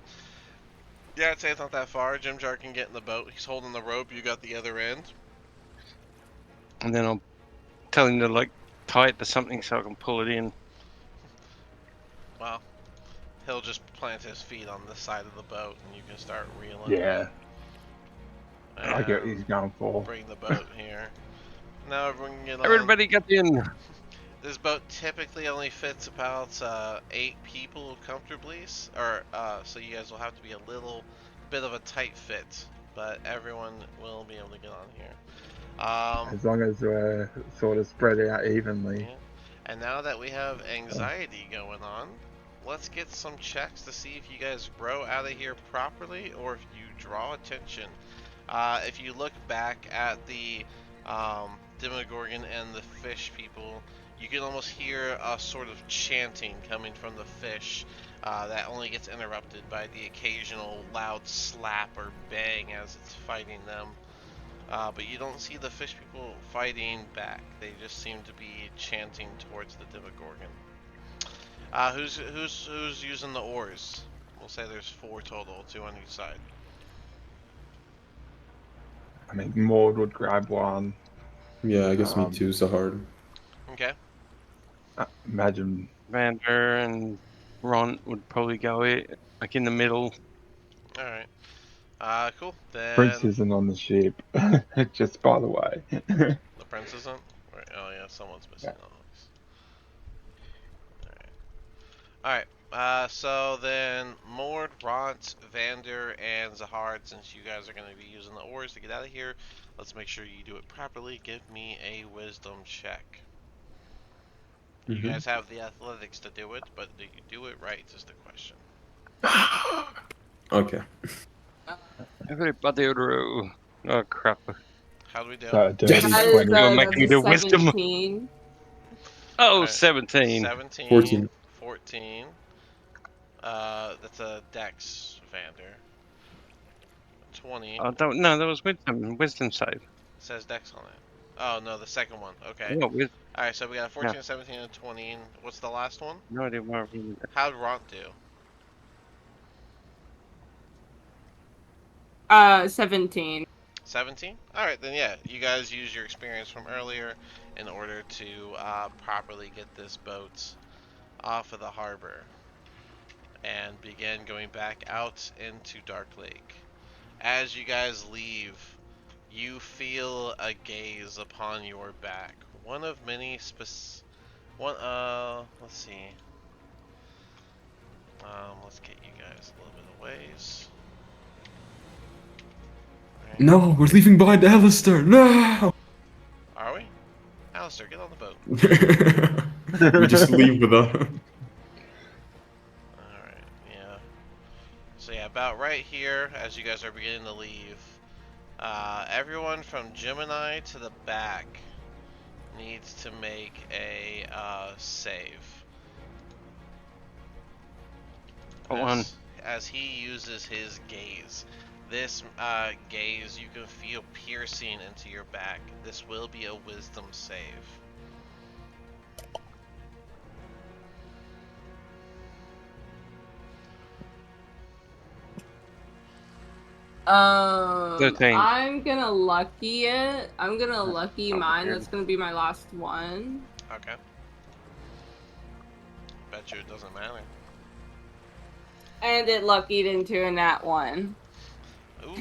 A: yeah, I'd say it's not that far. Jim Jar can get in the boat. He's holding the rope. You got the other end.
B: And then I'll tell him to, like, tie it to something so I can pull it in.
A: Well, he'll just plant his feet on the side of the boat, and you can start reeling.
D: Yeah.
A: in.
D: I get what
A: And
D: he's going for.
A: bring the boat here. Now everyone can get on.
B: Everybody get in!
A: This boat typically only fits about 8 people comfortably, so you guys will have to be a little bit of a tight fit, but everyone will be able to get on here.
D: As long as we're sort of spread out evenly.
A: Yeah. And now that we have anxiety going on, let's get some checks to see if you guys row out of here properly or if you draw attention. If you look back at the Demogorgon and the fish people, you can almost hear a sort of chanting coming from the fish that only gets interrupted by the occasional loud slap or bang as it's fighting them. But you don't see the fish people fighting back. They just seem to be chanting towards the Demogorgon. Who's using the oars? We'll say there's 4 total, 2 on each side.
D: I mean, Maud would grab one.
F: Yeah, I guess me too, Zahard.
A: Okay.
D: Imagine
B: Vander and Ron would probably go it, like in the middle.
A: All right. Cool. Then
D: Prince isn't on the ship, just by the way.
A: the prince isn't. Right. Oh yeah, someone's missing.
D: Yeah.
A: All right. So then Mord, Ront, Vander, and Zahard, since you guys are going to be using the oars to get out of here, let's make sure you do it properly. Give me a wisdom check. You guys have the athletics to do it, but do you do it right is the question.
F: Okay.
B: Everybody row. Oh crap.
A: How do we do?
D: So, dirty
E: That is,
D: 20.
B: You're making me
E: that's a
B: do wisdom.
E: 17.
B: Oh,
A: Alright.
B: 17.
A: 17.
F: 14.
A: 14. That's a dex, Vander. 20.
B: Oh, no, that was wisdom. Wisdom save.
A: Says dex on it. Oh, no, the second one. Okay.
B: No, with
A: Alright, so we got 14, 17, and 20. What's the last one?
B: no idea what.
A: How'd Ront do?
E: 17.
A: 17? Alright, then yeah, you guys use your experience from earlier in order to properly get this boat off of the harbor and begin going back out into Dark Lake. As you guys leave, you feel a gaze upon your back. One of many let's see. Let's get you guys a little bit of ways. Alright.
F: No, we're leaving behind Alistair. No.
A: Are we? Alistair, get on the boat.
F: We just leave without him.
A: Alright, yeah. So yeah, about right here, as you guys are beginning to leave, everyone from Gemini to the back needs to make a save.
B: One.
A: As he uses his gaze. This gaze you can feel piercing into your back. This will be a wisdom save.
E: Um,
B: 13.
E: I'm gonna lucky it. I'm gonna lucky mine. That's gonna be my last one.
A: Okay. Bet you it doesn't matter.
E: And it luckied into a nat 1.
A: Ooh.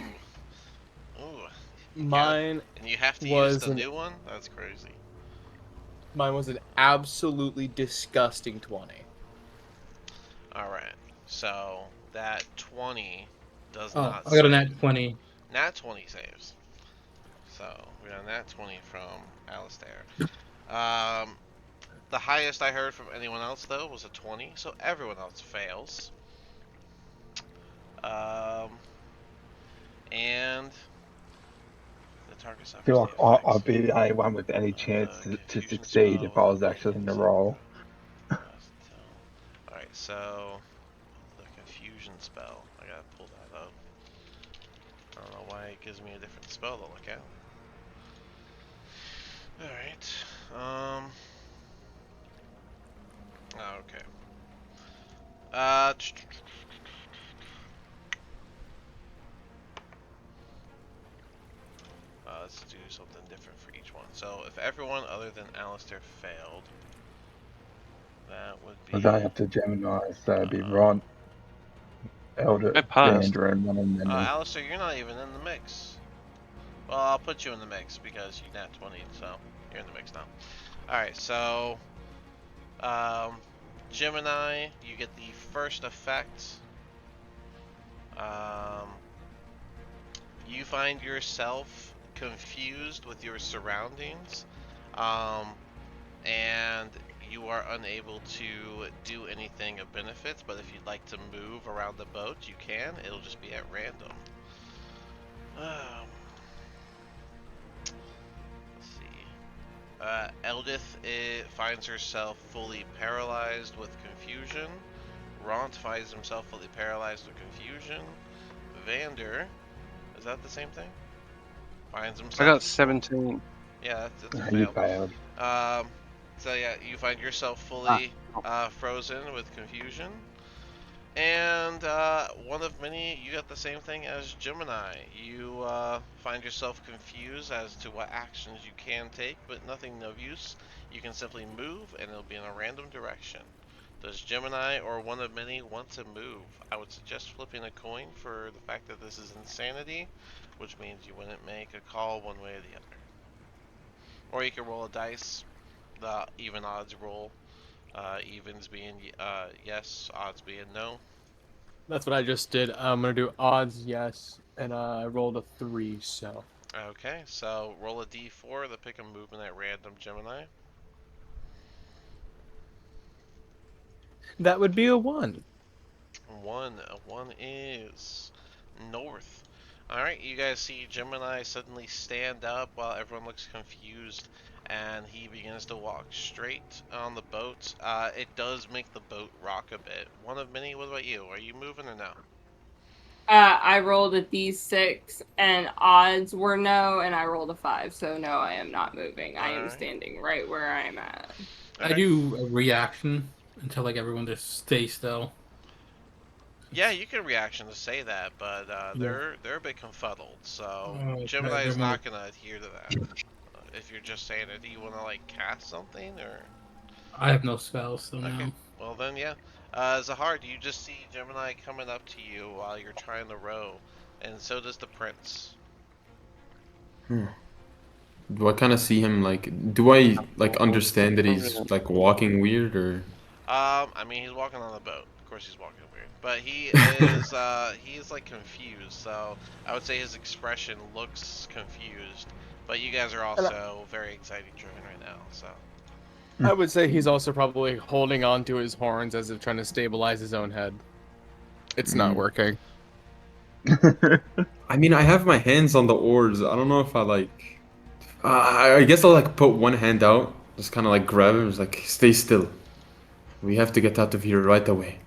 A: Ooh.
G: Mine
A: And you have to use
G: was
A: the
G: an-
A: new one? That's crazy.
G: mine was an absolutely disgusting 20.
A: Alright. So that 20 does
C: Oh,
A: not
C: I got a
A: save.
C: nat 20.
A: Nat 20 saves. So we got a nat 20 from Alistair. The highest I heard from anyone else though was a 20, so everyone else fails. And the target suffers
D: I feel
A: the
D: like
A: effects.
D: I'd be the only one with any chance to
A: Confusion
D: succeed if I
A: spell,
D: was actually in the role.
A: Alright, so the confusion spell. I gotta pull that up. I don't know why it gives me a different spell to look at. Alright. Okay. Let's do something different for each one. So if everyone other than Alistair failed, that would be.
D: It's only up to Gemini, so it'd be Ron, Elder,
B: I passed.
D: Vander, and one of them.
A: Alistair, you're not even in the mix. Well, I'll put you in the mix because you nat 20, so you're in the mix now. Alright, so Gemini, you get the first effect. You find yourself confused with your surroundings, and you are unable to do anything of benefit, but if you'd like to move around the boat, you can. It'll just be at random. Let's see. Eldith finds herself fully paralyzed with confusion. Ront finds himself fully paralyzed with confusion. Vander, is that the same thing? Finds himself.
B: I got 17.
A: Yeah, that's a
D: You
A: fail.
D: failed.
A: So yeah, you find yourself fully frozen with confusion. And one of many, you got the same thing as Gemini. You find yourself confused as to what actions you can take, but nothing of use. You can simply move, and it'll be in a random direction. Does Gemini or one of many want to move? I would suggest flipping a coin for the fact that this is insanity, which means you wouldn't make a call one way or the other. Or you can roll a dice, the even odds roll. Evens being yes, odds being no.
G: That's what I just did. I'm gonna do odds yes, and I rolled a 3, so.
A: Okay, so roll a d4 to pick a movement at random, Gemini.
G: That would be a 1.
A: One is north. Alright, you guys see Gemini suddenly stand up while everyone looks confused, and he begins to walk straight on the boat. It does make the boat rock a bit. One of many, what about you? Are you moving or no?
E: I rolled a d6 and odds were no, and I rolled a 5, so no, I am not moving. I am
A: Alright.
E: standing right where I am at.
C: I do a reaction until like everyone just stays still.
A: Yeah, you can reaction to say that, but they're a bit confuddled, so
C: Okay,
A: Gemini is
C: they're
A: not gonna adhere to that. If you're just saying it, do you want to like cast something or?
C: I have no spells, so
A: Okay.
C: no.
A: Well then, yeah. Zahar, do you just see Gemini coming up to you while you're trying to row, and so does the prince.
F: Do I kind of see him like? Do I like understand that he's like walking weird or?
A: I mean, he's walking on a boat. Of course, he's walking weird, but he is he's like confused. So I would say his expression looks confused. But you guys are also very anxiety driven right now, so.
G: I would say he's also probably holding on to his horns as if trying to stabilize his own head. It's not working.
F: I mean, I have my hands on the oars. I don't know if I like. I guess I'll like put one hand out, just kind of like grab him, just like stay still. We have to get out of here right away.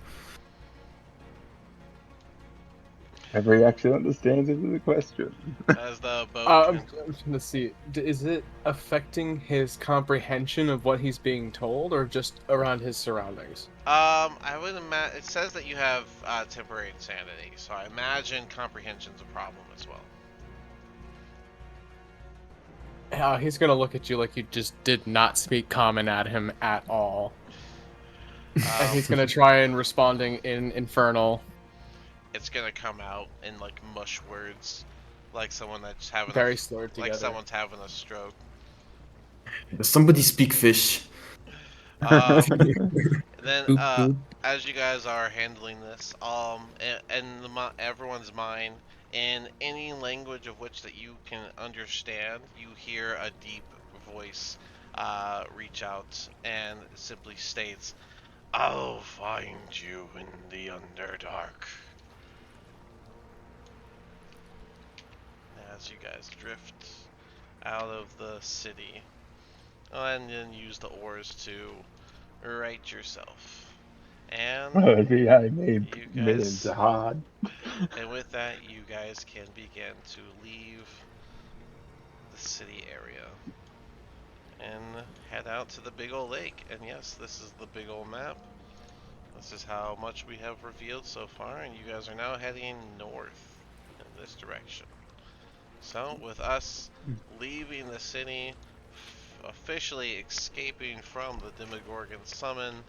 D: Every actually understands it is a question.
A: As the boat.
G: I'm trying to see. Is it affecting his comprehension of what he's being told, or just around his surroundings?
A: I would imagine it says that you have temporary insanity, so I imagine comprehension's a problem as well.
G: He's gonna look at you like you just did not speak common at him at all. And he's gonna try and responding in Infernal.
A: It's gonna come out in like mush words, like someone that's having
G: Very
A: a,
G: slurred
A: like
G: together.
A: someone's having a stroke.
F: Does somebody speak fish?
A: Then,
C: Boop, boop.
A: as you guys are handling this, everyone's mind, in any language of which that you can understand, you hear a deep voice reach out and simply states, "I'll find you in the Underdark." As you guys drift out of the city, and then use the oars to right yourself. And
D: behind me,
A: You
D: millions
A: guys-
D: are hard.
A: and with that, you guys can begin to leave the city area and head out to the big old lake. And yes, this is the big old map. This is how much we have revealed so far, and you guys are now heading north in this direction. So, with us leaving the city, officially escaping from the Demogorgon summon,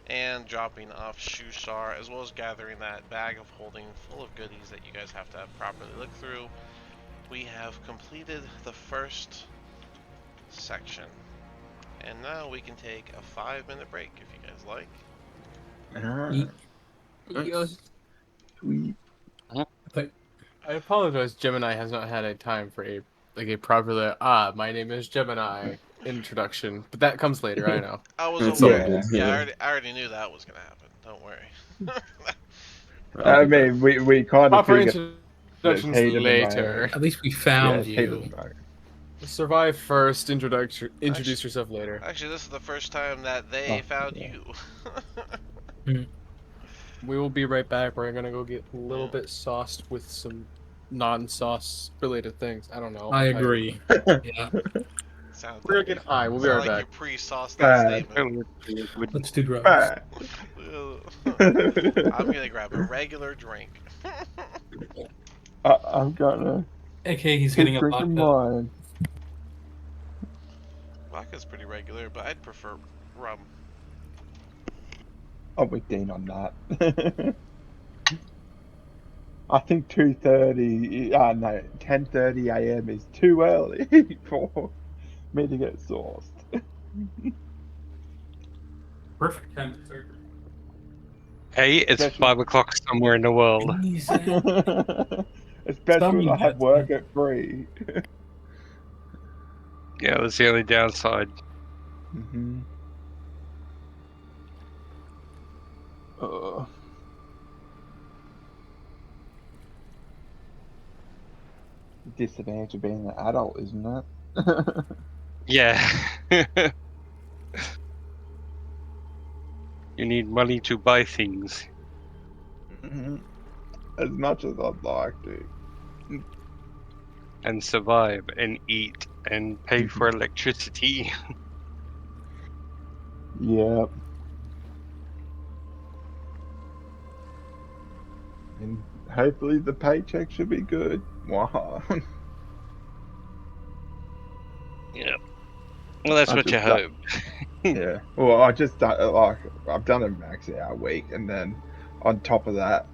A: and dropping off Shushar, as well as gathering that bag of holding full of goodies that you guys have to properly look through, we have completed the first section. And now we can take a 5-minute break if you guys like.
C: Eat.
F: Nice.
D: Sweet.
G: I apologize, Gemini has not had a time for a proper my name is Gemini introduction, but that comes later, I know.
A: I was
F: It's
A: aware.
F: all good.
A: Yeah, I already knew that was gonna happen. Don't worry.
D: I mean, we kind of
G: Proper
D: figured
G: introductions
D: Hayden and
G: later.
C: At least we found
D: yeah,
C: you.
D: Hayden, right.
G: Survive first, introduce yourself later.
A: Actually, this is the first time that they
D: Oh,
A: found
D: yeah.
A: you.
G: We will be right back. We're gonna go get a little
A: Yeah.
G: bit sauced with some non-sauce related things. I don't know.
C: I agree. Yeah,
A: Sounds
G: We're gonna
A: like
G: get high. We'll be
A: sound
G: right
A: like you
G: back.
A: pre-sauced that statement.
C: let's do drugs.
D: Bad.
A: I'm gonna grab a regular drink.
D: I'm gonna
C: Okay, he's
D: keep
C: getting a
D: drinking
C: vodka.
D: mine.
A: Vodka's pretty regular, but I'd prefer rum.
D: I'm with Dean on that. I think 2:30. No, 10:30 a.m. is too early for me to get sauced.
C: Perfect time to start.
B: Hey, it's
D: Especially-
B: 5 o'clock somewhere in the world.
D: Especially when I have
C: that's
D: work at 3.
B: Yeah, that's the only downside.
D: Mm-hmm. Disadvantage of being an adult, isn't it?
B: Yeah. You need money to buy things.
D: Mhm. As much as I'd like to.
B: And survive and eat and pay for
D: Mm-hmm.
B: electricity.
D: Yep. And hopefully the paycheck should be good. Wow.
B: Yeah. Well, that's
D: I
B: what you
D: just
B: hope.
D: Yeah. Well, I just done like I've done a max hour week, and then on top of that,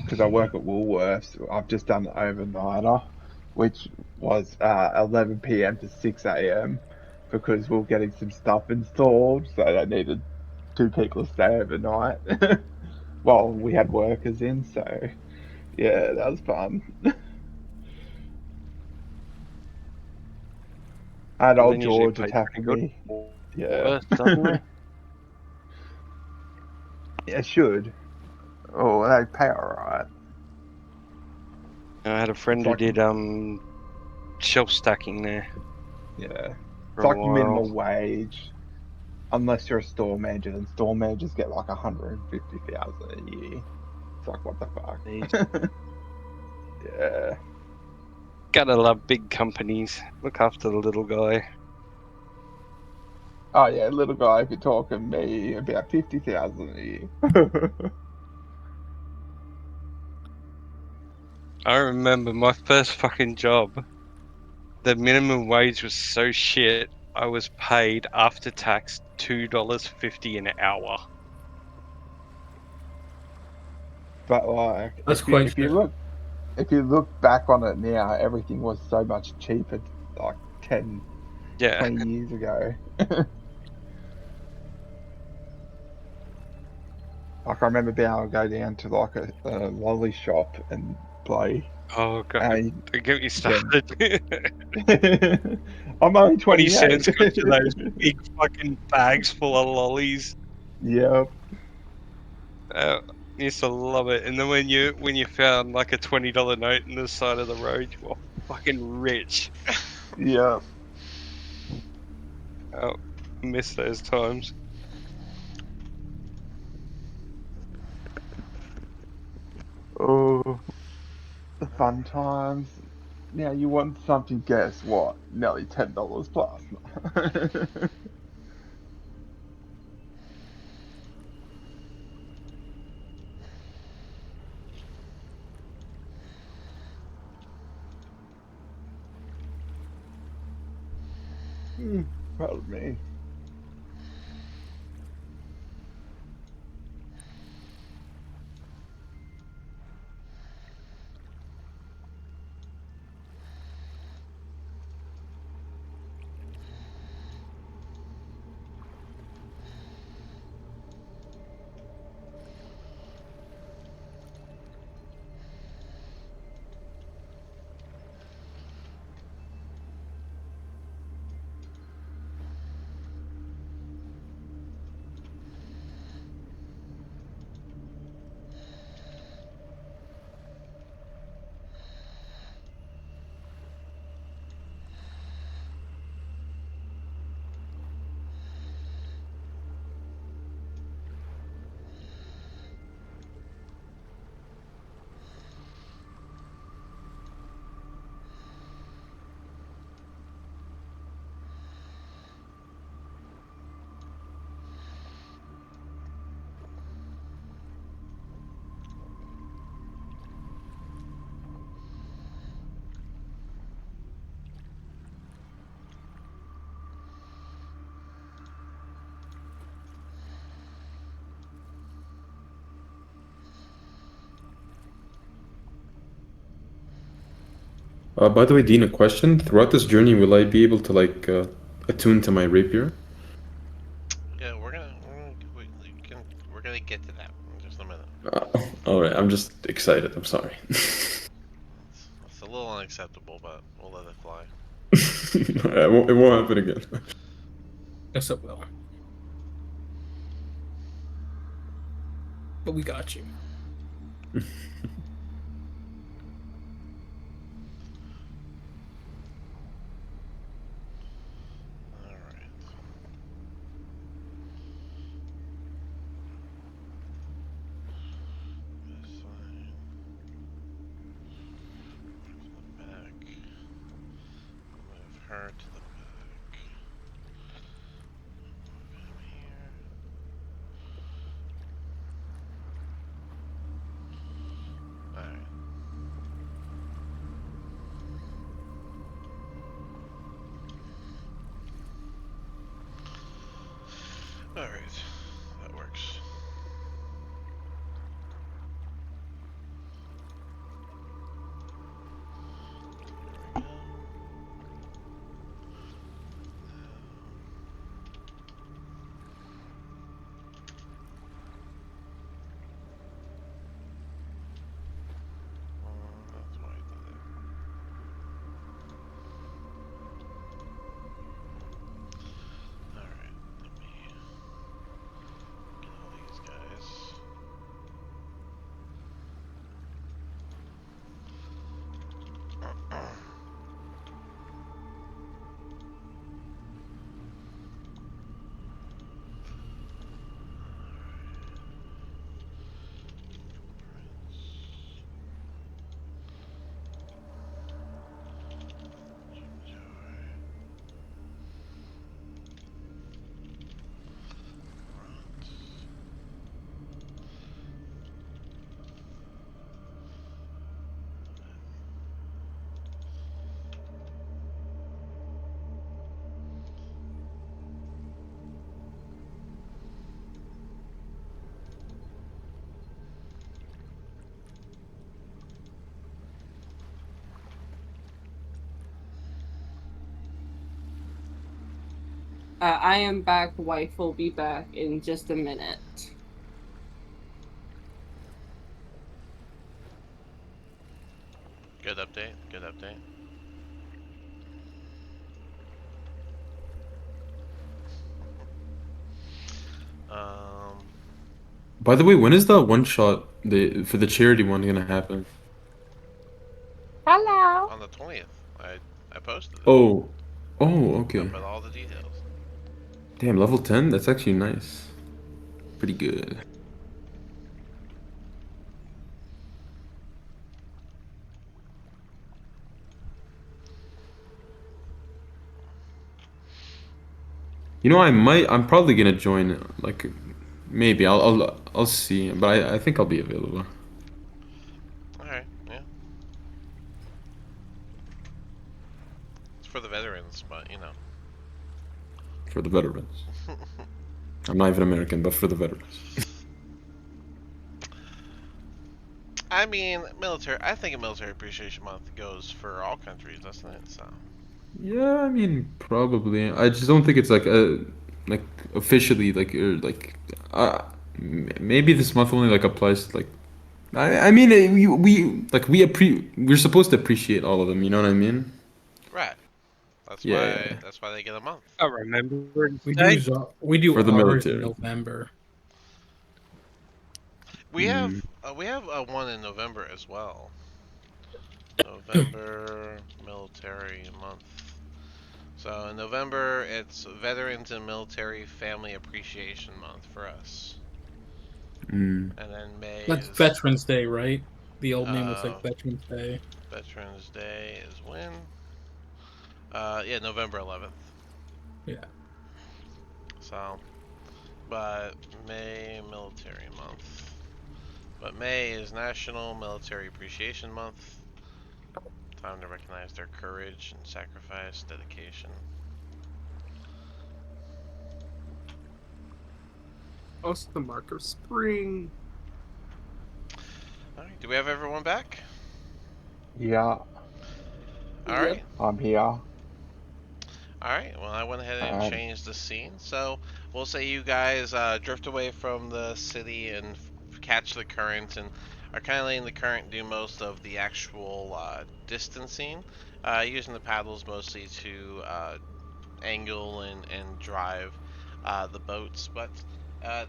D: because I work at Woolworths, I've just done an overnighter, which was 11 p.m. to 6 a.m. because we are getting some stuff installed, so they needed 2 people to stay overnight. Well, we had workers in, so yeah, that was fun. I had
B: Well,
D: old
B: then usually
D: George
B: pay
D: attacking
B: pretty
D: me.
B: good.
D: Yeah.
B: Worth, doesn't they?
D: Yeah, it should. Oh, they pay alright.
B: I had a friend
D: It's
B: who
D: like,
B: did shelf stacking there
D: yeah,
B: for
D: it's
B: a
D: like
B: while.
D: minimum wage, unless you're a store manager, and store managers get like 150,000 a year. It's like, what the fuck? Yeah.
B: Gotta love big companies. Look after the little guy.
D: Oh yeah, little guy, if you're talking me, about 50,000 a year.
B: I remember my first fucking job. The minimum wage was so shit. I was paid after tax $2.50 an hour.
D: But like,
C: That's
D: if you
C: quite
D: if you
C: good.
D: look back on it now, everything was so much cheaper, like 10,
B: Yeah.
D: 20 years ago. Like I remember being able to go down to like a lolly shop and play.
B: Oh god.
D: And
B: Don't get me started.
D: I'm only
B: 20
D: 28.
B: cents got you those big fucking bags full of lollies.
D: Yep.
B: Used to love it. And then when you found like a $20 note in the side of the road, you were fucking rich.
D: Yep.
B: Oh, miss those times.
D: Oh, the fun times. Now you want something, guess what? Nearly $10 plus. Pardon me.
F: By the way, Dean, a question. Throughout this journey, will I be able to like attune to my rapier?
A: Yeah, we're gonna get to that in just a minute.
F: All right, I'm just excited. I'm sorry.
A: It's a little unacceptable, but we'll let it fly.
F: It won't happen again.
C: Yes, it will. But we got you.
A: Alright. This side. To the back. Move her to the back. Move him here. Alright. Alright. That works. There we go. That's why I did it. Alright, let me get all these guys.
E: I am back. Wife will be back in just a minute.
A: Good update, good update.
F: By the way, when is the one shot for the charity one gonna happen?
E: Hello.
A: On the 20th, I posted it.
F: Oh,
A: I
F: okay.
A: put all the details.
F: Damn, level 10? That's actually nice. Pretty good. You know, I'm probably gonna join, like, maybe, I'll see, but I think I'll be available.
A: Alright, yeah. It's for the veterans, but you know.
F: For the veterans. I'm not even American, but for the veterans.
A: I mean, I think a military appreciation month goes for all countries, doesn't it? So.
F: Yeah, I mean, probably. I just don't think it's like officially, maybe this month only like applies to like. I mean, we're supposed to appreciate all of them. You know what I mean?
A: Right. That's
F: Yeah,
A: why.
F: yeah, yeah.
A: That's why they get a month.
B: I remember
C: We
B: today.
C: do
F: For the
C: ours in
F: military.
C: November.
A: We have one in November as well. November Military Month. So in November, it's Veterans and Military Family Appreciation Month for us.
F: Mm.
A: And then May
C: That's
A: is
C: Veterans Day, right? The old name was like Veterans Day.
A: Veterans Day is when? Yeah, November 11th.
C: Yeah.
A: So, but May Military Month. But May is National Military Appreciation Month. Time to recognize their courage and sacrifice, dedication.
G: Also the mark of spring.
A: Alright, do we have everyone back?
D: Yeah.
A: Alright.
D: I'm here.
A: Alright, well, I went ahead and
D: Alright.
A: changed the scene. So, we'll say you guys drift away from the city and catch the current and are kind of letting the current do most of the actual distancing, using the paddles mostly to angle and drive the boats. But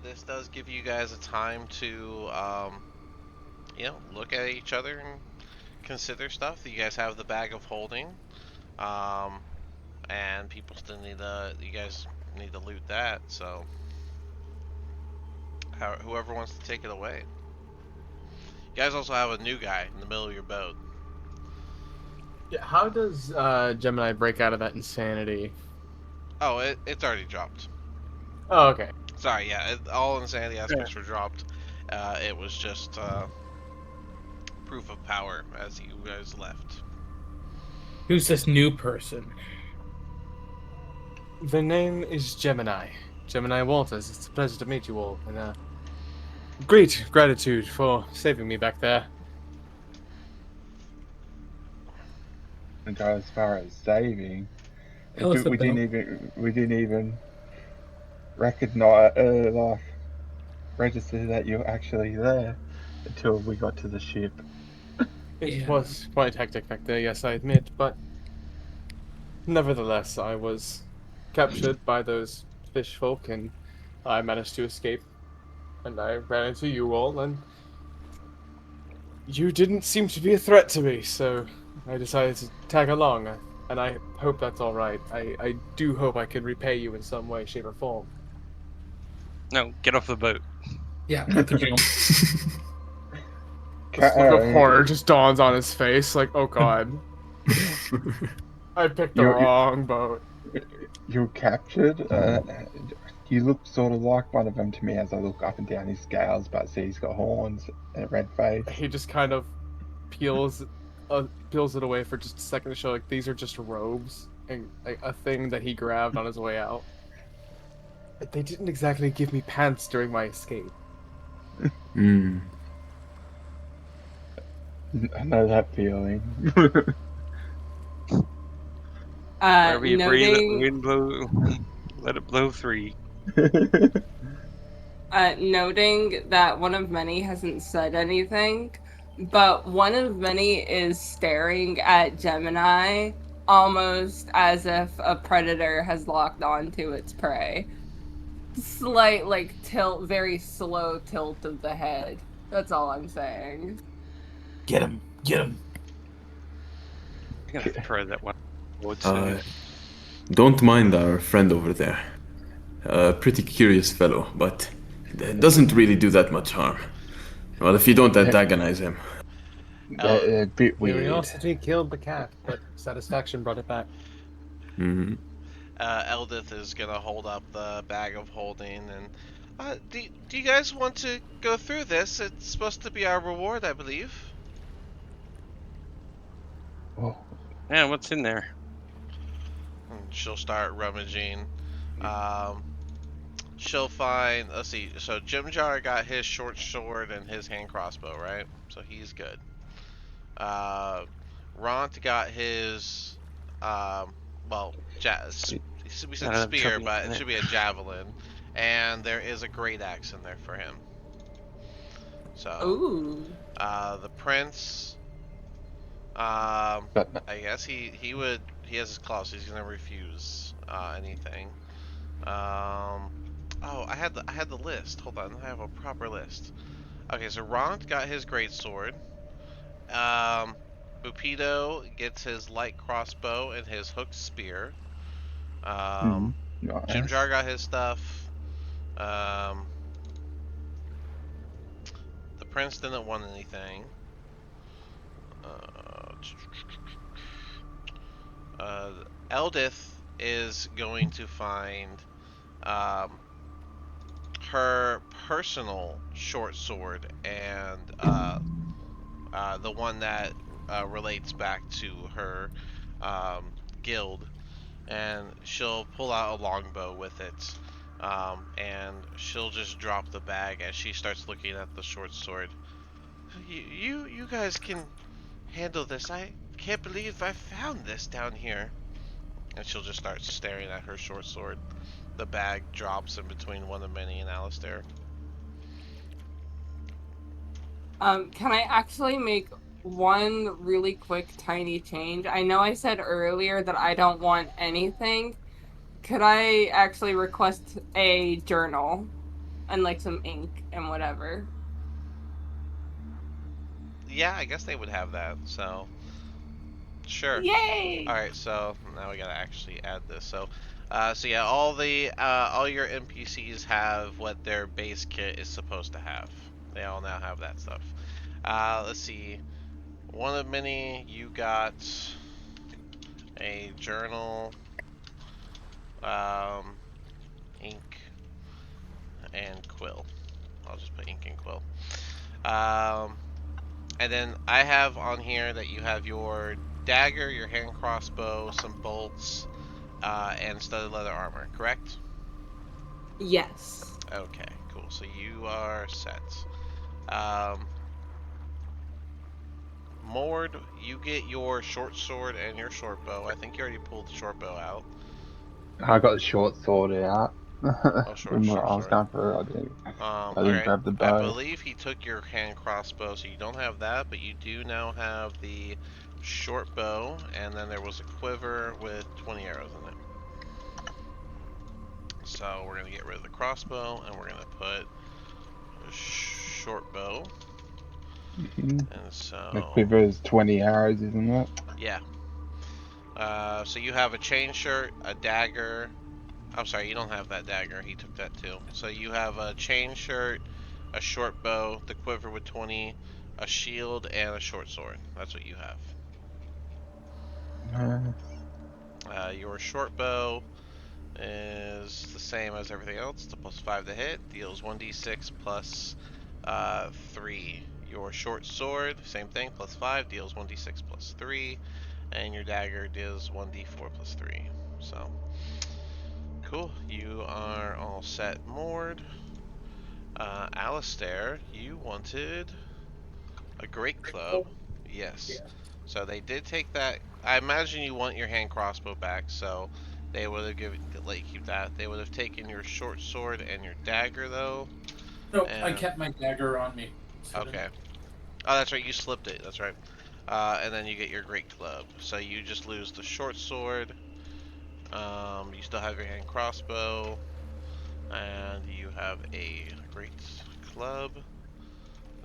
A: this does give you guys a time to, look at each other and consider stuff. You guys have the bag of holding. And people still you guys need to loot that, so whoever wants to take it away. You guys also have a new guy in the middle of your boat.
G: Yeah, how does Gemini break out of that insanity?
A: Oh, it's already dropped.
G: Oh, okay.
A: Sorry, yeah, all insanity aspects were dropped. It was just proof of power as you guys left.
C: Who's this new person?
G: The name is Gemini. Gemini Walters. It's a pleasure to meet you all, and great gratitude for saving me back there.
D: And go as far as saving.
C: Tell us
D: We
C: about-
D: didn't even recognize, register that you're actually there until we got to the ship.
G: It
C: Yeah.
G: was quite hectic back there, yes, I admit, but nevertheless, I was captured by those fish folk, and I managed to escape. And I ran into you all, and you didn't seem to be a threat to me, so I decided to tag along, and I hope that's alright. I do hope I can repay you in some way, shape, or form.
B: No, get off the boat.
C: Yeah, put the film.
G: This look of horror just dawns on his face, like, oh god. I picked the
D: You're-
G: wrong boat.
D: You're captured. You look sort of like one of them to me as I look up and down his scales, but see he's got horns and a red face.
G: He just kind of peels it away for just a second to show like these are just robes and like a thing that he grabbed on his way out. They didn't exactly give me pants during my escape.
F: Hmm.
D: I know that feeling.
B: Wherever you breathe, let the
E: Noting,
B: wind blow. Let it blow 3.
E: noting that one of many hasn't said anything, but one of many is staring at Gemini almost as if a predator has locked onto its prey. Slight, tilt, very slow tilt of the head. That's all I'm saying.
H: Get him! Get him!
B: I'm gonna throw that one. towards
F: Don't mind our friend over there. Pretty curious fellow, but doesn't really do that much harm. Well, if you don't antagonize him.
D: A bit weird.
G: Curiosity killed the cat, but satisfaction brought it back.
F: Hmm.
A: Eldith is gonna hold up the bag of holding and do you guys want to go through this? It's supposed to be our reward, I believe.
D: Oh,
B: Yeah, what's in there?
A: And she'll start rummaging. She'll find, let's see, so Jim Jar got his short sword and his hand crossbow, right? So he's good. Ront got his, we said spear, but it should be a javelin. And there is a great axe in there for him. So,
E: Ooh.
A: the prince, I guess he has his claws, so he's gonna refuse anything. Oh, I had the list. Hold on, I have a proper list. Okay, so Ront got his great sword. Bupido gets his light crossbow and his hooked spear.
D: nice.
A: Jim Jar got his stuff. The prince didn't want anything. Eldith is going to find her personal short sword and the one that relates back to her guild, and she'll pull out a longbow with it, and she'll just drop the bag as she starts looking at the short sword. You guys can handle this. I can't believe I found this down here. And she'll just start staring at her short sword. The bag drops in between one of Minnie and Alistair.
E: Can I actually make one really quick tiny change? I know I said earlier that I don't want anything. Could I actually request a journal and like some ink and whatever?
A: Yeah, I guess they would have that, so sure.
E: Yay!
A: Alright, so now we gotta actually add this. So yeah, all your NPCs have what their base kit is supposed to have. They all now have that stuff. Let's see. One of Minnie, you got a journal, ink, and quill. I'll just put ink and quill. And then I have on here that you have your dagger, your hand crossbow, some bolts, and studded leather armor, correct?
E: Yes.
A: Okay, cool. So you are set. Mord, you get your short sword and your short bow. I think you already pulled the short bow out.
D: I got the short sword out.
A: Short
D: I was
A: sword.
D: going for it. I didn't
A: Alright.
D: grab the
A: I
D: bow.
A: believe he took your hand crossbow, so you don't have that, but you do now have the short bow, and then there was a quiver with 20 arrows in it. So we're going to get rid of the crossbow, and we're going to put a short bow.
D: Mm-hmm.
A: And so...
D: The quiver is 20 arrows, isn't it?
A: Yeah. So you have a chain shirt, a dagger. I'm sorry, you don't have that dagger. He took that too. So you have a chain shirt, a short bow, the quiver with 20, a shield, and a short sword. That's what you have. Your short bow is the same as everything else. It's a +5 to hit. Deals 1d6 plus 3. Your short sword, same thing, +5. Deals 1d6 plus 3. And your dagger deals 1d4 plus 3. So, cool. You are all set, Mord. Alistair, you wanted a great club. Yes. So they did take that. I imagine you want your hand crossbow back, so they would have let you keep that. They would have taken your short sword and your dagger, though.
C: No, I kept my dagger on me.
A: Okay. Oh, that's right. You slipped it. That's right. And then you get your great club. So you just lose the short sword. You still have your hand crossbow. And you have a great club.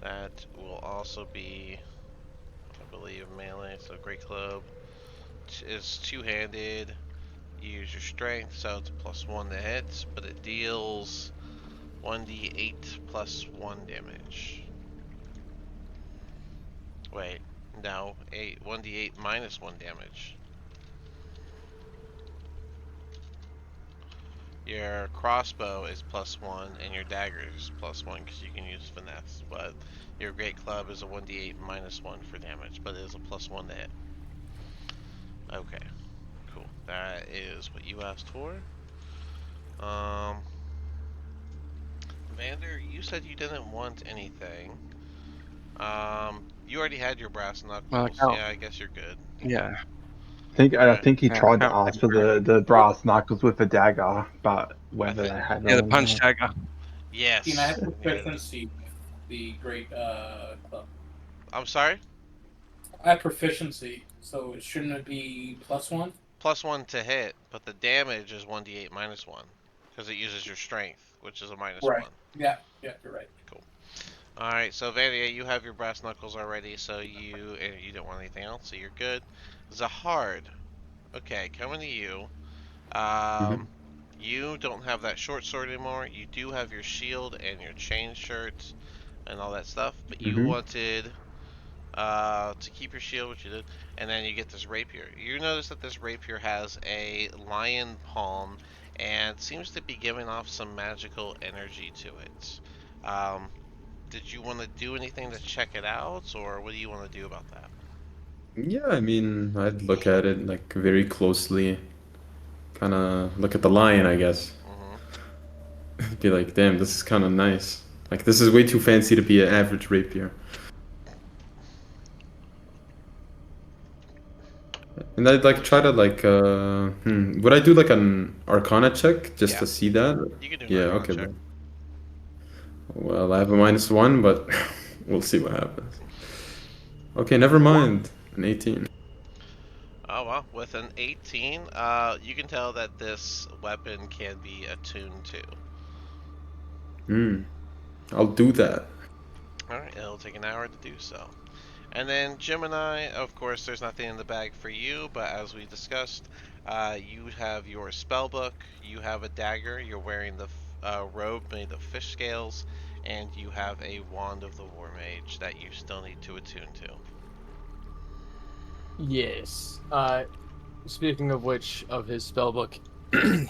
A: That will also be, I believe, melee. So great club is two-handed. You use your strength, so it's a +1 to hit, but it deals 1d8 plus 1 damage. Wait, no, 1d8 minus 1 damage. Your crossbow is +1, and your dagger is +1 because you can use finesse. But your great club is a 1d8 minus 1 for damage, but it is a +1 to hit. Okay, cool. That is what you asked for. Vander, you said you didn't want anything. You already had your brass knuckles. Yeah, I guess you're good.
B: Yeah.
D: I think he tried to
B: can't
D: ask for the brass knuckles with the dagger, but whether they had
B: Yeah, the
D: them or
B: punch
D: not.
B: dagger.
A: Yes.
C: I have proficiency with the great club.
A: I'm sorry?
C: I have proficiency, so shouldn't it be +1?
A: +1 to hit, but the damage is 1d8 minus 1. Because it uses your strength, which is a -1.
C: Yeah, you're right.
A: Cool. Alright, so Vander, you have your brass knuckles already, so you don't want anything else, so you're good. Zahard. Okay, coming to you. You don't have that short sword anymore. You do have your shield and your chain shirt and all that stuff, but you wanted to keep your shield, which you did, and then you get this rapier. You notice that this rapier has a lion palm and seems to be giving off some magical energy to it. Did you want to do anything to check it out, or what do you want to do about that?
F: Yeah, I mean, I'd look at it like very closely. Kind of look at the lion, I guess. Be like, damn, this is kind of nice. Like, this is way too fancy to be an average rapier. And I'd like try to like would I do like an Arcana check just
A: Yeah.
F: to see that?
A: You can do an
F: Yeah,
A: Arcana
F: okay.
A: check.
F: Then. Well, I have a -1, but we'll see what happens. Okay, never mind. An 18.
A: Oh well, with an 18, you can tell that this weapon can be attuned to.
F: I'll do that.
A: Alright, it'll take an hour to do so. And then Gemini, of course, there's nothing in the bag for you, but as we discussed, you have your spellbook, you have a dagger, you're wearing the robe made of fish scales, and you have a wand of the War Mage that you still need to attune to.
G: Yes. Speaking of which, of his spellbook,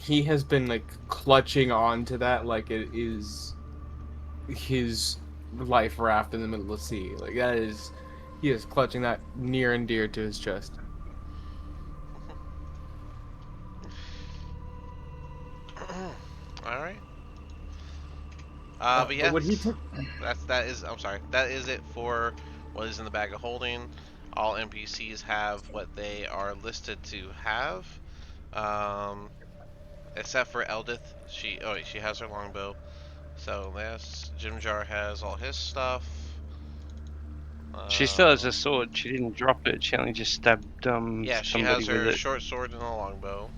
G: he has been like clutching on to that like it is his life raft in the middle of the sea. Like that is, he is clutching that near and dear to his chest.
A: Alright. But yeah,
G: What he took.
A: that is it for what is in the bag of holding. All NPCs have what they are listed to have, except for Eldith. She has her longbow. So yes, Jimjar has all his stuff.
B: She still has a sword. She didn't drop it. She only just stabbed
A: Yeah, she
B: somebody
A: has
B: with
A: her
B: it.
A: short sword and a longbow.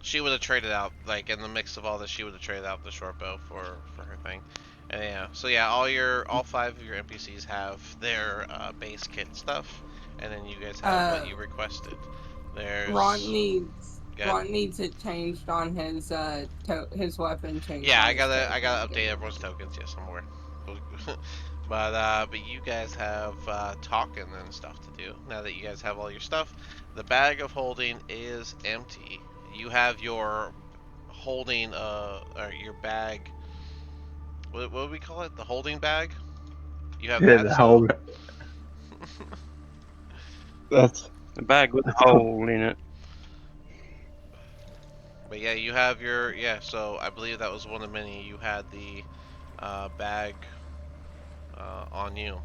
A: She would have traded out, like in the mix of all this, she would have traded out the short bow for her thing. And yeah, so yeah, all 5 of your NPCs have their base kit stuff, and then you guys have what you requested. There's
E: Ron needs
A: Good.
E: Ron needs it changed on his his weapon changed.
A: Yeah,
E: on
A: I
E: his
A: gotta
E: token.
A: update everyone's tokens. Yes, I'm aware. but you guys have talking and stuff to do. Now that you guys have all your stuff, the bag of holding is empty. You have your holding or your bag. What do we call it? The holding bag. You have
D: Yeah,
A: that.
D: the
A: So
D: whole. That's
B: The bag with a hole in it.
A: But yeah, you have your So I believe that was one of many. You had the bag on you.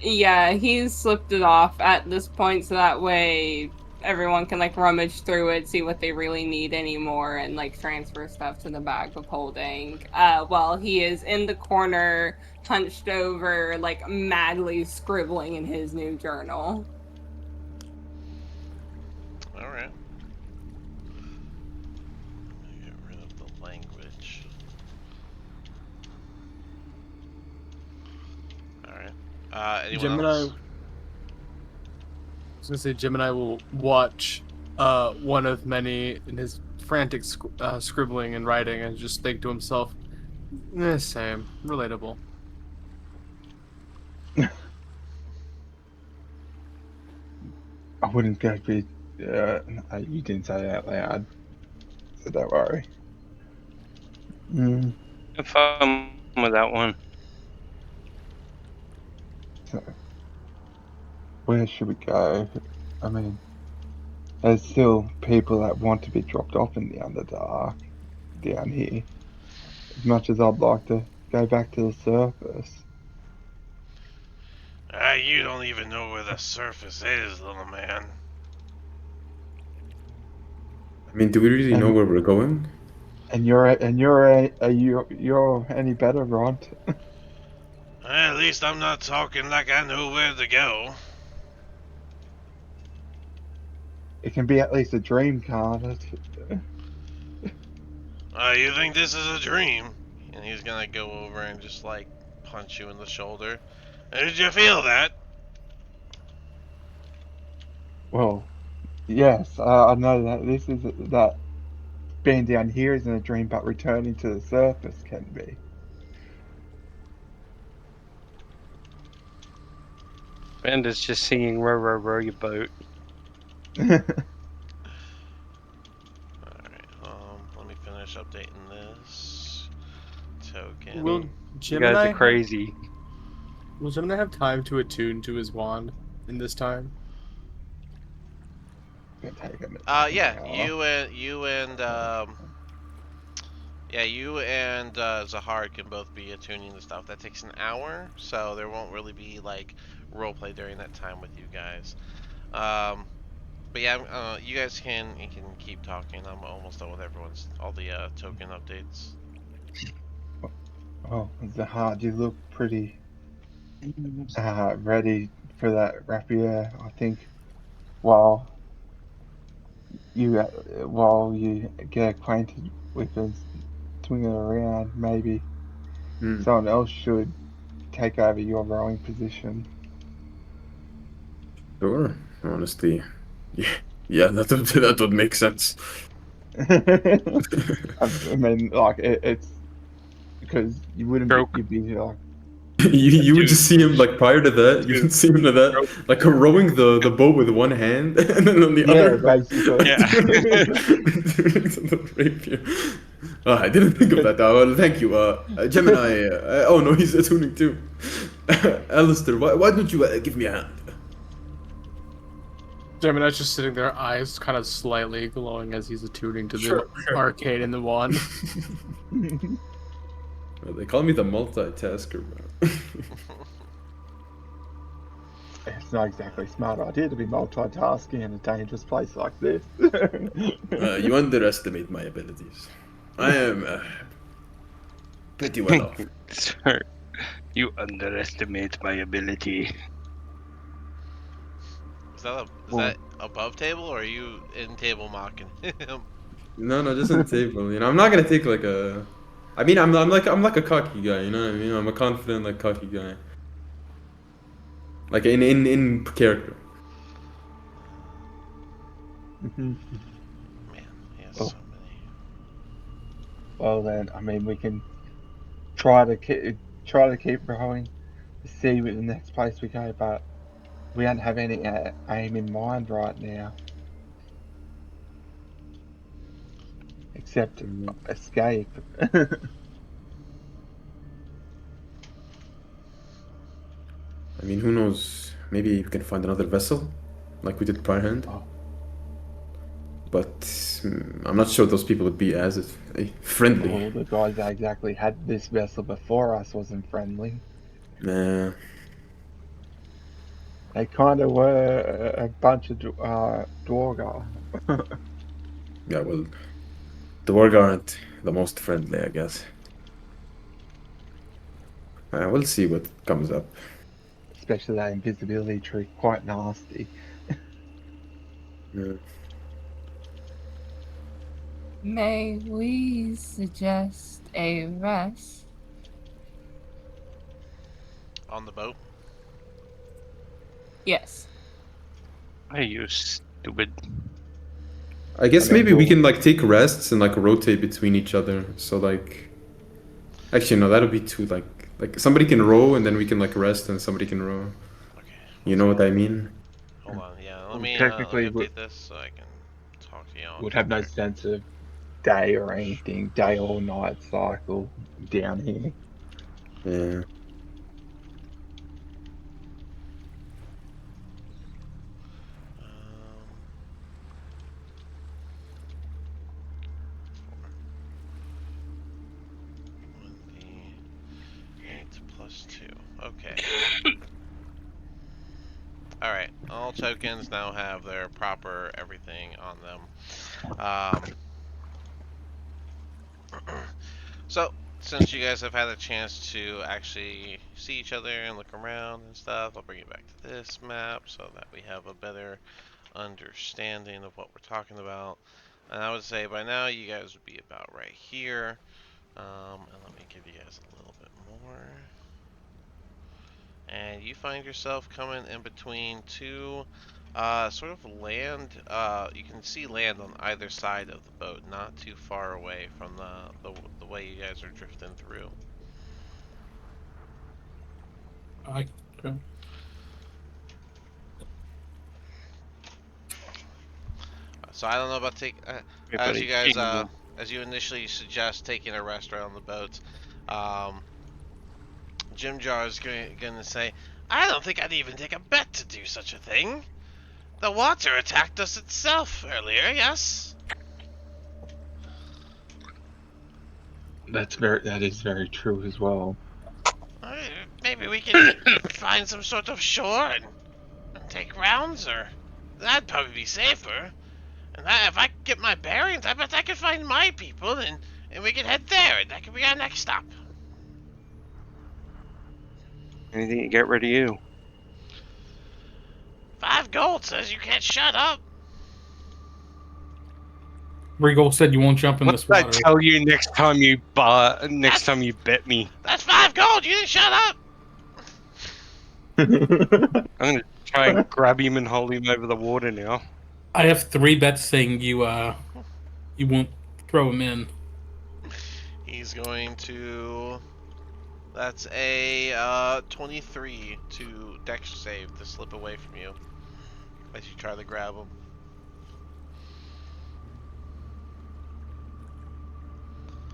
E: Yeah, he's slipped it off at this point, so that way everyone can like rummage through it, see what they really need anymore, and like transfer stuff to the bag of holding. While he is in the corner, hunched over, like madly scribbling in his new journal.
A: All right. Get rid of the language. All right. Anyone
G: Gemini.
A: else?
G: I was gonna say Gemini will watch one of many in his frantic scribbling and writing and just think to himself, same, relatable.
D: I wouldn't go be. You didn't say that out loud, so don't worry.
B: Have fun with that one.
D: So, where should we go? I mean, there's still people that want to be dropped off in the Underdark down here. As much as I'd like to go back to the surface.
A: You don't even know where the surface is, little man.
F: I mean, do we really know where we're going?
D: And you're any better, Rod?
A: At least I'm not talking like I know where to go.
D: It can be at least a dream, can't it?
A: You think this is a dream? And he's gonna go over and just like punch you in the shoulder. Did you feel that?
D: Well, yes, I know that that being down here isn't a dream, but returning to the surface can be.
B: Bender's just singing "Row, row, row your boat."
A: Alright, let me finish updating this. Token.
G: Will
B: You
G: Gemini
B: guys are crazy.
G: Will Gemini have time to attune to his wand in this time?
A: Yeah, you and Yeah, you and Zahar can both be attuning the stuff. That takes an hour, so there won't really be like roleplay during that time with you guys. But yeah, you guys can keep talking. I'm almost done with all the token updates.
D: Oh, Zahar, you look pretty ready for that rapier. I think while you get acquainted with us, swing it around, maybe someone else should take over your rowing position.
F: Sure. Honestly, yeah, that would make sense.
D: I mean, like it's because you wouldn't be,
B: Stroke.
D: you'd be like,
F: You would just see him like prior to that. You
B: Dude.
F: would see him to that, like rowing the boat with one hand, and then on the
D: yeah,
F: other,
D: basically.
B: Yeah.
F: doing the rapier. I didn't think of that. Well, thank you, Gemini. Oh no, he's attuning too. Alistair, why don't you give me a hand?
G: Gemini's just sitting there, eyes kind of slightly glowing as he's attuning to the
F: Sure.
G: arcade in the wand.
F: Well, they call me the multitasker, bro.
D: It's not exactly a smart idea to be multitasking in a dangerous place like this.
F: You underestimate my abilities. I am pretty well off.
B: Sir, you underestimate my ability.
A: Is that above table, or are you in table mocking him?
F: No, just on the table. You know, I'm not gonna take like a. I mean, I'm like a cocky guy. You know what I mean? I'm a confident, like cocky guy. Like in character.
A: Man, he has so many.
D: Well then, I mean, we can try to keep rowing to see where the next place we go, but we don't have any aim in mind right now, except escape.
F: I mean, who knows? Maybe we can find another vessel, like we did prior hand.
D: Oh.
F: But I'm not sure those people would be as friendly.
D: Well, the guys that exactly had this vessel before us wasn't friendly.
F: Nah.
D: They kind of were a bunch of Dwargar.
F: Yeah, well, the Warg aren't the most friendly, I guess. We'll see what comes up.
D: Especially that invisibility trick, quite nasty.
F: Yeah.
E: May we suggest a rest?
A: On the boat.
E: Yes.
B: Are you stupid?
F: I guess
D: Okay,
F: maybe we
D: cool.
F: can like take rests and like rotate between each other. So like, actually no, that'll be too like somebody can row and then we can like rest and somebody can row.
A: Okay.
F: You know what I mean?
A: Hold on. Yeah. Let
D: Well,
A: me
D: technically,
A: update this so I can talk to you. on
D: Would have no
A: Twitter.
D: sense of day or anything, day or night cycle down here.
F: Yeah.
A: Okay. Alright, all tokens now have their proper everything on them. So, since you guys have had a chance to actually see each other and look around and stuff, I'll bring you back to this map so that we have a better understanding of what we're talking about. And I would say by now you guys would be about right here. And let me give you guys a little bit more. And you find yourself coming in between two sort of land. You can see land on either side of the boat, not too far away from the way you guys are drifting through.
C: Okay.
A: So I don't know about as you guys as you initially suggest taking a rest around the boat. Jim Jar is going to say, I don't think I'd even take a bet to do such a thing. The water attacked us itself earlier, yes?
D: That is very true as well.
A: Maybe we can find some sort of shore and take rounds, or that'd probably be safer. And if I get my bearings, I bet I could find my people, and we can head there, and that could be our next stop.
B: Anything to get rid of you?
A: 5 gold says you can't shut up.
C: Regal said you won't jump in
B: What
C: this
B: did I
C: water.
B: tell you next time you bet me?
A: That's 5 gold. You didn't shut up.
B: I'm gonna try and grab him and hold him over the water now.
C: I have 3 bets saying you won't throw him in.
A: He's going to. That's a 23 to Dex save to slip away from you as you try to grab him.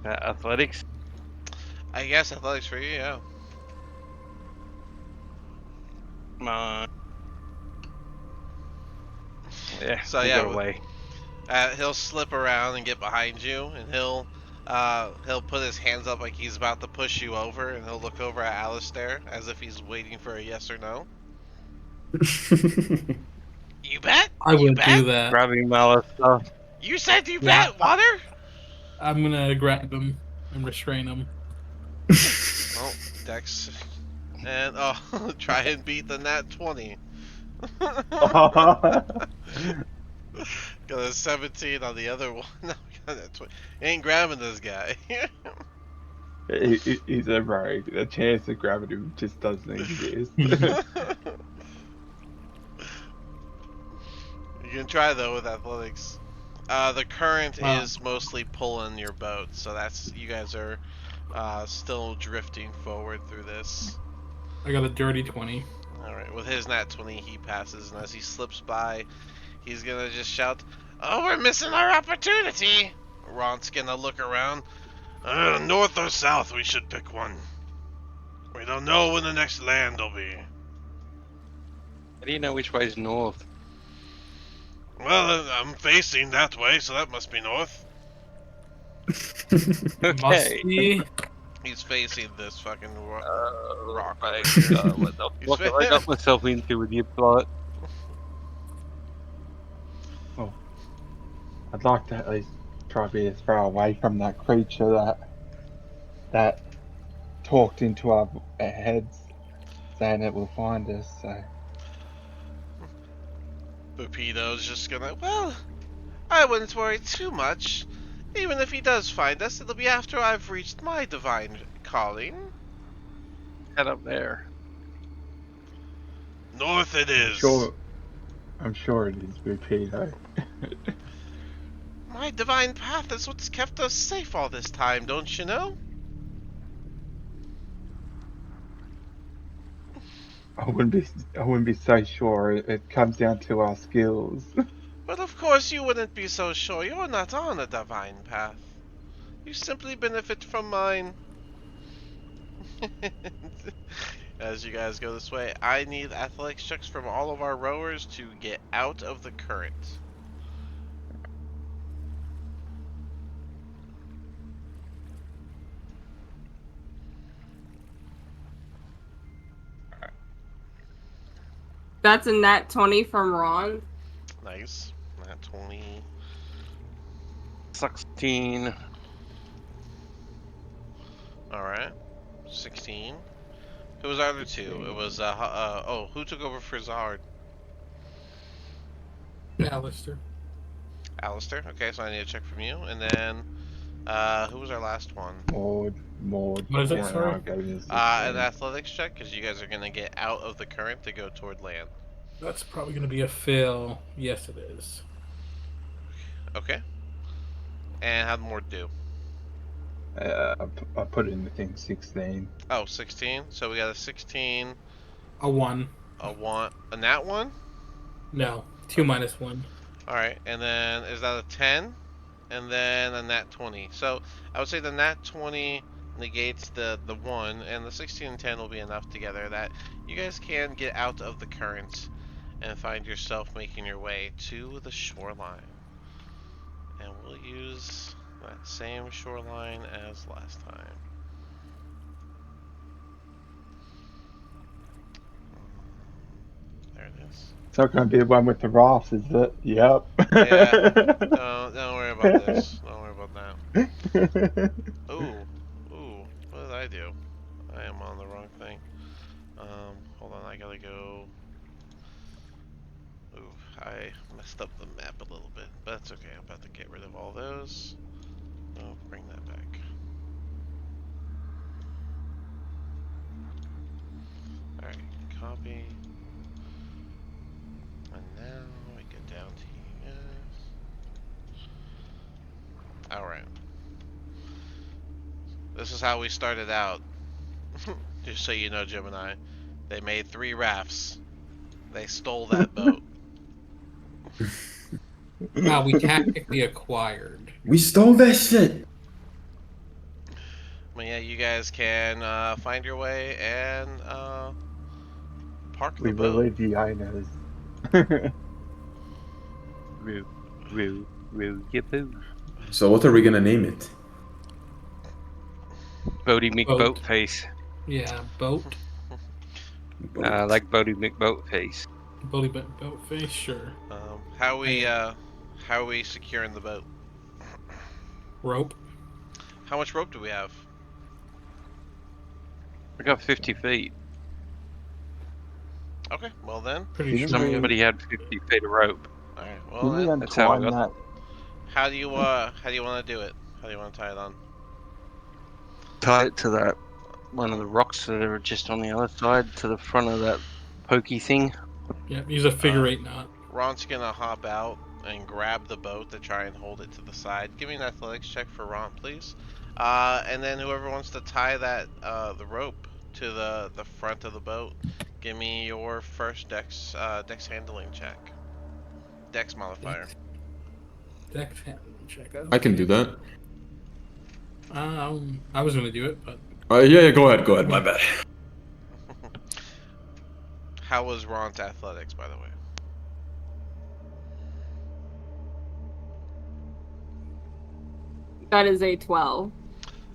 B: Athletics.
A: I guess athletics for you, yeah.
B: Come on. Yeah.
A: So,
B: we'll
A: yeah,
B: get away.
A: He'll slip around and get behind you, and he'll put his hands up like he's about to push you over, and he'll look over at Alistair as if he's waiting for a yes or no. You bet?
C: I
A: You
C: would
A: bet?
C: do that.
B: Grab him, Alistair.
A: You said you
C: Yeah.
A: bet, Water?
C: I'm gonna grab him and restrain him.
A: Oh, Dex. And, try and beat the nat 20. Got a 17 on the other one. No, we got a 20. Ain't grabbing this guy.
D: He's a rogue. The chance of grabbing him just doesn't exist.
A: You can try though with athletics. The current is mostly pulling your boat, so that's you guys are still drifting forward through this.
C: I got a dirty 20.
A: Alright, with his nat 20 he passes, and as he slips by, he's gonna just shout, "Oh, we're missing our opportunity!" Ron's gonna look around. North or south, we should pick one. We don't know when the next land will be.
B: How do you know which way's north?
A: Well, I'm facing that way, so that must be north.
C: Must
B: Okay.
C: be.
A: He's facing this fucking rock.
B: My God, what the
A: He's
B: fuck have I got myself into with your plot?
D: I'd like to at least try to be as far away from that creature that talked into our heads, saying it will find us. So
A: Pepito's just gonna, well, I wouldn't worry too much. Even if he does find us, it'll be after I've reached my divine calling.
B: Head up there.
A: North it is.
D: I'm sure it is Bupito.
A: My divine path is what's kept us safe all this time, don't you know?
D: I wouldn't be so sure. It comes down to our skills.
A: But of course you wouldn't be so sure. You're not on a divine path. You simply benefit from mine. As you guys go this way, I need athletics checks from all of our rowers to get out of the current.
E: That's a nat 20 from Ron.
A: Nice. Nat 20.
B: 16.
A: Alright. 16. Who was our other two? It was, who took over for Zard?
C: Alistair.
A: Alistair? Okay, so I need a check from you. And then, who was our last one?
D: Maud.
C: What is it, sorry?
A: An athletics check, because you guys are going to get out of the current to go toward land.
C: That's probably going to be a fail. Yes, it is.
A: Okay. And how'd Mord do?
D: I put in the thing 16.
A: Oh, 16. So we got a 16,
C: A 1.
A: a nat 1?
C: No. 2 minus 1.
A: Alright, and then is that a 10? And then a nat 20. So I would say the nat 20 negates the 1, and the 16 and 10 will be enough together that you guys can get out of the current and find yourself making your way to the shoreline. And we'll use that same shoreline as last time. There it is.
D: It's not going to be the one with the rafts, is it? Yep.
A: Yeah. Don't worry about this. Don't worry about that. Ooh. Ooh. What did I do? I am on the wrong thing. Hold on. I gotta go. Ooh. I messed up the map a little bit. But that's okay. I'm about to get rid of all those. Oh, bring that back. Alright. Copy. And now we get down to you guys. Alright. This is how we started out. Just so you know, Gemini. They made 3 rafts. They stole that boat.
C: Now we tactically acquired.
F: We stole that shit.
A: But yeah, you guys can find your way and park the
D: We
A: boat.
D: really the owners.
F: So what are we gonna name it?
B: Bodie
C: Boat.
B: McBoatface.
C: Yeah, boat.
B: Like Bodie McBoatface.
C: Boat face, sure.
A: How are we securing the boat?
C: Rope.
A: How much rope do we have?
B: I got 50 feet.
A: Okay, well then.
C: Pretty
D: Didn't
C: sure.
D: we-
B: Somebody had 50 feet of rope.
A: Alright, well
D: Didn't we
A: then.
B: That's how I
D: untwine
B: got-
D: that?
A: How do you want to do it? How do you want to tie it on?
B: Tie it to that one of the rocks that are just on the other side, to the front of that pokey thing.
C: Yeah, use a figure 8 knot.
A: Ron's gonna hop out and grab the boat to try and hold it to the side. Give me an athletics check for Ron, please. And then whoever wants to tie that the rope to the front of the boat, give me your first dex handling check. Dex modifier.
C: Dex handling check out.
F: I can do that.
C: I was gonna do it, but
F: Yeah, go ahead. My bad.
A: How was Ron's athletics, by the way?
E: That is a 12.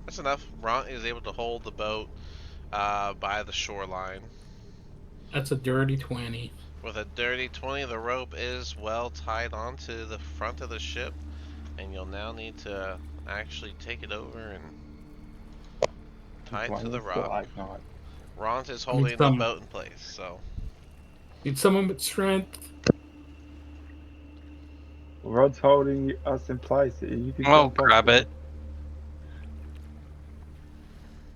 A: That's enough. Ron is able to hold the boat by the shoreline.
C: that's a dirty 20.
A: With a dirty 20, the rope is well tied onto the front of the ship, and you'll now need to actually take it over and tie it to the rock.
D: Like not.
A: Ron is holding the boat in place, so
C: Need someone with strength.
D: Rod's holding us in place. You can
B: I'll
D: jump off
B: grab
D: there.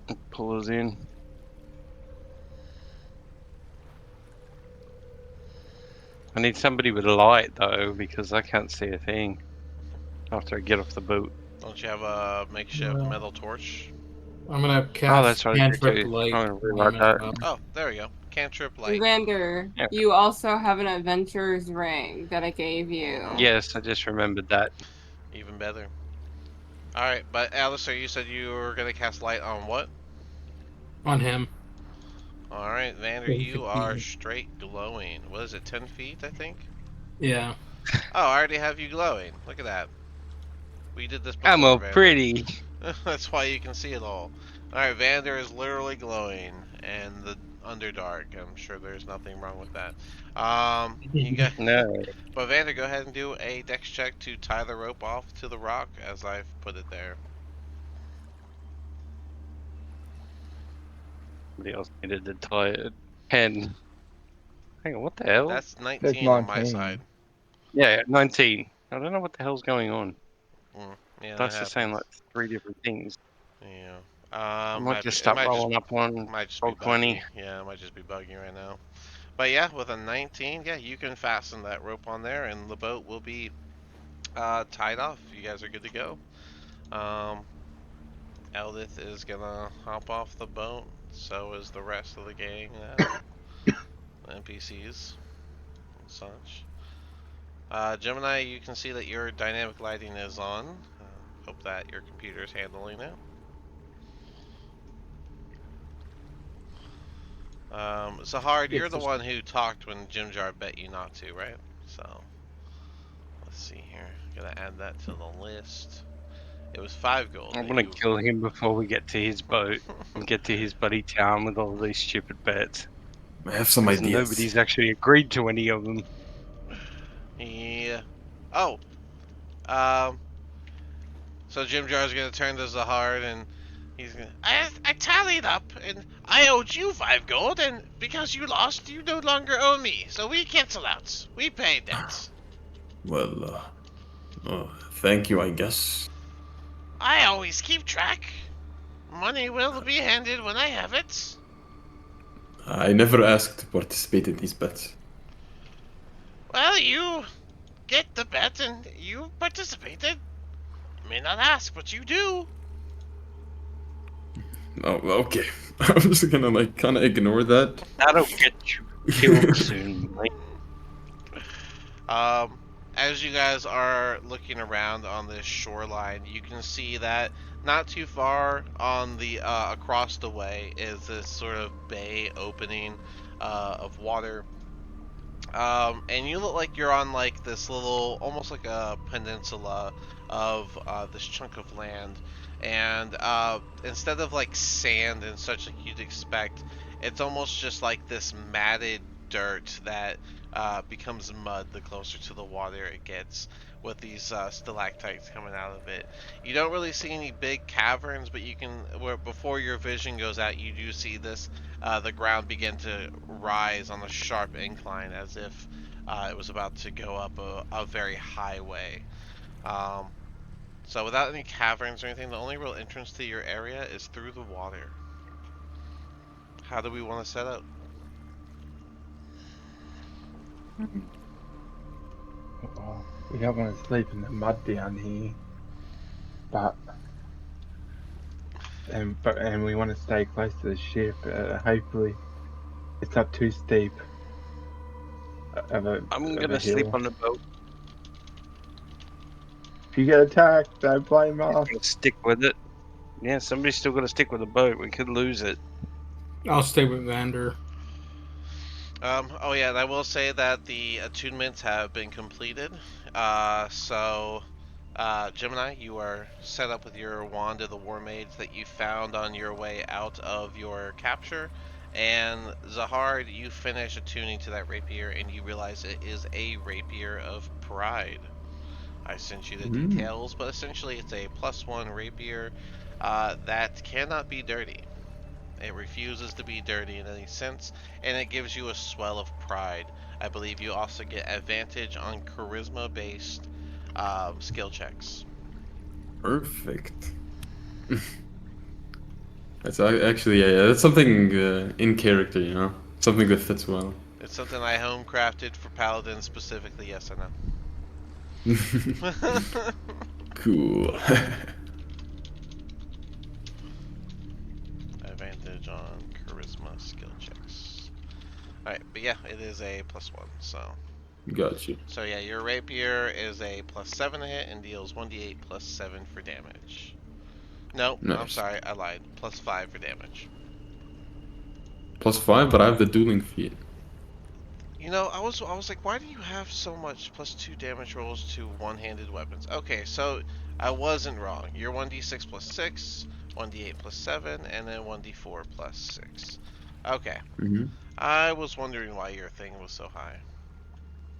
B: it. Pull us in. I need somebody with a light though, because I can't see a thing after I get off the boat.
A: don't you have a makeshift
C: Yeah.
A: metal torch?
C: I'm gonna cast
B: that's right,
C: cantrip
B: okay.
C: light.
B: I'm gonna
C: on
B: rewrite
C: him as
B: that.
C: well.
A: Oh, there we go. Cantrip light.
E: Vander,
B: Yeah.
E: you also have an adventurer's ring that I gave you.
B: Yes, I just remembered that.
A: Even better. Alright, but Alistair, you said you were going to cast light on what?
C: On him.
A: Alright, Vander,
C: 10
A: you
C: feet.
A: are straight glowing. What is it, 10 feet, I think?
C: Yeah.
A: Oh, I already have you glowing. Look at that. We did this before,
B: I'm all
A: Vander.
B: pretty.
A: That's why you can see it all. Alright, Vander is literally glowing, and the Underdark. I'm sure there's nothing wrong with that. You got,
B: No.
A: but Vander, go ahead and do a dex check to tie the rope off to the rock as I've put it there.
B: Somebody else needed to tie it. 10. Hang on, what the hell?
A: That's 19 on my
D: 19.
A: side.
B: Yeah, 19. I don't know what the hell's going on.
A: Yeah,
B: That's
A: that
B: just saying like
A: happens.
B: 3 different things.
A: Yeah.
B: I
A: Might
B: might
A: be-
B: just
A: it
B: stop
A: might
B: rolling up on
A: Might just
B: roll
A: be
B: 20.
A: buggy. Yeah, it might just be buggy right now. But yeah, with a 19, yeah, you can fasten that rope on there, and the boat will be tied off. You guys are good to go. Eldith is gonna hop off the boat. So is the rest of the gang. NPCs and such. Gemini, you can see that your dynamic lighting is on. Hope that your computer is handling it. Zahard, you're the one who talked when Jim Jar bet you not to, right? So, let's see here. Gotta add that to the list. It was 5 gold.
B: I'm
A: that
B: gonna
A: you-
B: kill him before we get to his boat and get to his buddy town with all these stupid bets.
F: I have some
B: 'Cause
F: ideas.
B: nobody's actually agreed to any of them.
A: Yeah. Oh. Um. So Jim Jar's gonna turn to Zahard and he's gonna. I tallied up and I owed you 5 gold, and because you lost, you no longer owe me. So we cancel out. We paid that.
F: Well, thank you, I guess.
A: I always keep track. Money will be handed when I have it.
F: I never asked to participate in these bets.
A: Well, you get the bet and you participated. May not ask, but you do.
F: Oh, okay. I'm just gonna like kind of ignore that.
B: That'll get you killed soon, mate.
A: As you guys are looking around on this shoreline, you can see that not too far on the across the way is this sort of bay opening of water. And you look like you're on like this little, almost like a peninsula of this chunk of land. And instead of like sand and such like you'd expect, it's almost just like this matted dirt that becomes mud the closer to the water it gets, with these stalactites coming out of it. You don't really see any big caverns, but you can, before your vision goes out, you do see this, the ground begin to rise on a sharp incline as if it was about to go up a very high way. So without any caverns or anything, the only real entrance to your area is through the water. How do we want to set up?
D: Well, we don't want to sleep in the mud down here, but we want to stay close to the ship. Hopefully, it's not too steep.
B: I'm gonna sleep on the boat.
D: If you get attacked, don't blame us.
B: Stick with it. Yeah, somebody's still gotta stick with the boat. We could lose it.
C: I'll stay with Vander.
A: Oh yeah, and I will say that the attunements have been completed. So Gemini, you are set up with your Wand of the War Mage that you found on your way out of your capture. And Zahard, you finish attuning to that rapier and you realize it is a rapier of pride. I sent you the details, but essentially it's a +1 rapier that cannot be dirty. It refuses to be dirty in any sense, and it gives you a swell of pride. I believe you also get advantage on charisma-based skill checks.
F: Perfect. That's actually, yeah, that's something in character, you know? Something that fits well.
A: It's something I home crafted for Paladins specifically, yes I know.
F: Cool.
A: Advantage on charisma skill checks. Alright, but yeah, it is a +1, so.
F: Got you.
A: So yeah, your rapier is a +7 to hit and deals 1d8 +7 for damage. No, I'm
F: Nice.
A: sorry, I lied. +5 for damage.
F: +5, but I have the dueling feat.
A: You know, I was like, why do you have so much +2 damage rolls to one-handed weapons? Okay, so I wasn't wrong. You're 1d6 +6, 1d8 +7, and then 1d4 +6. Okay. I was wondering why your thing was so high.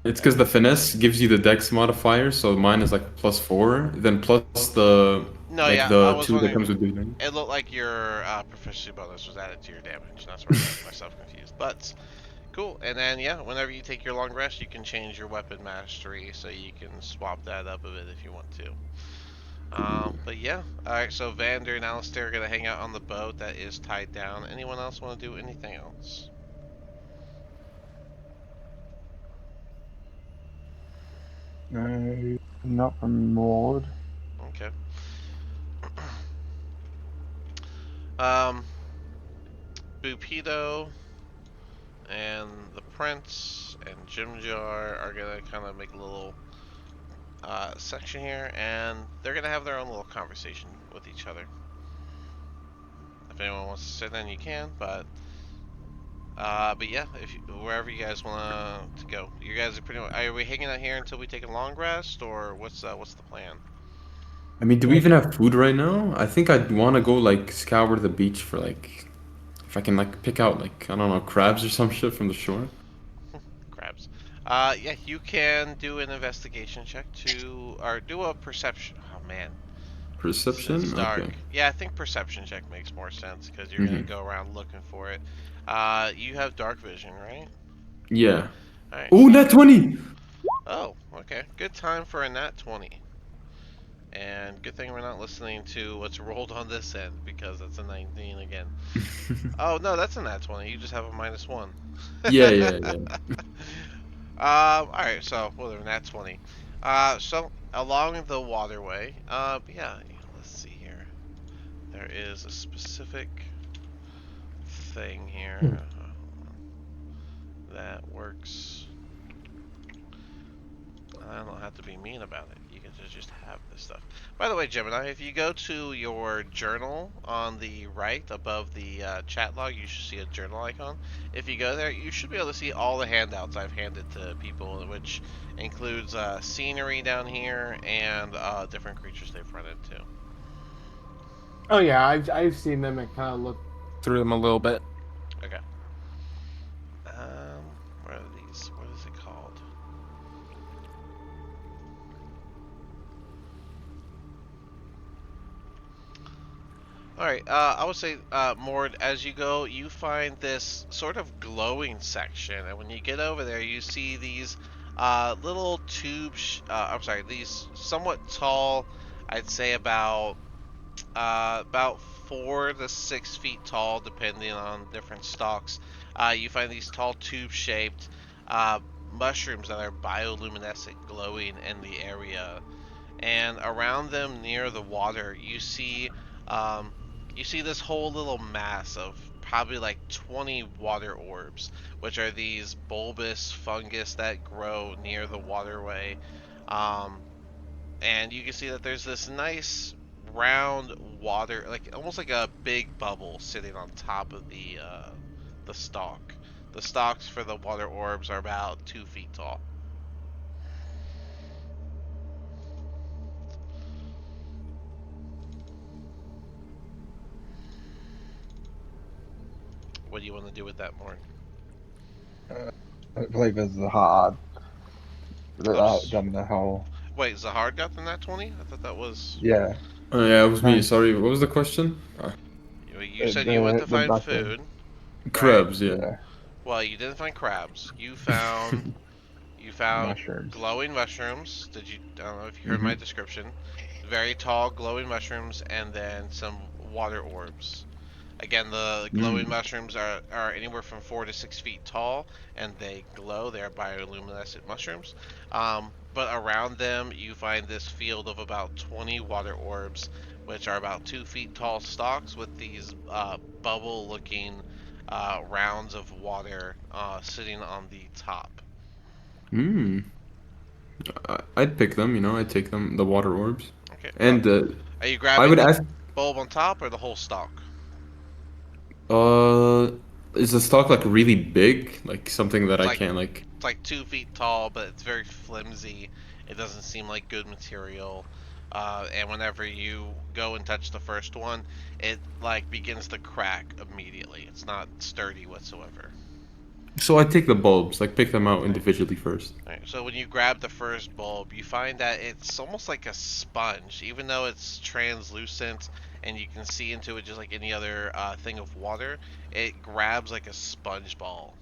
F: It's because the finesse gives you the dex modifier, so mine is like +4, then plus the
A: No,
F: like
A: yeah, I
F: the
A: was
F: 2 that
A: wondering-
F: comes with dueling.
A: It looked like your proficiency bonus was added to your damage. That's where I got myself confused. But cool. And then yeah, whenever you take your long rest, you can change your weapon mastery, so you can swap that up a bit if you want to. But yeah, all right. So Vander and Alistair are gonna hang out on the boat that is tied down. Anyone else want to do anything else?
D: No, not from Maud.
A: Okay. Bupido and the Prince and Jimjar are gonna kind of make a little section here, and they're gonna have their own little conversation with each other. If anyone wants to sit in, you can, but yeah, if you, wherever you guys want to go, you guys are pretty much. Are we hanging out here until we take a long rest, or what's the plan?
F: I mean, do we even have food right now? I think I'd want to go like scour the beach for like, if I can like pick out like, I don't know, crabs or some shit from the shore.
A: Crabs. Yeah, you can do an investigation check to, or do a perception. Oh man, it's
F: Perception?
A: dark.
F: Okay.
A: Yeah, I think perception check makes more sense because you're gonna
F: Mm-hmm.
A: go around looking for it. You have dark vision, right?
F: Yeah.
A: All right.
F: Oh, nat 20!
A: Oh, okay. Good time for a nat 20. And good thing we're not listening to what's rolled on this end because that's a 19 again. Oh no, that's a nat 20. You just have a -1.
F: Yeah.
A: Alright, so, well, they're nat 20. So, along the waterway, yeah, let's see here. There is a specific thing here that works. I don't have to be mean about it. You can just have this stuff. By the way, Gemini, if you go to your journal on the right above the chat log, you should see a journal icon. If you go there, you should be able to see all the handouts I've handed to people, which includes scenery down here and different creatures they've run into.
G: Oh yeah, I've seen them and kind of looked through them a little bit.
A: Okay. Where are these? What is it called? Alright, I would say, Mord, as you go, you find this sort of glowing section, and when you get over there, you see these little these somewhat tall, I'd say about 4 to 6 feet tall, depending on different stalks. You find these tall tube-shaped mushrooms that are bioluminescent, glowing in the area, and around them near the water, you see this whole little mass of probably like 20 water orbs, which are these bulbous fungus that grow near the waterway. Um, and you can see that there's this nice round water, like almost like a big bubble sitting on top of the stalk. The stalks for the water orbs are about 2 feet tall. What do you want to do with that, Morn?
D: I believe it's the hard. Done the whole.
A: Wait, Zahard got the nat 20? I thought that was...
D: Yeah.
F: Oh, yeah, it was me.
D: Nice.
F: Sorry, what was the question?
A: You said you went to
D: the
A: find
D: mushroom.
A: food.
F: Crabs, yeah.
D: Yeah.
A: Well, you didn't find crabs. You found
D: Mushrooms.
A: glowing mushrooms. I don't know if you heard my description. Very tall glowing mushrooms, and then some water orbs. Again, the glowing mushrooms are anywhere from 4 to 6 feet tall, and they glow. They are bioluminescent mushrooms. But around them, you find this field of about 20 water orbs, which are about 2 feet tall stalks with these bubble-looking rounds of water sitting on the top.
F: I'd pick them, you know, I'd take them, the water orbs.
A: Okay.
F: And
A: Are you
F: I
A: grabbing
F: would
A: the
F: ask,
A: bulb on top or the whole stalk?
F: is the stalk like really big? Like something that I
A: Like-
F: can't like.
A: It's like 2 feet tall, but it's very flimsy. It doesn't seem like good material. And whenever you go and touch the first one, it like begins to crack immediately. It's not sturdy whatsoever.
F: So I take the bulbs, like pick them out individually first.
A: Alright, so when you grab the first bulb, you find that it's almost like a sponge, even though it's translucent and you can see into it just like any other thing of water. It grabs like a sponge ball.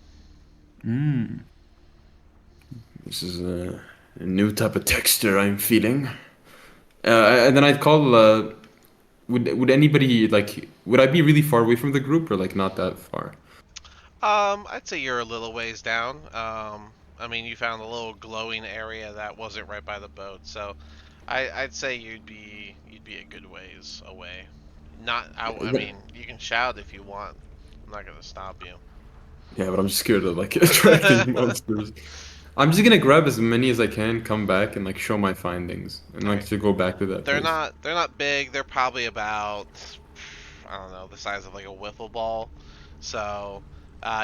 F: This is a new type of texture I'm feeling. And then I'd call. Would anybody like? Would I be really far away from the group or like not that far?
A: I'd say you're a little ways down. I mean, you found a little glowing area that wasn't right by the boat, so I'd say you'd be a good ways away. I mean, you can shout if you want. I'm not gonna stop you.
F: Yeah, but I'm scared of like attracting monsters. I'm just gonna grab as many as I can, come back, and like show my findings, and like to go back to that.
A: They're
F: place.
A: they're not big. They're probably about, I don't know, the size of like a wiffle ball. So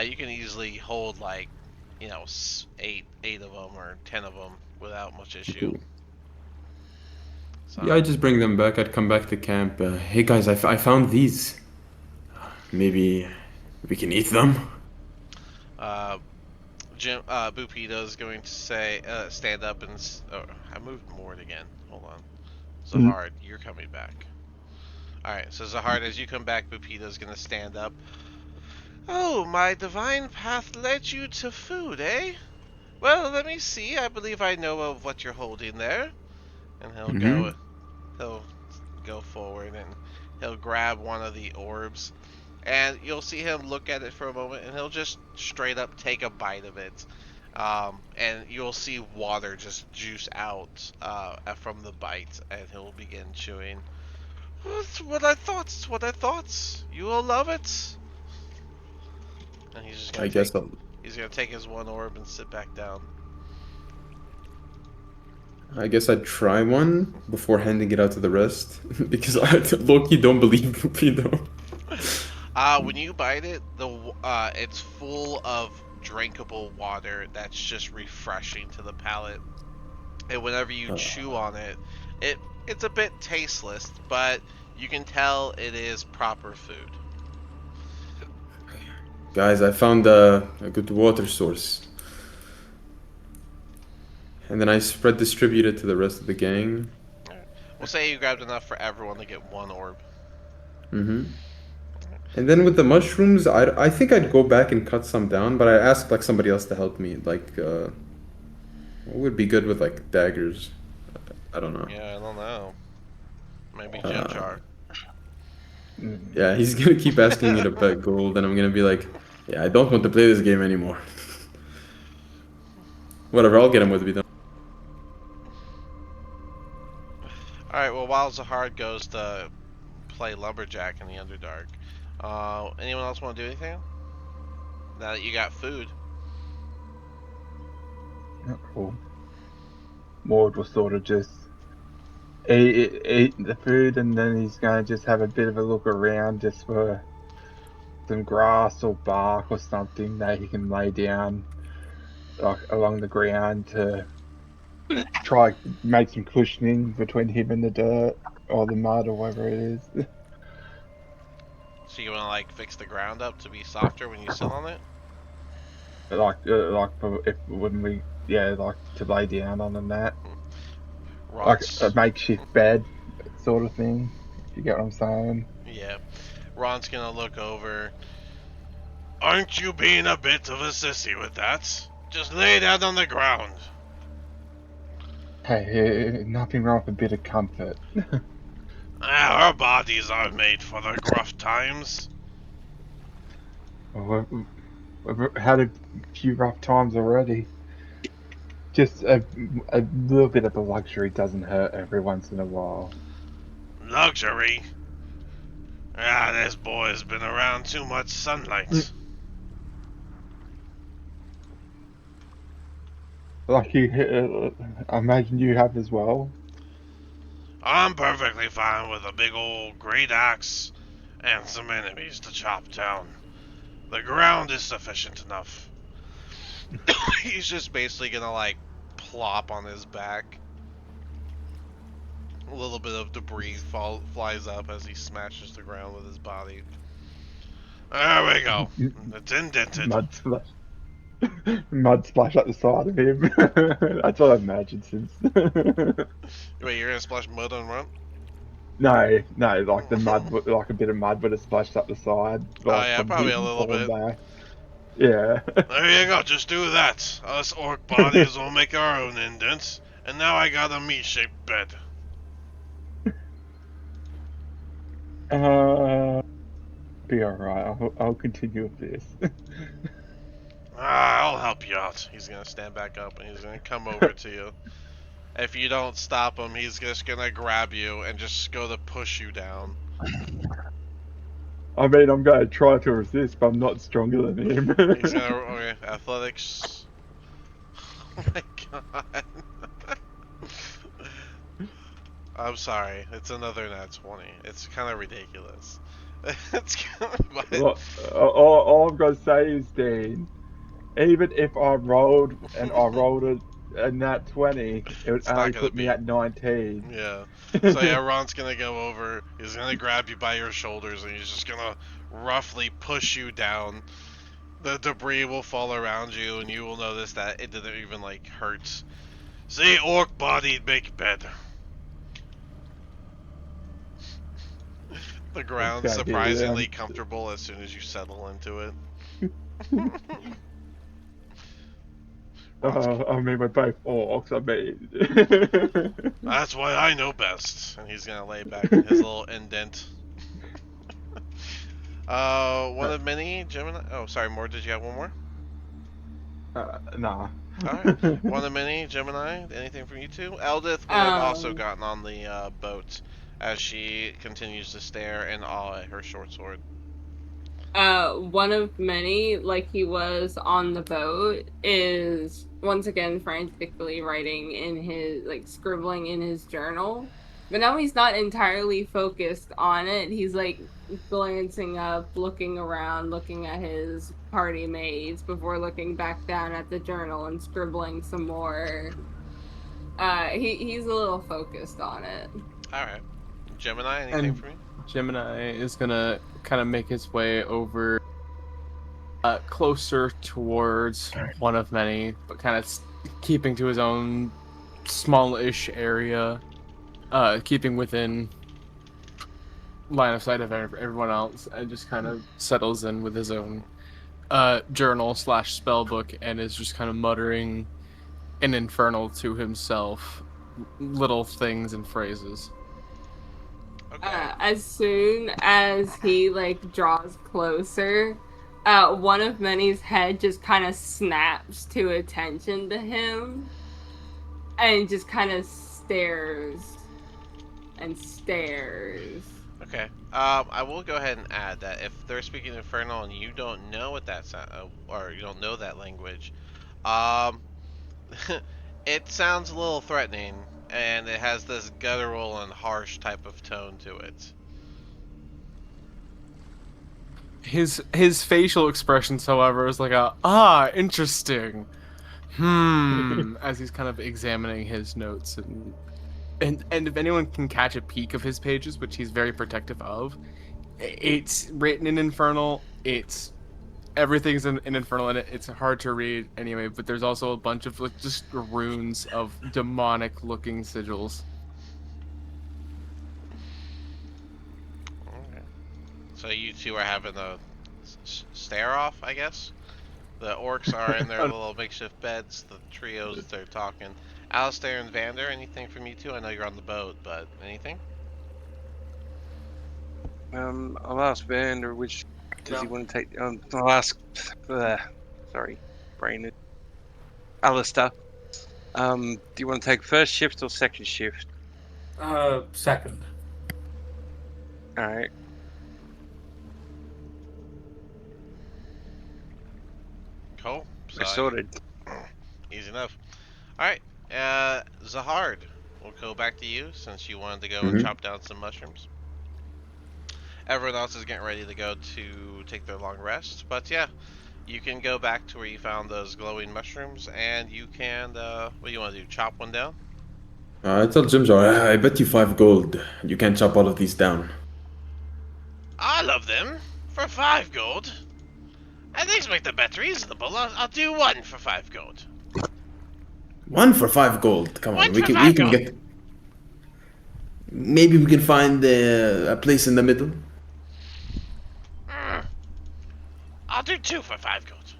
A: you can easily hold like, you know, eight of them or 10 of them without much issue.
F: Cool.
A: So,
F: Yeah, I just bring them back. I'd come back to camp. Hey guys, I found these. Maybe we can eat them.
A: Bupito is going to say, stand up and. Oh, I moved Mord again. Hold on.
D: Mhm.
A: Zahard, you're coming back. Alright, so Zahard, as you come back, Bupito is going to stand up. Oh, my divine path led you to food, eh? Well, let me see. I believe I know of what you're holding there. And he'll go forward and he'll grab one of the orbs. And you'll see him look at it for a moment, and he'll just straight up take a bite of it. And you'll see water just juice out from the bite, and he'll begin chewing. It's what I thought. It's what I thought. You will love it. And he's just
F: I guess I'll.
A: he's gonna take his one orb and sit back down.
F: I guess I'd try one before handing it out to the rest because I low-key don't believe Pupido.
A: When you bite it, it's full of drinkable water that's just refreshing to the palate. And whenever you chew on it, it's a bit tasteless, but you can tell it is proper food.
F: Guys, I found a good water source. And then I distribute it to the rest of the gang.
A: We'll say you grabbed enough for everyone to get one orb.
F: Mm-hmm. And then with the mushrooms, I think I'd go back and cut some down, but I asked like somebody else to help me. Like, what would be good with like daggers? I don't know.
A: Yeah, I don't know. Maybe Jimjar.
F: Yeah, he's gonna keep asking me to bet gold, and I'm gonna be like, yeah, I don't want to play this game anymore. Whatever, I'll get him with me though.
A: Alright, well, while Zahard goes to play Lumberjack in the Underdark, anyone else want to do anything? Now that you got food.
D: Yeah, cool. Mord will sort of just eat the food, and then he's going to just have a bit of a look around just for some grass or bark or something that he can lay down like along the ground to try make some cushioning between him and the dirt or the mud or whatever it is.
A: So you want to like fix the ground up to be softer when you sit on it?
D: like when we like to lay down on and that, like
A: Ron's,
D: a makeshift bed sort of thing. If you get what I'm saying?
A: yeah. Ron's gonna look over. Aren't you being a bit of a sissy with that? Just lay down on the ground.
D: Hey, nothing wrong with a bit of comfort.
A: Our bodies are made for the gruff times.
D: We've had a few rough times already. Just a little bit of a luxury doesn't hurt every once in a while.
A: Luxury? This boy's been around too much sunlight.
D: Like you, I imagine you have as well.
A: I'm perfectly fine with a big old great axe and some enemies to chop down. The ground is sufficient enough. He's just basically gonna like plop on his back. A little bit of debris flies up as he smashes the ground with his body. There we go. It's indented.
D: Mud splash at the side of him. That's what I imagined since.
A: Wait, you're gonna splash mud on Ron?
D: No, like the mud, like a bit of mud would have splashed up the side. Like
A: Yeah, probably a little bit.
D: Back. Yeah.
A: There you go, just do that. Us orc bodies will make our own indents. And now I got a me-shaped bed.
D: Be alright, I'll continue with this.
A: I'll help you out. He's gonna stand back up and he's gonna come over to you. If you don't stop him, he's just gonna grab you and just go to push you down.
D: I mean, I'm gonna try to resist, but I'm not stronger than him.
A: He's gonna, okay, athletics. Oh my god. I'm sorry, it's another nat 20. It's kind of ridiculous. It's kind of,
D: Well, all I'm gonna say is, Dean, even if I rolled and I rolled it a nat 20, it would
A: It's not
D: only
A: gonna
D: put me
A: be.
D: at 19.
A: Yeah. So yeah, Ron's gonna go over. He's gonna grab you by your shoulders, and he's just gonna roughly push you down. The debris will fall around you, and you will notice that it didn't even like hurt. See, orc body'd make better. The ground's
D: Okay,
A: surprisingly
D: yeah.
A: comfortable as soon as you settle into it.
D: I mean, we're both orcs, I mean.
A: That's why I know best. And he's gonna lay back in his little indent. One of many, Gemini. Oh, sorry, more. Did you have one more?
D: Nah.
A: Alright. One of many, Gemini. Anything from you two? Eldith would have also gotten on the boat as she continues to stare in awe at her short sword.
E: One of many, like he was on the boat, is once again frantically writing in his, like, scribbling in his journal. But now he's not entirely focused on it. He's, like, glancing up, looking around, looking at his party mates before looking back down at the journal and scribbling some more. He's a little focused on it.
A: Alright. Gemini, anything
G: And
A: from you?
G: Gemini is gonna kind of make his way over closer towards one of many, but kind of keeping to his own smallish area, keeping within line of sight of everyone else, and just kind of settles in with his own journal / spell book, and is just kind of muttering an infernal to himself, little things and phrases.
A: Okay.
E: As soon as he, like, draws closer, one of Many's head just kind of snaps to attention to him and just kind of stares and stares.
A: Okay. I will go ahead and add that if they're speaking Infernal and you don't know what that or you don't know that language, it sounds a little threatening, and it has this guttural and harsh type of tone to it.
G: His facial expressions, however, is like interesting. As he's kind of examining his notes, and if anyone can catch a peek of his pages, which he's very protective of, it's written in Infernal. It's everything's in Infernal in it. It's hard to read anyway, but there's also a bunch of, like, just runes of demonic-looking sigils.
A: Okay. So you two are having a stare off, I guess? The orcs are in their little makeshift beds, the trios, they're talking. Alistair and Vander, anything from you two? I know you're on the boat, but anything?
B: I'll ask Vander which does he want to take. I'll ask. Sorry, brain. Alistair. Do you want to take first shift or second shift?
C: Second.
B: All right.
A: Cool.
B: We're sorted.
A: Easy enough. Alright, Zahard, we'll go back to you since you wanted to go and chop down some mushrooms. Everyone else is getting ready to go to take their long rest, but yeah, you can go back to where you found those glowing mushrooms, and you can, what do you want to do, chop one down?
F: I told Jimjar, I bet you 5 gold. You can chop all of these down.
A: I love them, for 5 gold. And these make them better reasonable. I'll do 1 for 5 gold.
F: 1 for 5 gold. Come on,
A: 1
F: we
A: for
F: can
A: 5 gold.
F: get. Maybe we can find a place in the middle.
A: I'll do 2 for 5 gold.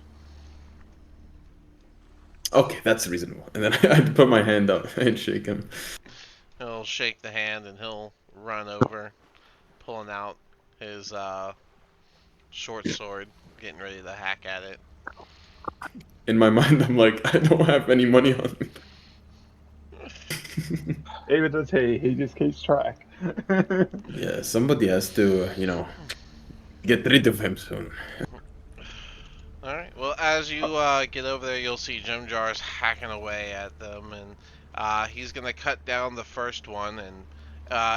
F: Okay, that's reasonable. And then I'd put my hand up and shake him.
A: He'll shake the hand and he'll run over, pulling out his short sword, getting ready to hack at it.
F: In my mind, I'm like, I don't have any money on me.
D: Even does he just keeps track.
F: Yeah, somebody has to, get rid of him soon.
A: Alright, well, as you get over there, you'll see Jimjar's hacking away at them, and he's going to cut down the first one, and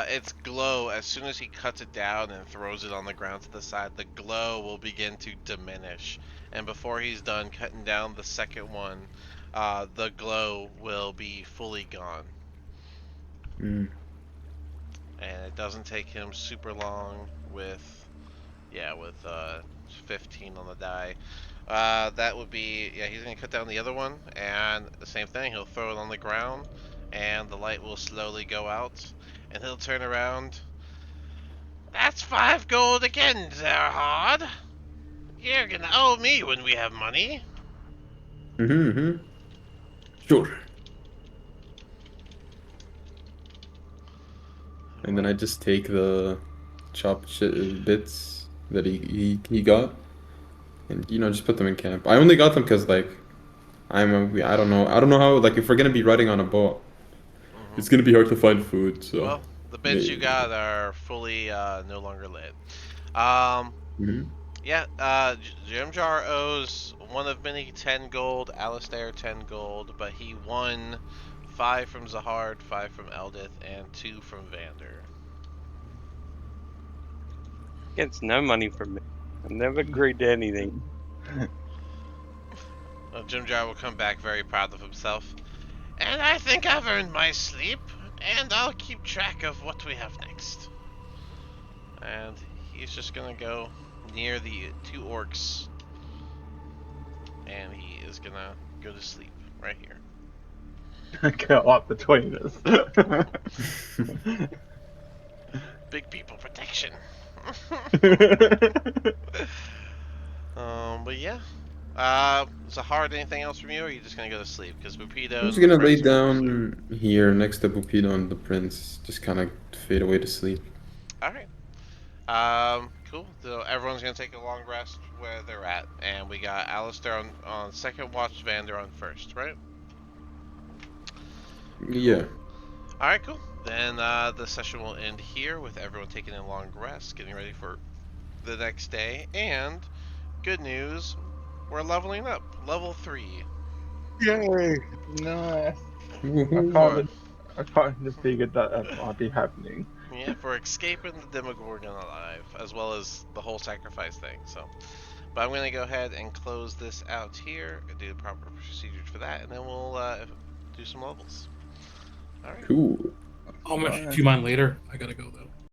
A: its glow, as soon as he cuts it down and throws it on the ground to the side, the glow will begin to diminish. And before he's done cutting down the second one, the glow will be fully gone.
F: Mm.
A: And it doesn't take him super long with 15 on the die. That would be, he's going to cut down the other one, and the same thing, he'll throw it on the ground, and the light will slowly go out, and he'll turn around. That's 5 gold again, Zerhard. You're gonna owe me when we have money.
F: Mm-hmm. Sure. And then I just take the chopped bits that he got, and just put them in camp. I only got them because like I don't know how, like, if we're gonna be riding on a boat, it's gonna be hard to find food. So
A: Well, the bits you got are fully no longer lit.
F: Mhm.
A: Jim Jar owes one of many 10 gold, Alistair 10 gold, but he won 5 from Zahard, 5 from Eldith, and 2 from Vander.
B: Gets no money from me. I never agreed to anything.
A: Jim Jar will come back very proud of himself. And I think I've earned my sleep, and I'll keep track of what we have next. And he's just gonna go near the 2 orcs, and he is gonna go to sleep right here.
D: Go up between us.
A: Big people protection. But yeah. Zahard, anything else from you, or are you just gonna go to sleep? Because Bupido.
F: I'm just gonna lay down here next to Bupido and the prince, just kind of fade away to sleep.
A: All right. Cool. So everyone's gonna take a long rest where they're at, and we got Alistair on second watch, Vander on first, right?
F: Yeah.
A: All right, cool. Then the session will end here with everyone taking a long rest, getting ready for the next day. And good news, we're leveling up, level 3.
D: Yay! Nice.
F: Woohoo.
D: I kind of figured that might be happening.
A: Yeah, for escaping the Demogorgon alive, as well as the whole sacrifice thing. So, but I'm gonna go ahead and close this out here, and do the proper procedures for that, and then we'll do some levels. All right.
F: Cool.
C: I'll message you mine later. I gotta go though.